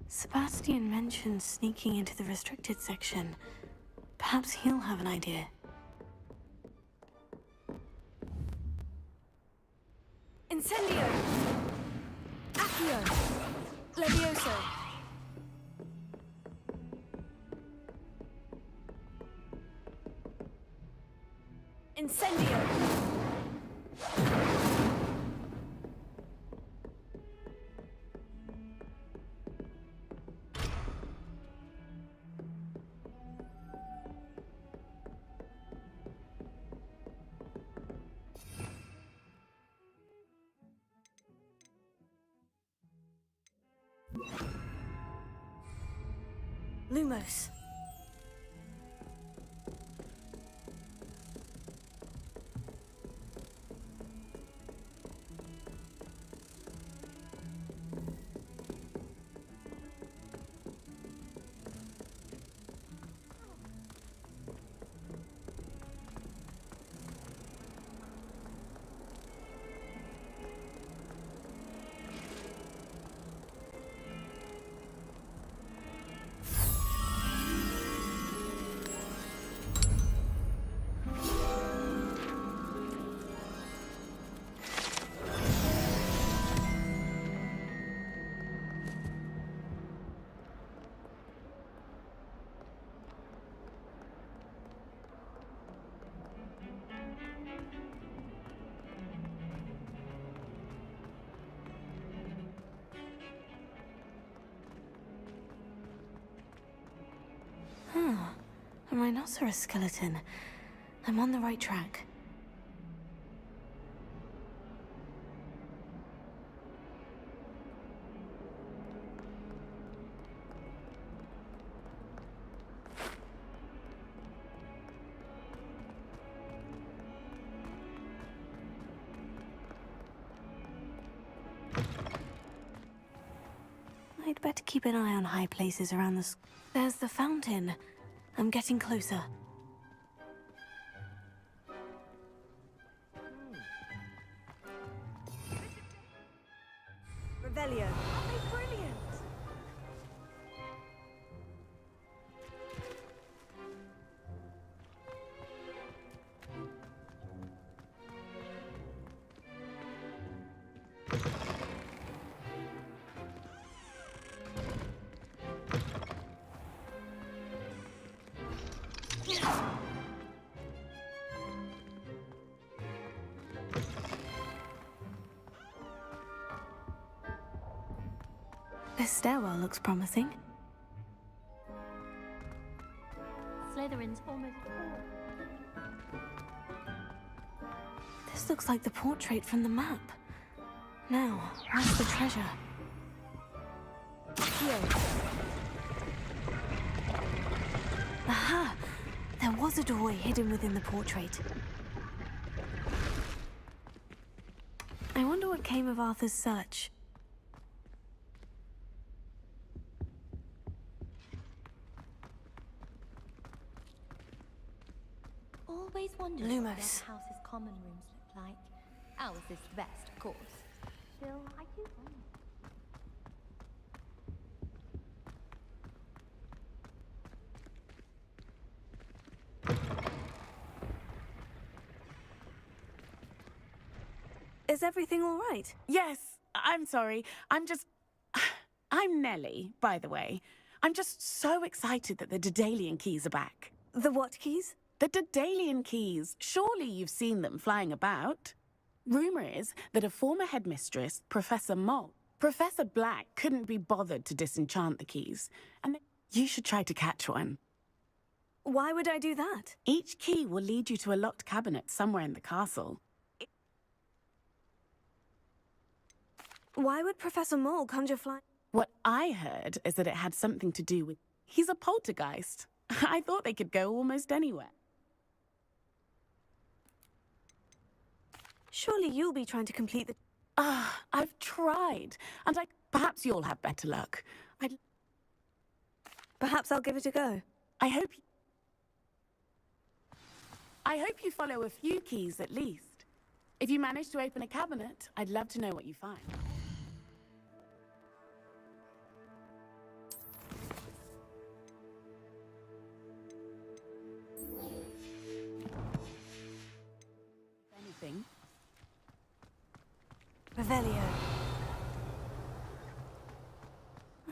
Sebastian mentioned sneaking into the restricted section. Perhaps he'll have an idea. Incendio. Accio. Levioso. Incendio. Lumos. A rhinoceros skeleton. I'm on the right track. I'd better keep an eye on high places around the There's the fountain. I'm getting closer. Revelio. Oh, brilliant! This stairwell looks promising. Slytherin's almost full. This looks like the portrait from the map. Now, where's the treasure? Here. Aha! There was a doorway hidden within the portrait. I wonder what came of Arthur's search. Always wondered Lumos. what the house's common rooms look like. Ours is the best, of course. Still, I do wonder. Is everything all right? Yes, I'm sorry. I'm Nellie, by the way. I'm just so excited that the Daedalian keys are back. The what keys? The Daedalian keys. Surely you've seen them flying about. Rumor is that a former headmistress, Professor Professor Black, couldn't be bothered to disenchant the keys, and you should try to catch one. Why would I do that? Each key will lead you to a locked cabinet somewhere in the castle. Why would Professor Mole conjure flying? What I heard is that it had something to do with... He's a poltergeist. I thought they could go almost anywhere. Surely you'll be trying to complete the... I've tried. And perhaps you'll have better luck. Perhaps I'll give it a go. I hope you follow a few keys at least. If you manage to open a cabinet, I'd love to know what you find. Anything? Revelio.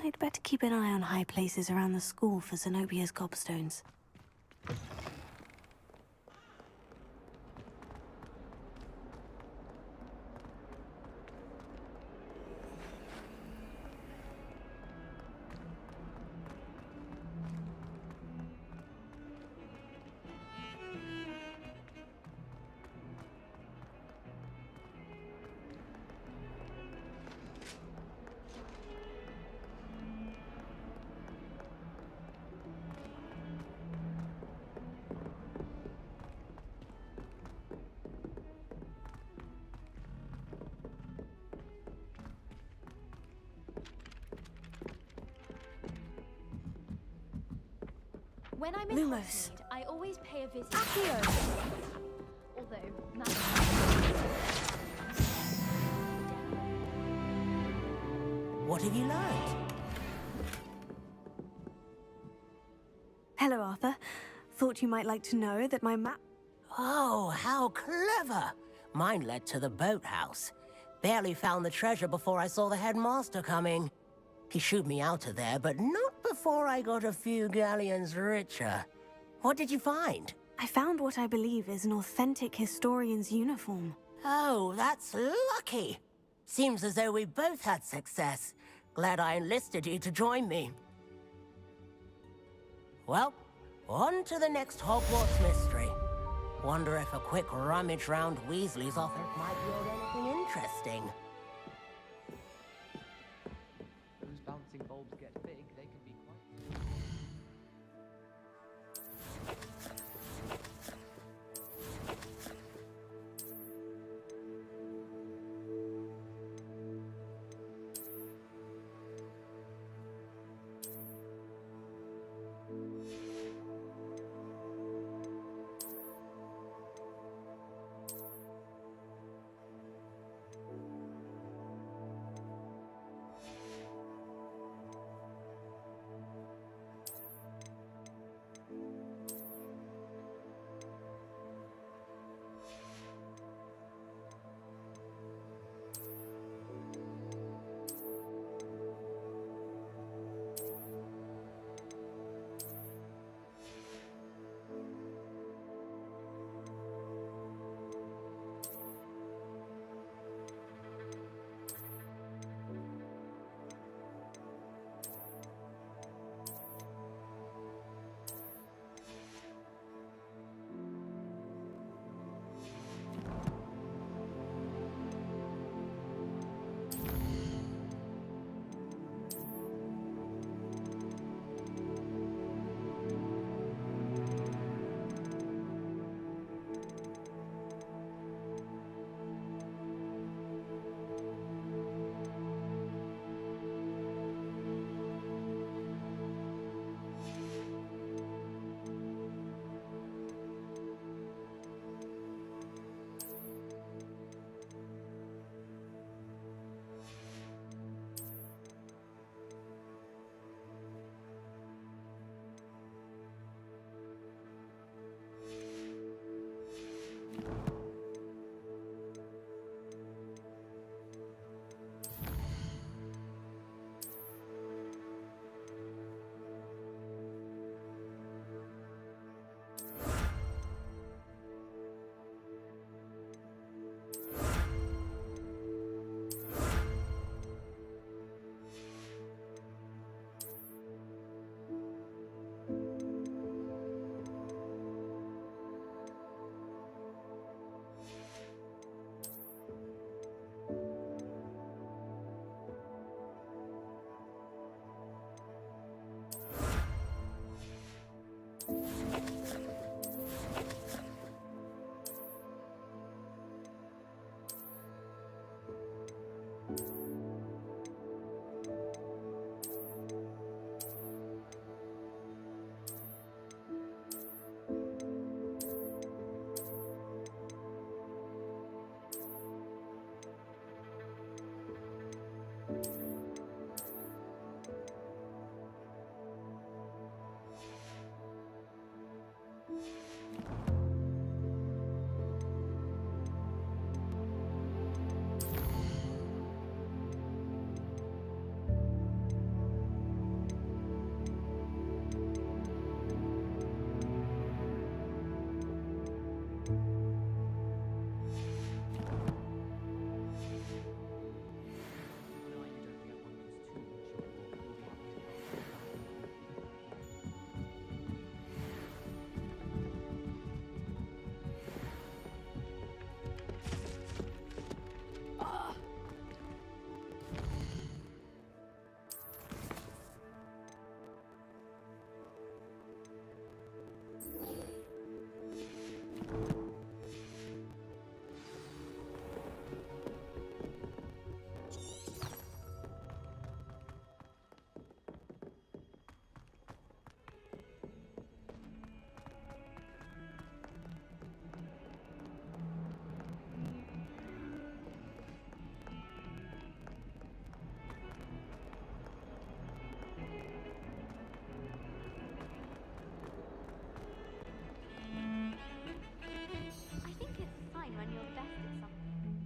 I'd better keep an eye on high places around the school for Zenobia's gobstones. When I'm in Lumos. Hogsmeade, I always pay a visit. Accio! Although, What have you learned? Hello, Arthur. Thought you might like to know that my map... Oh, how clever! Mine led to the boathouse. Barely found the treasure before I saw the headmaster coming. He shooed me out of there, but not before I got a few galleons richer. What did you find? I found what I believe is an authentic historian's uniform. Oh, that's lucky. Seems as though we both had success. Glad I enlisted you to join me. Well, on to the next Hogwarts mystery. Wonder if a quick rummage round Weasley's office might yield anything interesting. Those bouncing bulbs get big, they can be quite...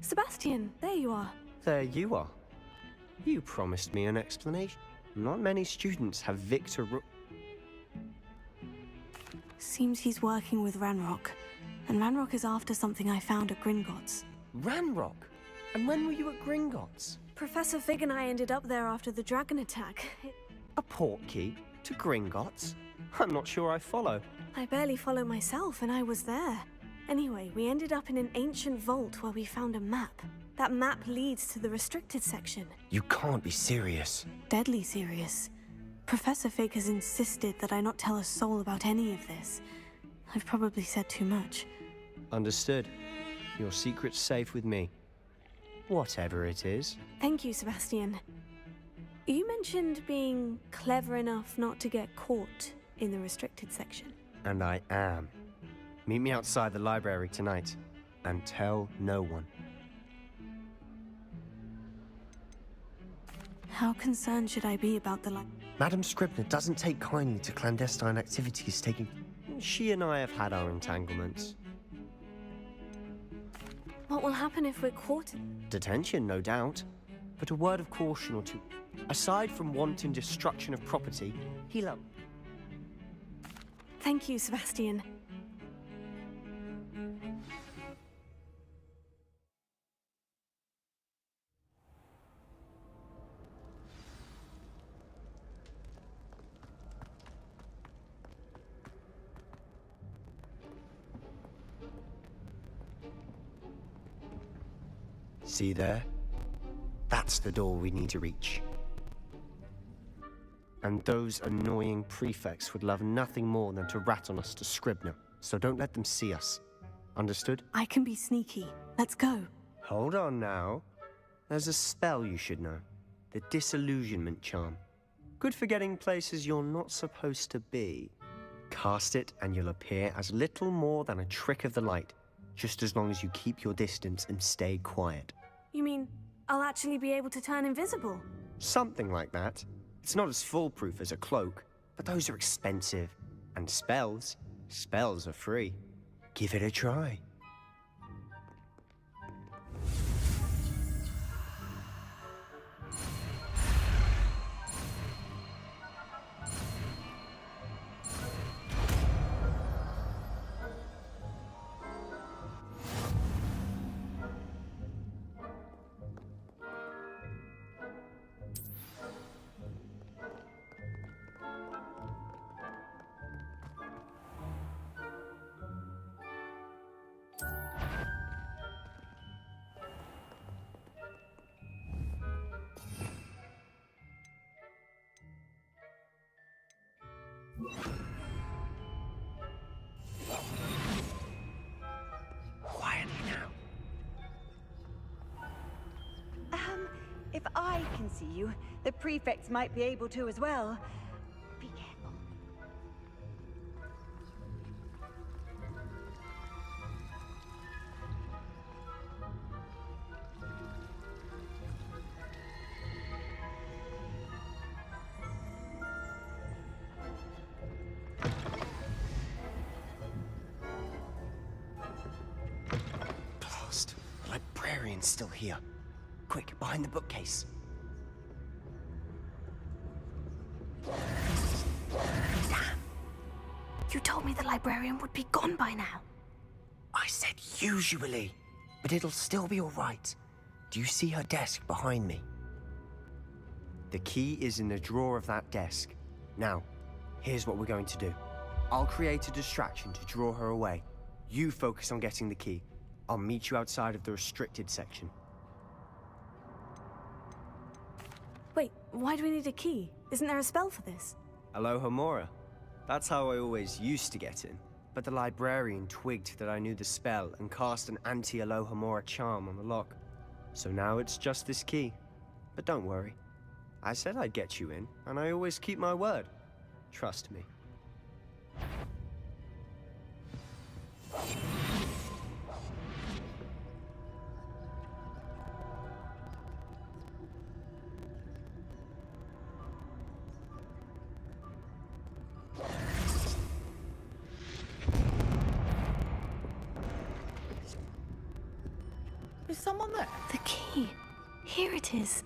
Sebastian, there you are. There you are. You promised me an explanation. Not many students have Seems he's working with Ranrock. And Ranrock is after something I found at Gringotts. Ranrock? And when were you at Gringotts? Professor Fig and I ended up there after the dragon attack. A portkey? To Gringotts? I'm not sure I follow. I barely follow myself, and I was there. Anyway, we ended up in an ancient vault where we found a map. That map leads to the restricted section. You can't be serious. Deadly serious. Professor Fig has insisted that I not tell a soul about any of this. I've probably said too much. Understood. Your secret's safe with me. Whatever it is. Thank you, Sebastian. You mentioned being clever enough not to get caught in the restricted section. And I am. Meet me outside the library tonight. And tell no one. How concerned should I be about the Madam Scribner doesn't take kindly to clandestine activities taking... She and I have had our entanglements. What will happen if we're caught? Detention, no doubt. But a word of caution or two. Aside from wanton destruction of property, he'll... Thank you, Sebastian. See there? That's the door we need to reach. And those annoying prefects would love nothing more than to rat on us to Scribner, so don't let them see us. Understood? I can be sneaky. Let's go. Hold on now. There's a spell you should know. The Disillusionment Charm. Good for getting places you're not supposed to be. Cast it and you'll appear as little more than a trick of the light, just as long as you keep your distance and stay quiet. You mean I'll actually be able to turn invisible? Something like that. It's not as foolproof as a cloak, but those are expensive. And spells are free. Give it a try. Quietly now. If I can see you, the prefects might be able to as well. Be careful. Blast. The librarian's still here. Quick, behind the bookcase. Damn. You told me the librarian would be gone by now. I said usually, but it'll still be all right. Do you see her desk behind me? The key is in the drawer of that desk. Now, here's what we're going to do. I'll create a distraction to draw her away. You focus on getting the key. I'll meet you outside of the restricted section. Wait, why do we need a key? Isn't there a spell for this? Alohomora. That's how I always used to get in. But the librarian twigged that I knew the spell and cast an anti-Alohomora charm on the lock. So now it's just this key. But don't worry. I said I'd get you in, and I always keep my word. Trust me. Is someone there? The key. Here it is.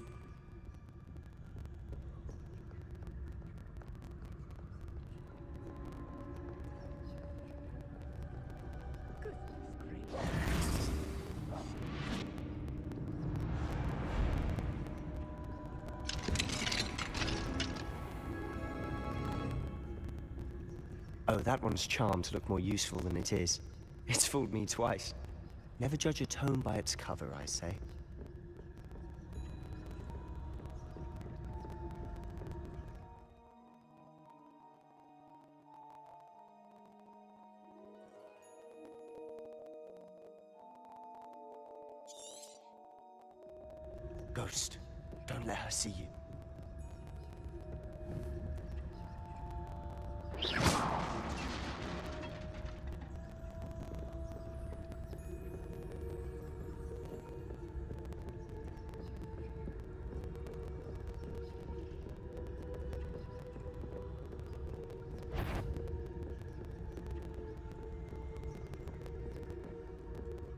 Oh, that one's charmed to look more useful than it is. It's fooled me twice. Never judge a tome by its cover, I say. Ghost, don't let her see you.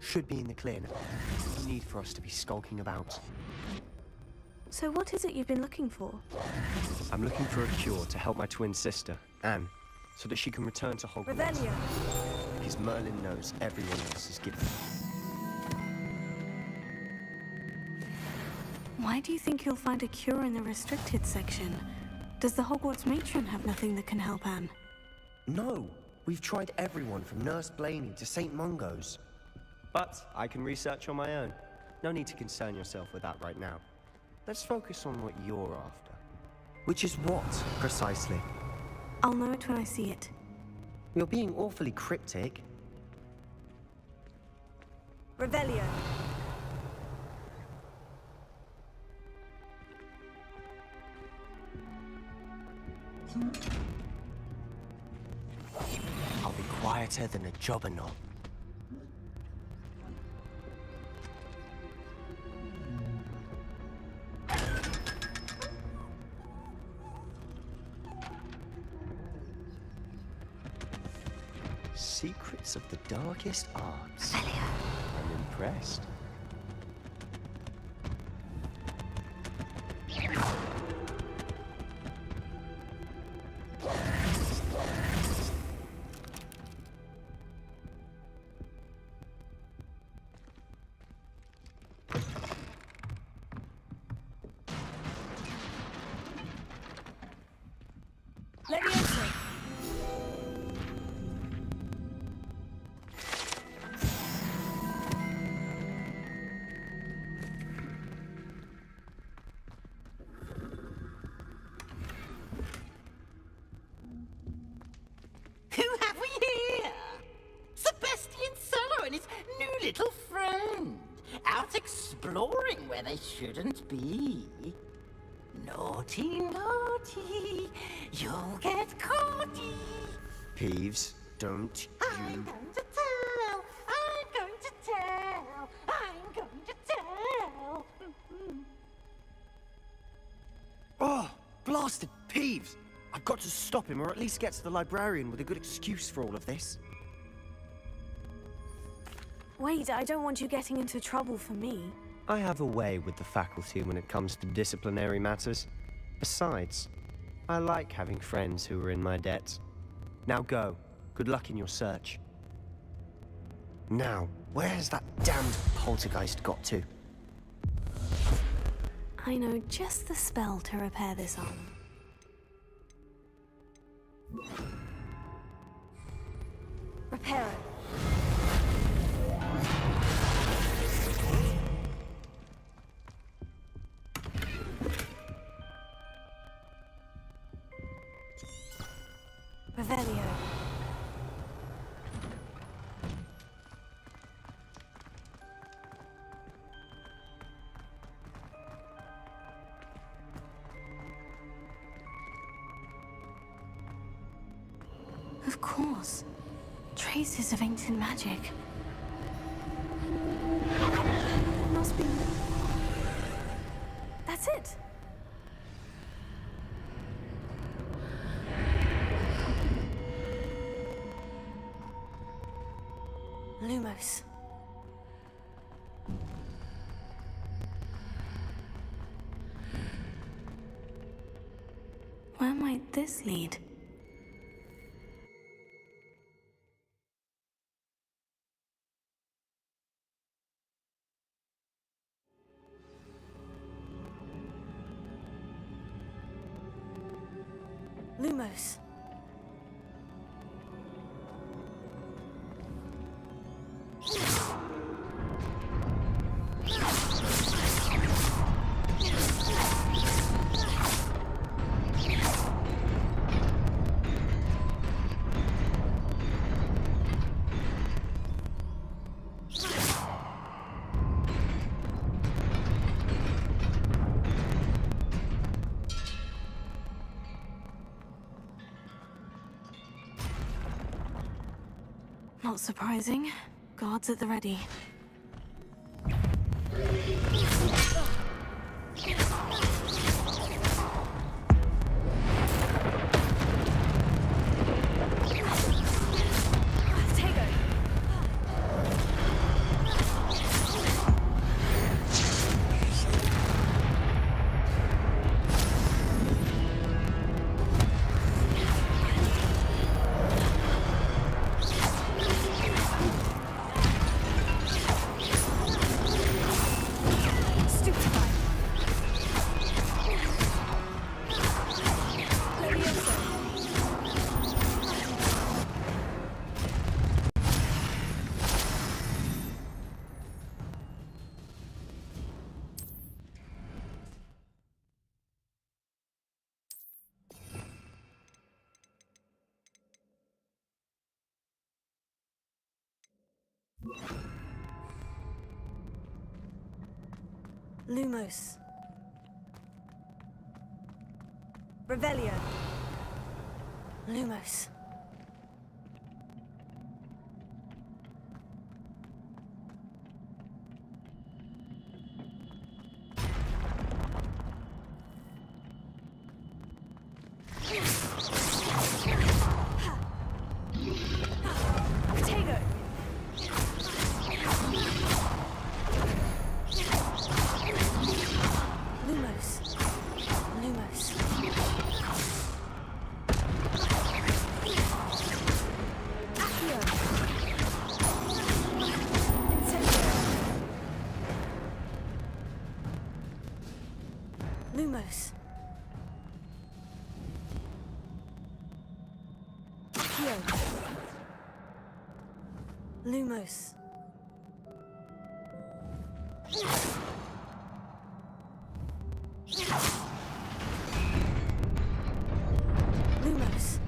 Should be in the clear now. No need for us to be skulking about. So what is it you've been looking for? I'm looking for a cure to help my twin sister, Anne, so that she can return to Hogwarts. Revelio. Because Merlin knows everyone else is given. Why do you think you'll find a cure in the restricted section? Does the Hogwarts matron have nothing that can help Anne? No! We've tried everyone from Nurse Blaney to St. Mungo's. But I can research on my own. No need to concern yourself with that right now. Let's focus on what you're after. Which is what, precisely? I'll know it when I see it. You're being awfully cryptic. Revelio. I'll be quieter than a jobberknoll. Secrets of the darkest arts. I'm impressed. Let me answer. Who have we here? Sebastian Solo and his new little friend. Out exploring where they shouldn't be. Naughty, naughty, you'll get caughty. Peeves, don't I'm you... going to tell, I'm going to tell, I'm going to tell. Oh, blasted Peeves! I've got to stop him, or at least get to the librarian with a good excuse for all of this. Wait, I don't want you getting into trouble for me. I have a way with the faculty when it comes to disciplinary matters. Besides, I like having friends who are in my debt. Now go. Good luck in your search. Now, where has that damned poltergeist got to? I know just the spell to repair this arm. Repair it. Revelio. Of course. Traces of ancient magic. It must be... That's it. Lumos. Where might this lead? Lumos. Not surprising. Guards at the ready. Lumos. Revelio. Lumos. Lumos. Accio. Lumos. Lumos.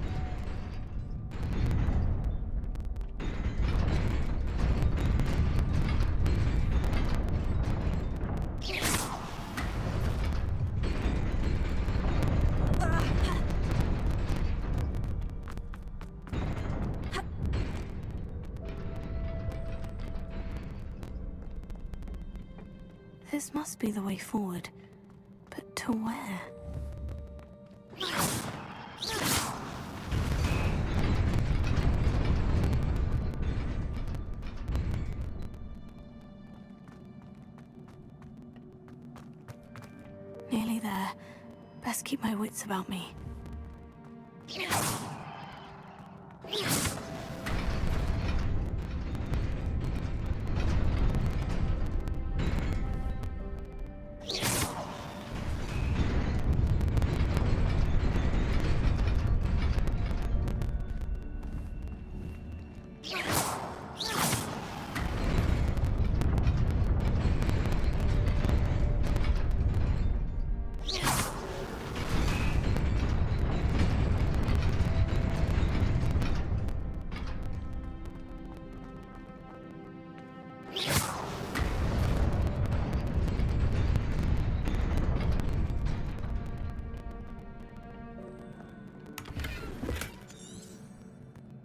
This must be the way forward. But to where? Nearly there. Best keep my wits about me.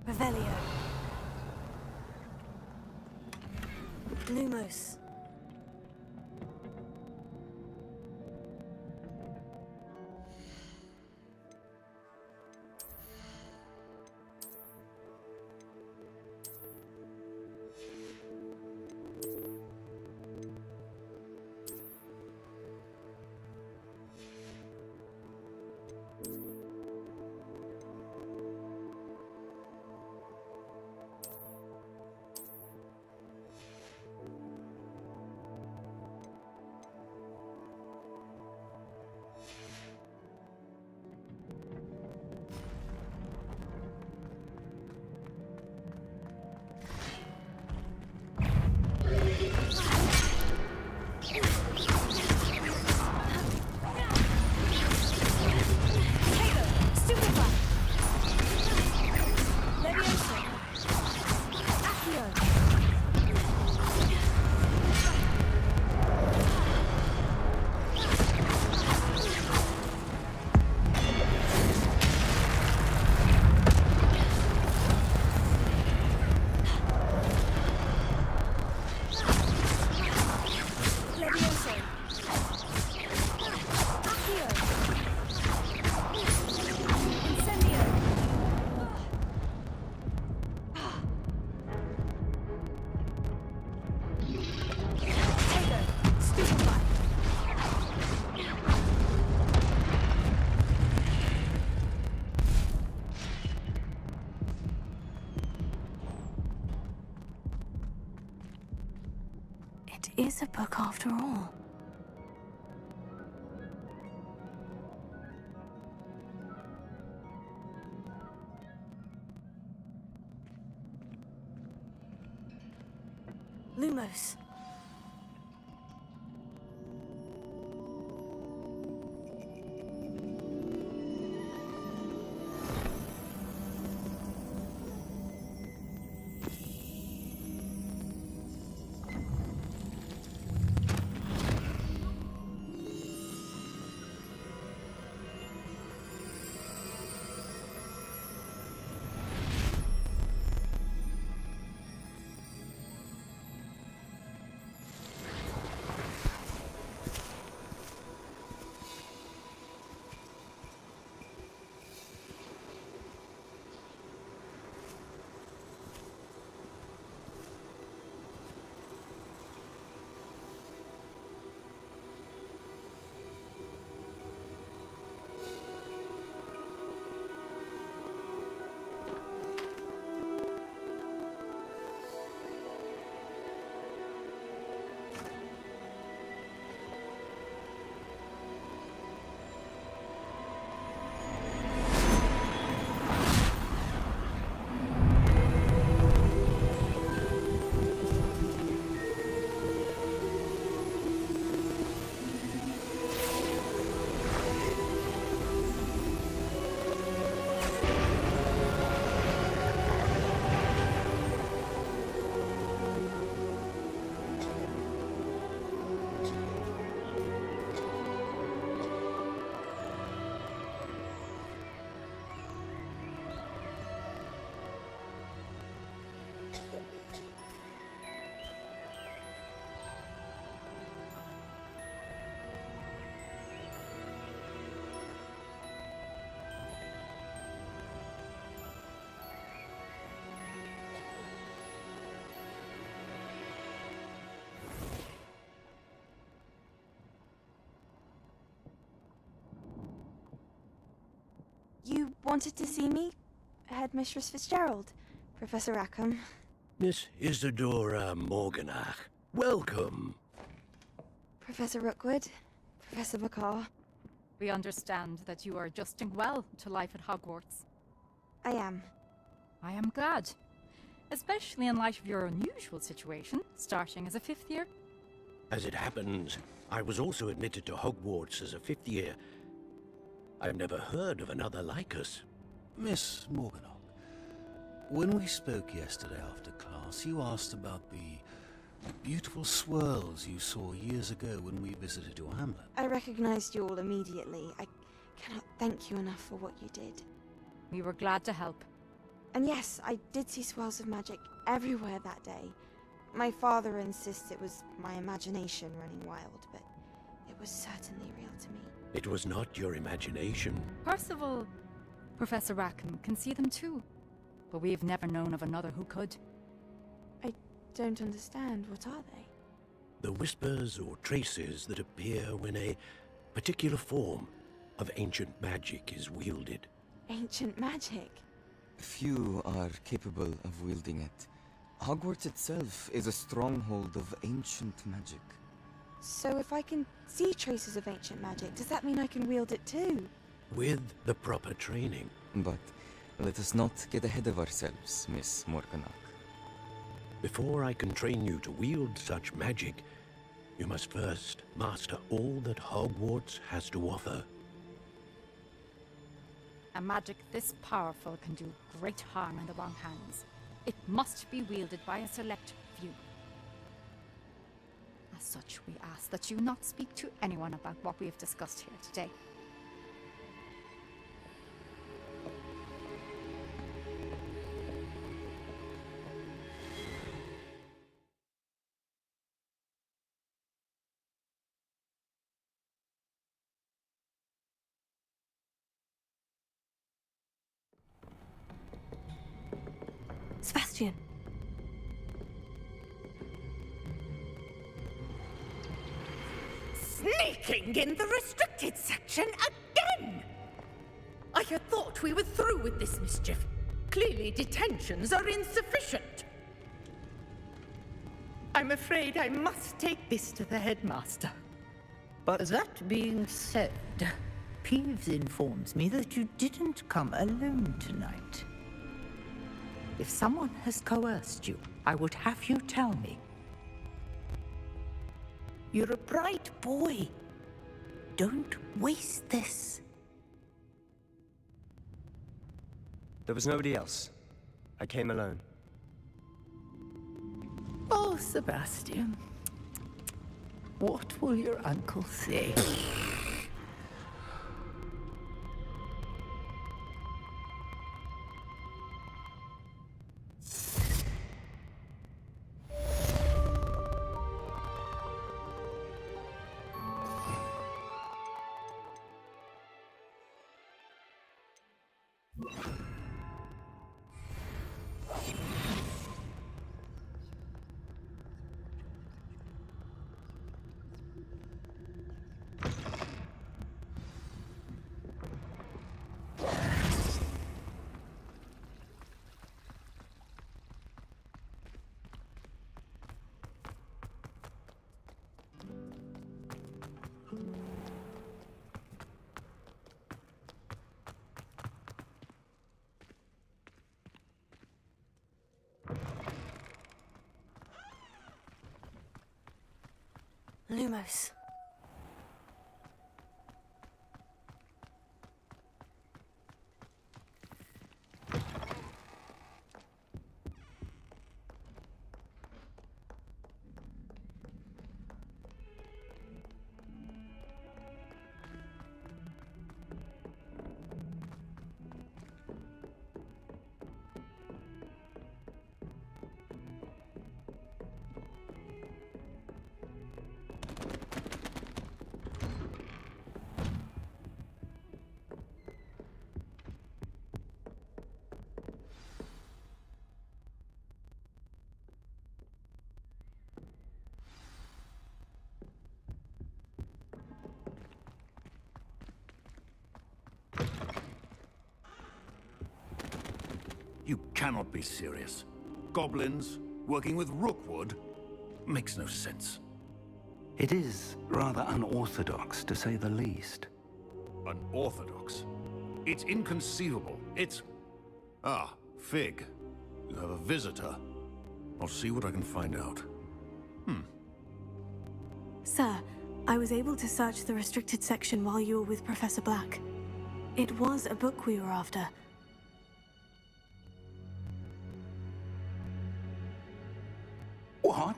Revelio. Lumos. is a book after all. Lumos. You wanted to see me? Headmistress Fitzgerald, Professor Rackham. Miss Isadora Morganach, welcome. Professor Rookwood, Professor McCaw. We understand that you are adjusting well to life at Hogwarts. I am. I am glad. Especially in light of your unusual situation, starting as a 5th year. As it happens, I was also admitted to Hogwarts as a 5th year. I've never heard of another like us. Miss Morganach, when we spoke yesterday after class, you asked about the beautiful swirls you saw years ago when we visited your hamlet. I recognized you all immediately. I cannot thank you enough for what you did. We were glad to help. And yes, I did see swirls of magic everywhere that day. My father insists it was my imagination running wild, but it was certainly real to me. It was not your imagination. Percival, Professor Rackham can see them too. But we've never known of another who could. I don't understand. What are they? The whispers or traces that appear when a particular form of ancient magic is wielded. Ancient magic? Few are capable of wielding it. Hogwarts itself is a stronghold of ancient magic. So if I can see traces of ancient magic, does that mean I can wield it too? With the proper training. But let us not get ahead of ourselves, Miss Morganach. Before I can train you to wield such magic, you must first master all that Hogwarts has to offer. A magic this powerful can do great harm in the wrong hands. It must be wielded by a select few. As such, we ask that you not speak to anyone about what we have discussed here today. Sebastian. Sneaking in the restricted section again! I had thought we were through with this mischief. Clearly detentions are insufficient. I'm afraid I must take this to the headmaster. But that being said, Peeves informs me that you didn't come alone tonight. If someone has coerced you, I would have you tell me. You're a bright boy. Don't waste this. There was nobody else. I came alone. Oh, Sebastian. What will your uncle say? Lumos. You cannot be serious. Goblins working with Rookwood makes no sense. It is rather unorthodox, to say the least. Unorthodox? It's inconceivable. It's... Ah, Fig. You have a visitor. I'll see what I can find out. Sir, I was able to search the restricted section while you were with Professor Black. It was a book we were after. What?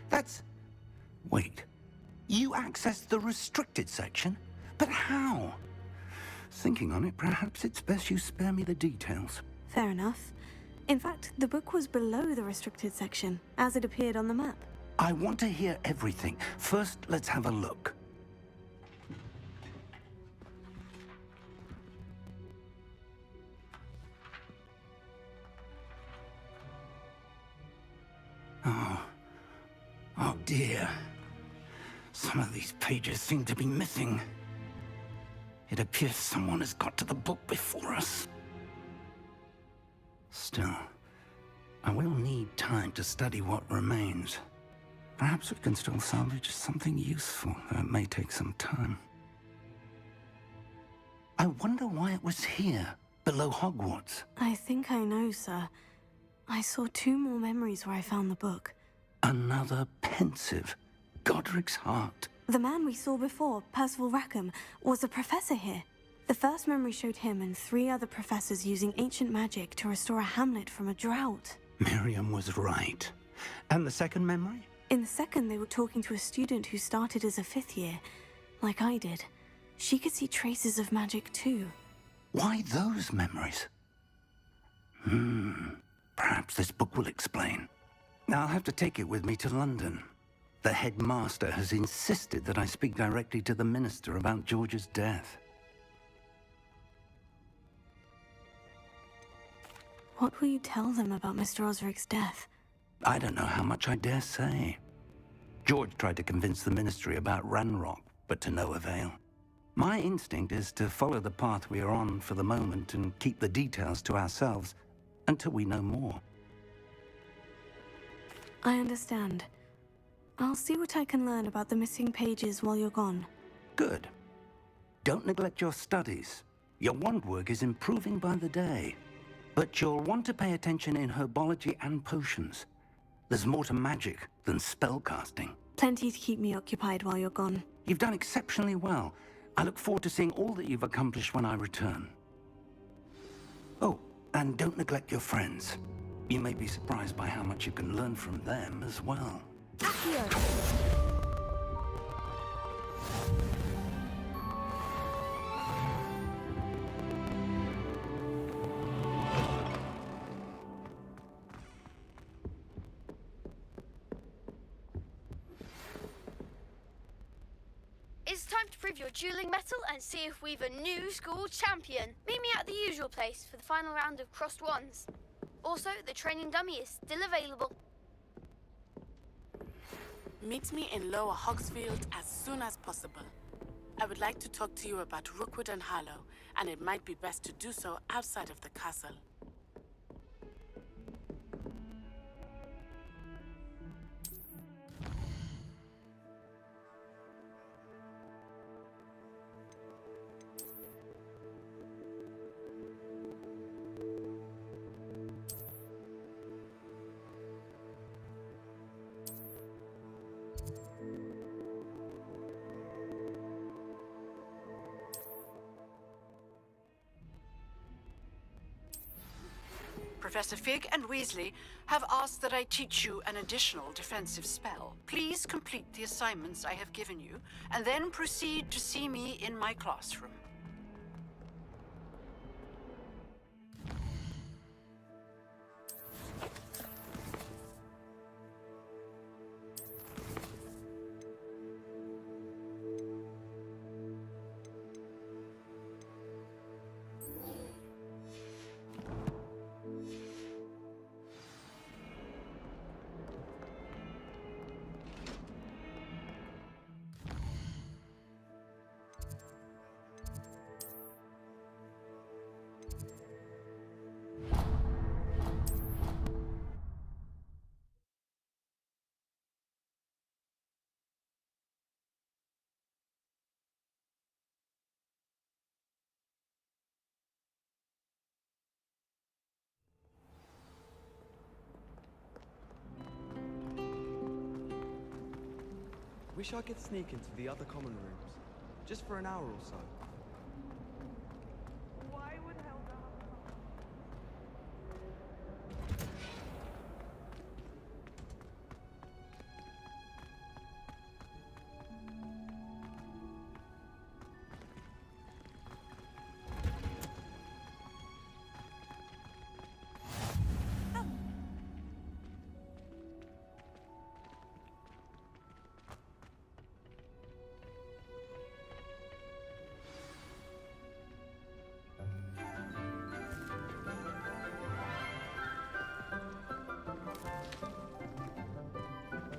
That's... Wait. You accessed the restricted section? But how? Thinking on it, perhaps it's best you spare me the details. Fair enough. In fact, the book was below the restricted section, as it appeared on the map. I want to hear everything. First, let's have a look. Oh dear. Some of these pages seem to be missing. It appears someone has got to the book before us. Still, I will need time to study what remains. Perhaps we can still salvage something useful, though it may take some time. I wonder why it was here, below Hogwarts. I think I know, sir. I saw 2 more memories where I found the book. Another pensive. Godric's heart. The man we saw before, Percival Rackham, was a professor here. The first memory showed him and 3 other professors using ancient magic to restore a hamlet from a drought. Miriam was right. And the second memory? In the second, they were talking to a student who started as a 5th year, like I did. She could see traces of magic too. Why those memories? Perhaps this book will explain. I'll have to take it with me to London. The headmaster has insisted that I speak directly to the minister about George's death. What will you tell them about Mr. Osric's death? I don't know how much I dare say. George tried to convince the ministry about Ranrock, but to no avail. My instinct is to follow the path we are on for the moment and keep the details to ourselves until we know more. I understand. I'll see what I can learn about the missing pages while you're gone. Good. Don't neglect your studies. Your wand work is improving by the day. But you'll want to pay attention in herbology and potions. There's more to magic than spellcasting. Plenty to keep me occupied while you're gone. You've done exceptionally well. I look forward to seeing all that you've accomplished when I return. Oh, and don't neglect your friends. You may be surprised by how much you can learn from them as well. It's time to prove your dueling mettle and see if we've a new school champion. Meet me at the usual place for the final round of crossed wands. Also, the training dummy is still available. Meet me in Lower Hogsfield as soon as possible. I would like to talk to you about Rookwood and Harlow, and it might be best to do so outside of the castle. Professor Fig and Weasley have asked that I teach you an additional defensive spell. Please complete the assignments I have given you, and then proceed to see me in my classroom. Wish I could sneak into the other common rooms, just for an hour or so. Why would Helga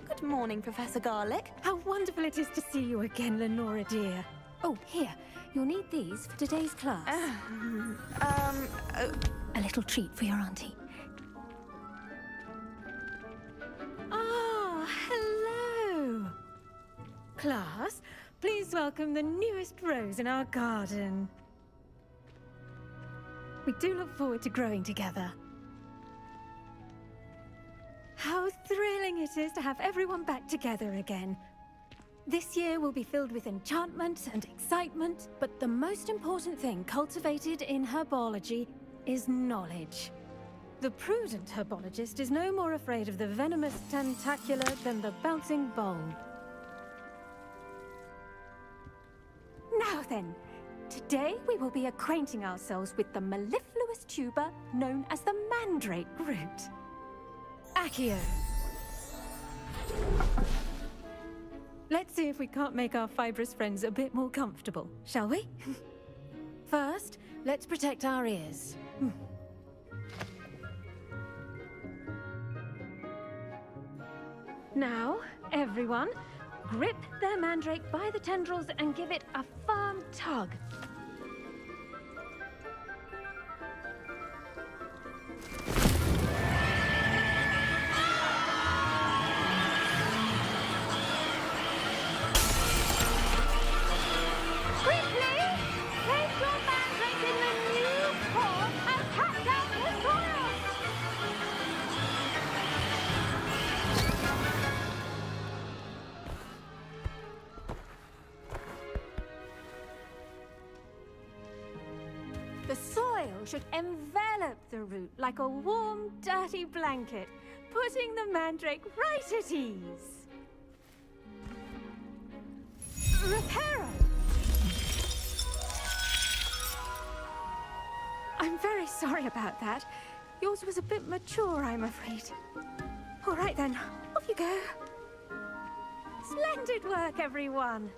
Good morning, Professor Garlick. How wonderful it is to see you again, Lenora dear. Oh, here. You'll need these for today's class. A little treat for your auntie. Ah, hello. Class, please welcome the newest rose in our garden. We do look forward to growing together. How thrilling it is to have everyone back together again. This year will be filled with enchantment and excitement, but the most important thing cultivated in herbology is knowledge. The prudent herbologist is no more afraid of the venomous tentacula than the bouncing bulb. Now then, today we will be acquainting ourselves with the mellifluous tuber known as the mandrake root. Accio. Let's see if we can't make our fibrous friends a bit more comfortable, shall we? First, let's protect our ears. Now, everyone, grip their mandrake by the tendrils and give it a firm tug. The soil should envelop the root like a warm, dirty blanket, putting the mandrake right at ease. Reparo! I'm very sorry about that. Yours was a bit mature, I'm afraid. All right then, off you go. Splendid work, everyone.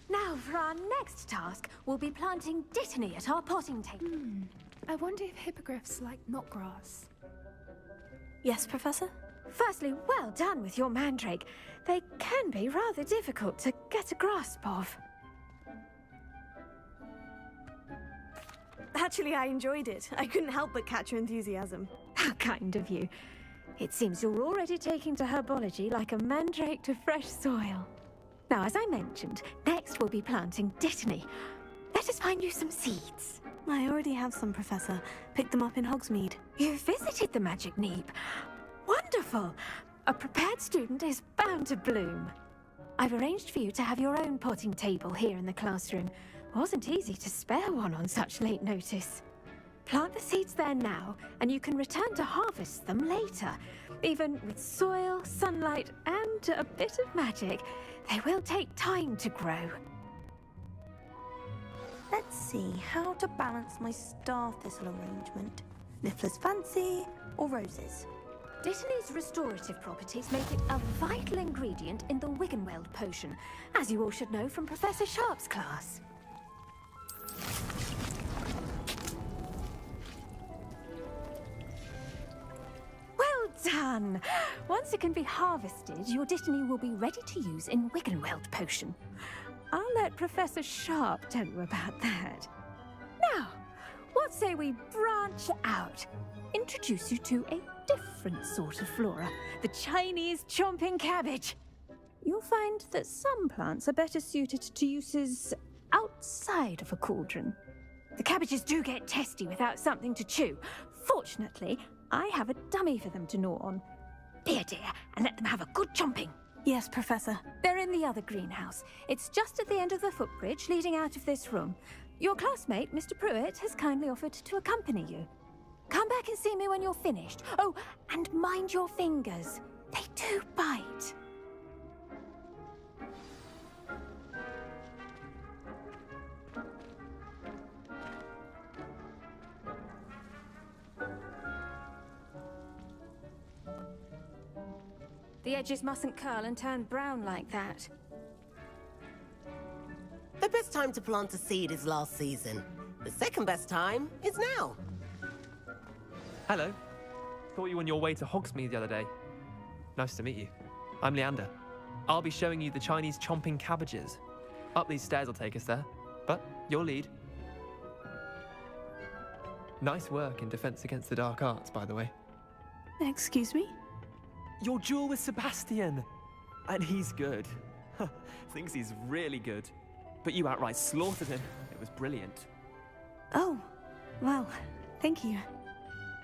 Now, for our next task, we'll be planting dittany at our potting table. I wonder if hippogriffs like knotgrass. Yes, Professor? Firstly, well done with your mandrake. They can be rather difficult to get a grasp of. Actually, I enjoyed it. I couldn't help but catch your enthusiasm. How kind of you. It seems you're already taking to herbology like a mandrake to fresh soil. Now, as I mentioned, next we'll be planting dittany. Let us find you some seeds. I already have some, Professor. Picked them up in Hogsmeade. You visited the Magic Neep. Wonderful! A prepared student is bound to bloom. I've arranged for you to have your own potting table here in the classroom. Wasn't easy to spare one on such late notice. Plant the seeds there now, and you can return to harvest them later. Even with soil, sunlight, and a bit of magic, they will take time to grow. Let's see how to balance my star thistle arrangement. Niffler's fancy or roses? Dittany's restorative properties make it a vital ingredient in the Wiggenweld potion, as you all should know from Professor Sharp's class. Well done! Once it can be harvested, your dittany will be ready to use in Wiggenweld potion. I'll let Professor Sharp tell you about that. Now, what say we branch out? Introduce you to a different sort of flora, the Chinese chomping cabbage. You'll find that some plants are better suited to uses outside of a cauldron. The cabbages do get testy without something to chew. Fortunately, I have a dummy for them to gnaw on. Be a dear and let them have a good chomping. Yes, Professor. They're in the other greenhouse. It's just at the end of the footbridge leading out of this room. Your classmate, Mr. Pruitt, has kindly offered to accompany you. Come back and see me when you're finished. Oh, and mind your fingers. They do bite. The edges mustn't curl and turn brown like that. The best time to plant a seed is last season. The second best time is now. Hello. Thought you were on your way to Hogsmeade the other day. Nice to meet you. I'm Leander. I'll be showing you the Chinese chomping cabbages. Up these stairs will take us there, but your lead. Nice work in Defense Against the Dark Arts, by the way. Excuse me? Your duel with Sebastian! And he's good. Thinks he's really good. But you outright slaughtered him. It was brilliant. Oh, well, thank you.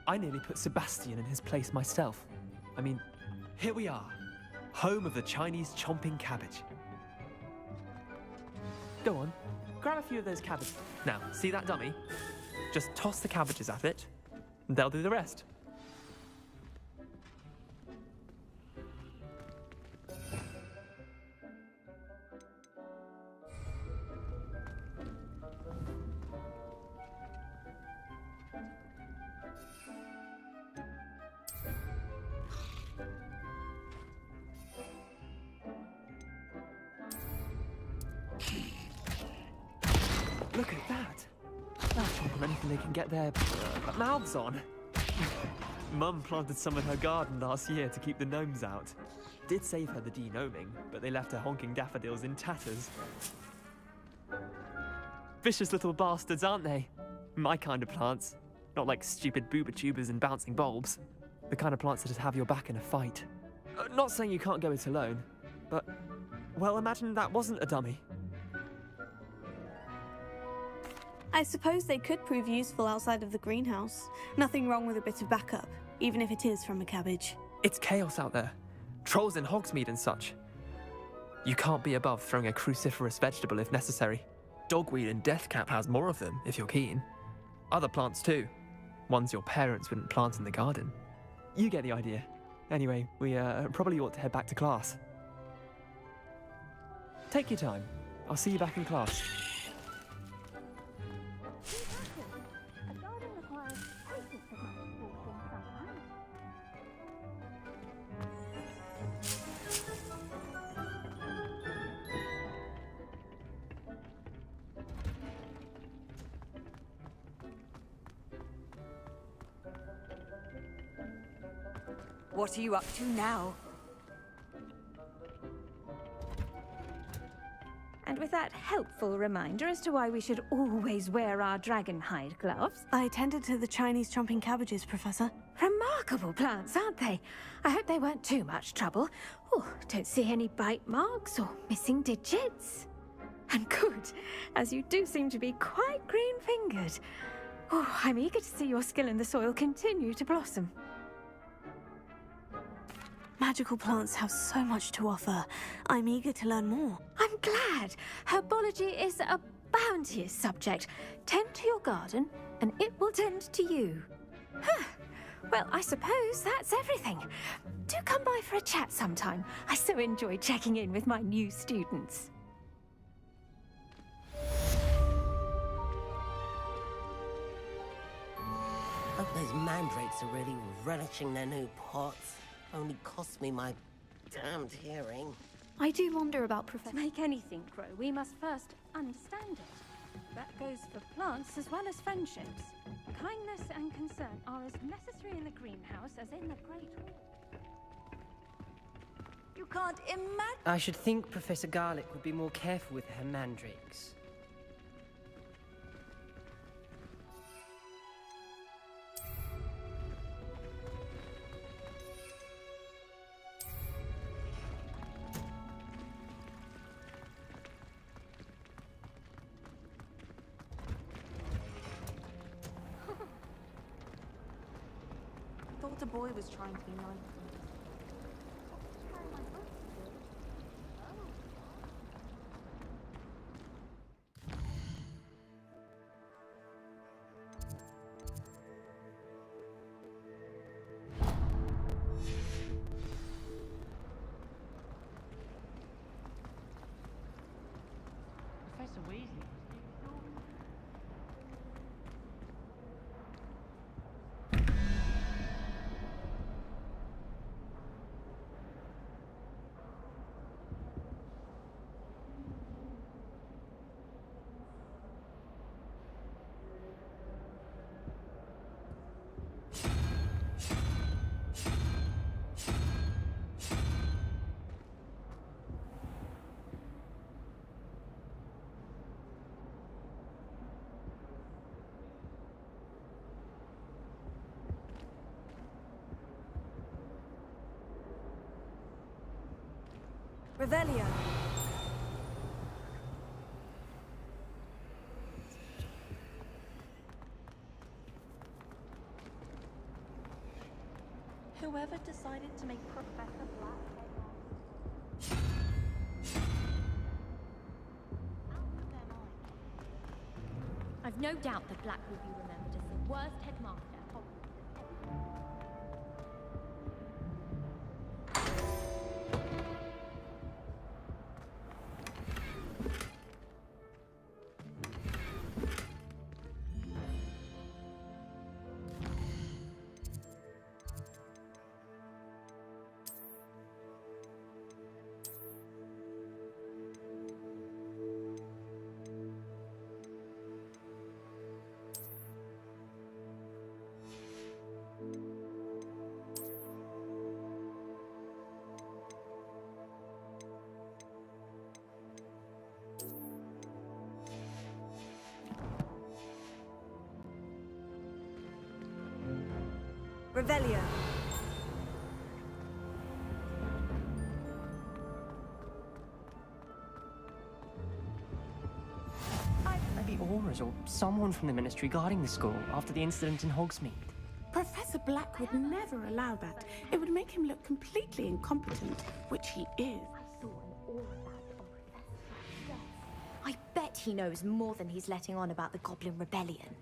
I nearly put Sebastian in his place myself. I mean, here we are. Home of the Chinese chomping cabbage. Go on, grab a few of those cabbages. Now, see that dummy? Just toss the cabbages at it, and they'll do the rest. Look at that! They'll chomp anything they can get their mouths on. Mum planted some in her garden last year to keep the gnomes out. Did save her the de-gnoming, but they left her honking daffodils in tatters. Vicious little bastards, aren't they? My kind of plants. Not like stupid booba tubers and bouncing bulbs. The kind of plants that just have your back in a fight. Not saying you can't go it alone, but, well, imagine that wasn't a dummy. I suppose they could prove useful outside of the greenhouse. Nothing wrong with a bit of backup, even if it is from a cabbage. It's chaos out there. Trolls in Hogsmeade and such. You can't be above throwing a cruciferous vegetable if necessary. Dogweed and deathcap has more of them, if you're keen. Other plants too. Ones your parents wouldn't plant in the garden. You get the idea. Anyway, we probably ought to head back to class. Take your time. I'll see you back in class. What are you up to now? And with that helpful reminder as to why we should always wear our dragon hide gloves. I tended to the Chinese chomping cabbages, Professor. Remarkable plants, aren't they? I hope they weren't too much trouble. Oh, don't see any bite marks or missing digits. And good, as you do seem to be quite green-fingered. Oh, I'm eager to see your skill in the soil continue to blossom. Magical plants have so much to offer. I'm eager to learn more. I'm glad. Herbology is a bounteous subject. Tend to your garden, and it will tend to you. Huh. Well, I suppose that's everything. Do come by for a chat sometime. I so enjoy checking in with my new students. Hope those mandrakes are really relishing their new pots. Only cost me my damned hearing. I do wonder about Professor. To make anything grow, we must first understand it. That goes for plants as well as friendships. Kindness and concern are as necessary in the greenhouse as in the Great Hall. You can't imagine. I should think Professor Garlick would be more careful with her mandrakes. The boy was trying to be nice. Professor Weasley. Revelio. Whoever decided to make Professor Black I've no doubt that Black will be remembered as the worst headmaster at Hogwarts. Revelio. Maybe Aura's or someone from the Ministry guarding the school after the incident in Hogsmeade. Professor Black would never allow that. It would make him look completely incompetent, which he is. I saw an aura he knows more than he's letting on about the Goblin Rebellion.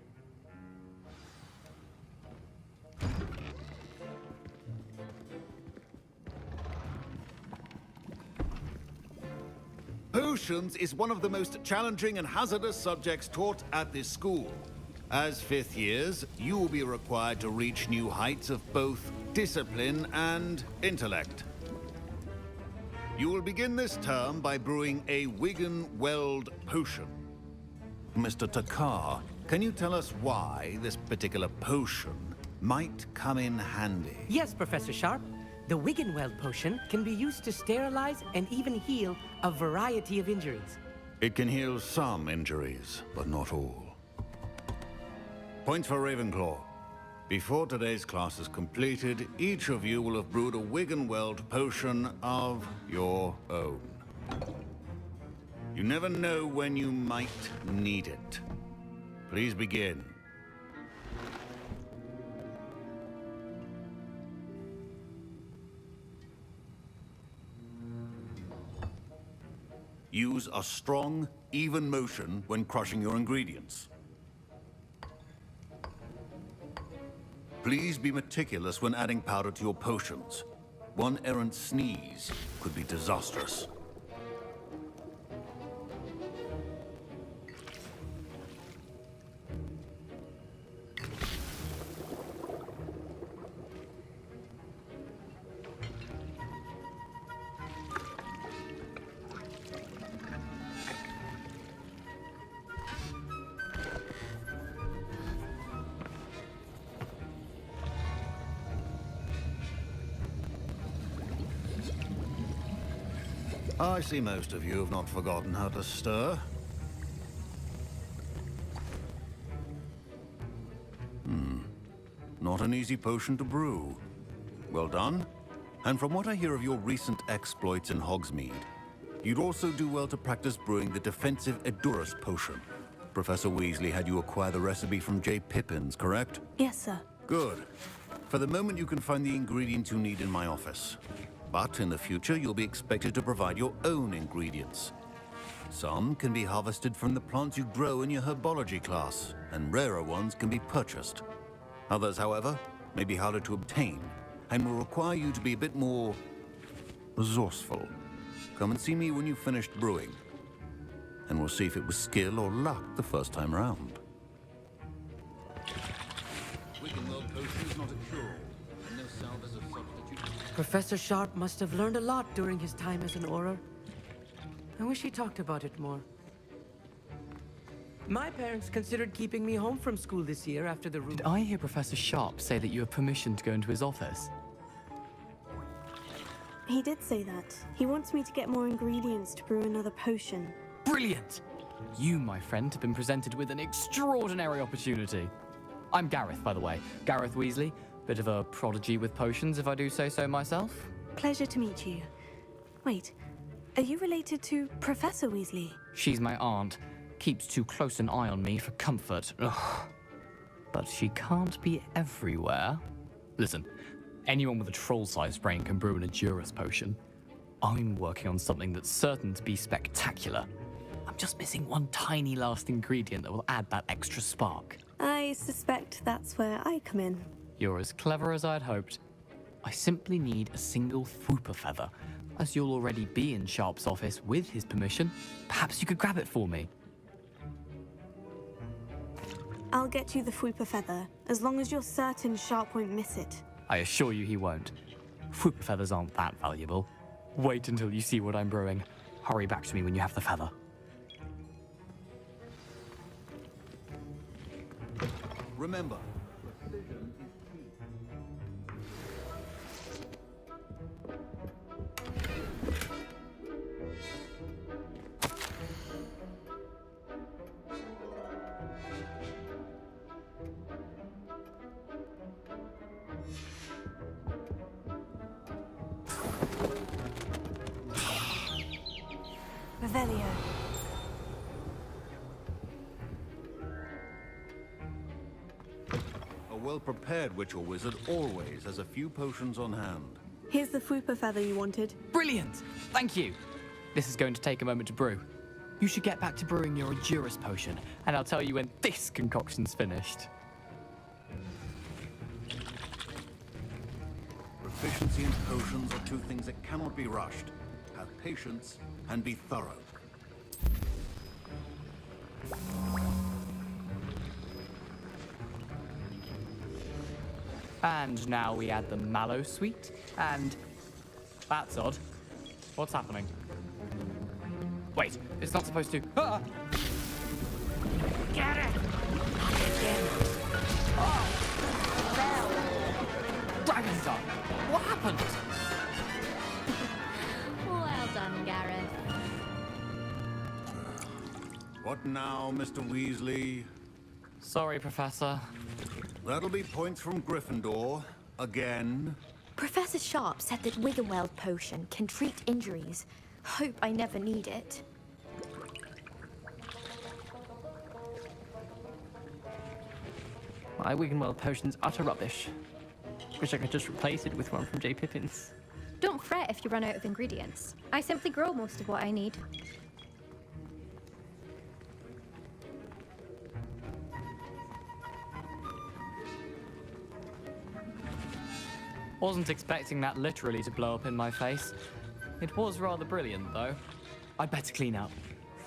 Potions is one of the most challenging and hazardous subjects taught at this school. As fifth years, you will be required to reach new heights of both discipline and intellect. You will begin this term by brewing a Wigan Weld potion. Mr. Takar, can you tell us why this particular potion might come in handy? Yes, Professor Sharp. The Wiggenweld potion can be used to sterilize and even heal a variety of injuries. It can heal some injuries, but not all. Points for Ravenclaw. Before today's class is completed, each of you will have brewed a Wiggenweld potion of your own. You never know when you might need it. Please begin. Use a strong, even motion when crushing your ingredients. Please be meticulous when adding powder to your potions. One errant sneeze could be disastrous. I see most of you have not forgotten how to stir. Not an easy potion to brew. Well done. And from what I hear of your recent exploits in Hogsmeade, you'd also do well to practice brewing the defensive Edurus potion. Professor Weasley had you acquire the recipe from J. Pippins, correct? Yes, sir. Good. For the moment, you can find the ingredients you need in my office. But in the future, you'll be expected to provide your own ingredients. Some can be harvested from the plants you grow in your herbology class, and rarer ones can be purchased. Others, however, may be harder to obtain, and will require you to be a bit more resourceful. Come and see me when you've finished brewing, and we'll see if it was skill or luck the first time around. Wiggenweld potion is not a cure, and no salve is a substitute. Professor Sharp must have learned a lot during his time as an Auror. I wish he talked about it more. My parents considered keeping me home from school this year after the Did I hear Professor Sharp say that you have permission to go into his office? He did say that. He wants me to get more ingredients to brew another potion. Brilliant! You, my friend, have been presented with an extraordinary opportunity. I'm Gareth, by the way. Gareth Weasley. Bit of a prodigy with potions, if I do say so myself. Pleasure to meet you. Wait, are you related to Professor Weasley? She's my aunt. Keeps too close an eye on me for comfort. Ugh. But she can't be everywhere. Listen, anyone with a troll-sized brain can brew an Edurus potion. I'm working on something that's certain to be spectacular. I'm just missing one tiny last ingredient that will add that extra spark. I suspect that's where I come in. You're as clever as I'd hoped. I simply need a single Fwooper feather. As you'll already be in Sharp's office with his permission, perhaps you could grab it for me. I'll get you the Fwooper feather, as long as you're certain Sharp won't miss it. I assure you he won't. Fwooper feathers aren't that valuable. Wait until you see what I'm brewing. Hurry back to me when you have the feather. Remember, Revelio. a well-prepared witch or wizard always has a few potions on hand. Here's the Fwooper feather you wanted. Brilliant! Thank you. This is going to take a moment to brew. You should get back to brewing your Endurance potion, and I'll tell you when this concoction's finished. Proficiency and potions are two things that cannot be rushed. Have patience and be thorough. And now we add the mallow sweet, and... That's odd. What's happening? Wait, it's not supposed to... Ah! Get it! Dragon's Eye! What happened? Well done, Gareth. What now, Mr. Weasley? Sorry, Professor. That'll be points from Gryffindor. Again. Professor Sharp said that Wiggenweld potion can treat injuries. Hope I never need it. My Wiggenweld potion's utter rubbish. Wish I could just replace it with one from J. Pippin's. Don't fret if you run out of ingredients. I simply grow most of what I need. Wasn't expecting that literally to blow up in my face. It was rather brilliant, though. I'd better clean up.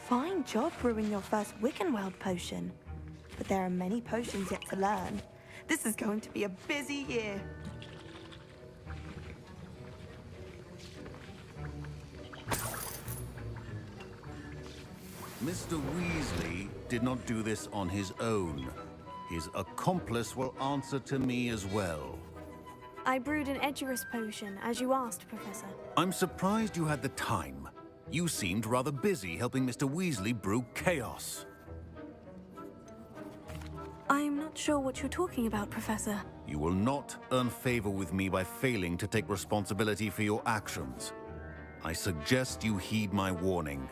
Fine job brewing your first Wiggenweld potion. But there are many potions yet to learn. This is going to be a busy year. Mr. Weasley did not do this on his own. His accomplice will answer to me as well. I brewed an Edurus potion, as you asked, Professor. I'm surprised you had the time. You seemed rather busy helping Mr. Weasley brew chaos. I'm not sure what you're talking about, Professor. You will not earn favor with me by failing to take responsibility for your actions. I suggest you heed my warning.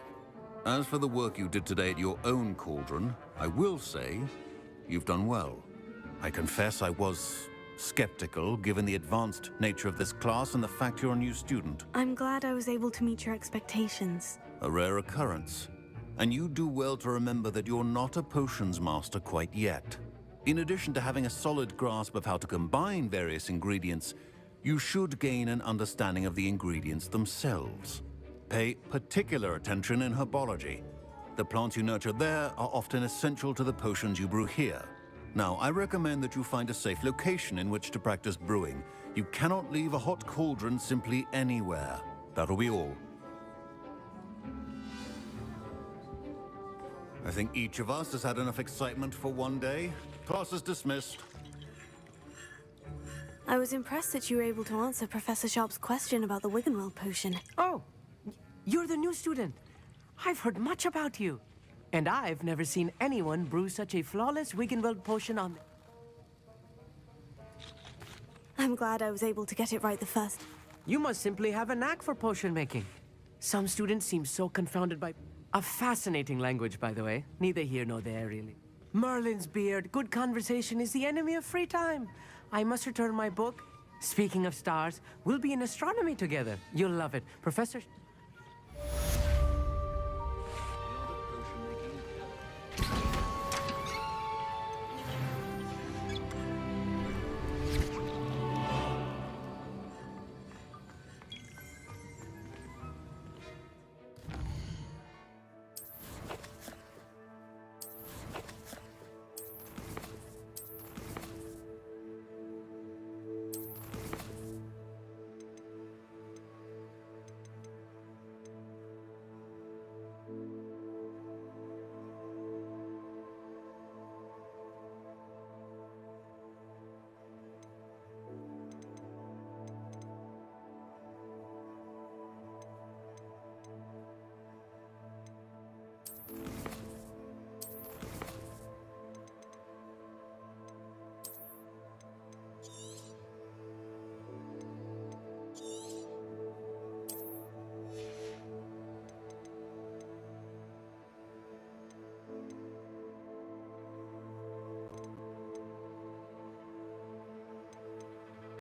As for the work you did today at your own cauldron, I will say you've done well. I confess I was skeptical, given the advanced nature of this class and the fact you're a new student. I'm glad I was able to meet your expectations. A rare occurrence. And you do well to remember that you're not a potions master quite yet. In addition to having a solid grasp of how to combine various ingredients, you should gain an understanding of the ingredients themselves. Pay particular attention in herbology. The plants you nurture there are often essential to the potions you brew here. Now, I recommend that you find a safe location in which to practice brewing. You cannot leave a hot cauldron simply anywhere. That'll be all. I think each of us has had enough excitement for one day. Class is dismissed. I was impressed that you were able to answer Professor Sharp's question about the Wiggenweld potion. Oh, you're the new student. I've heard much about you. And I've never seen anyone brew such a flawless Wiggenweld potion on... I'm glad I was able to get it right the first. You must simply have a knack for potion making. Some students seem so confounded by... A fascinating language, by the way. Neither here nor there, really. Merlin's beard, good conversation is the enemy of free time. I must return my book. Speaking of stars, we'll be in astronomy together. You'll love it. Professor...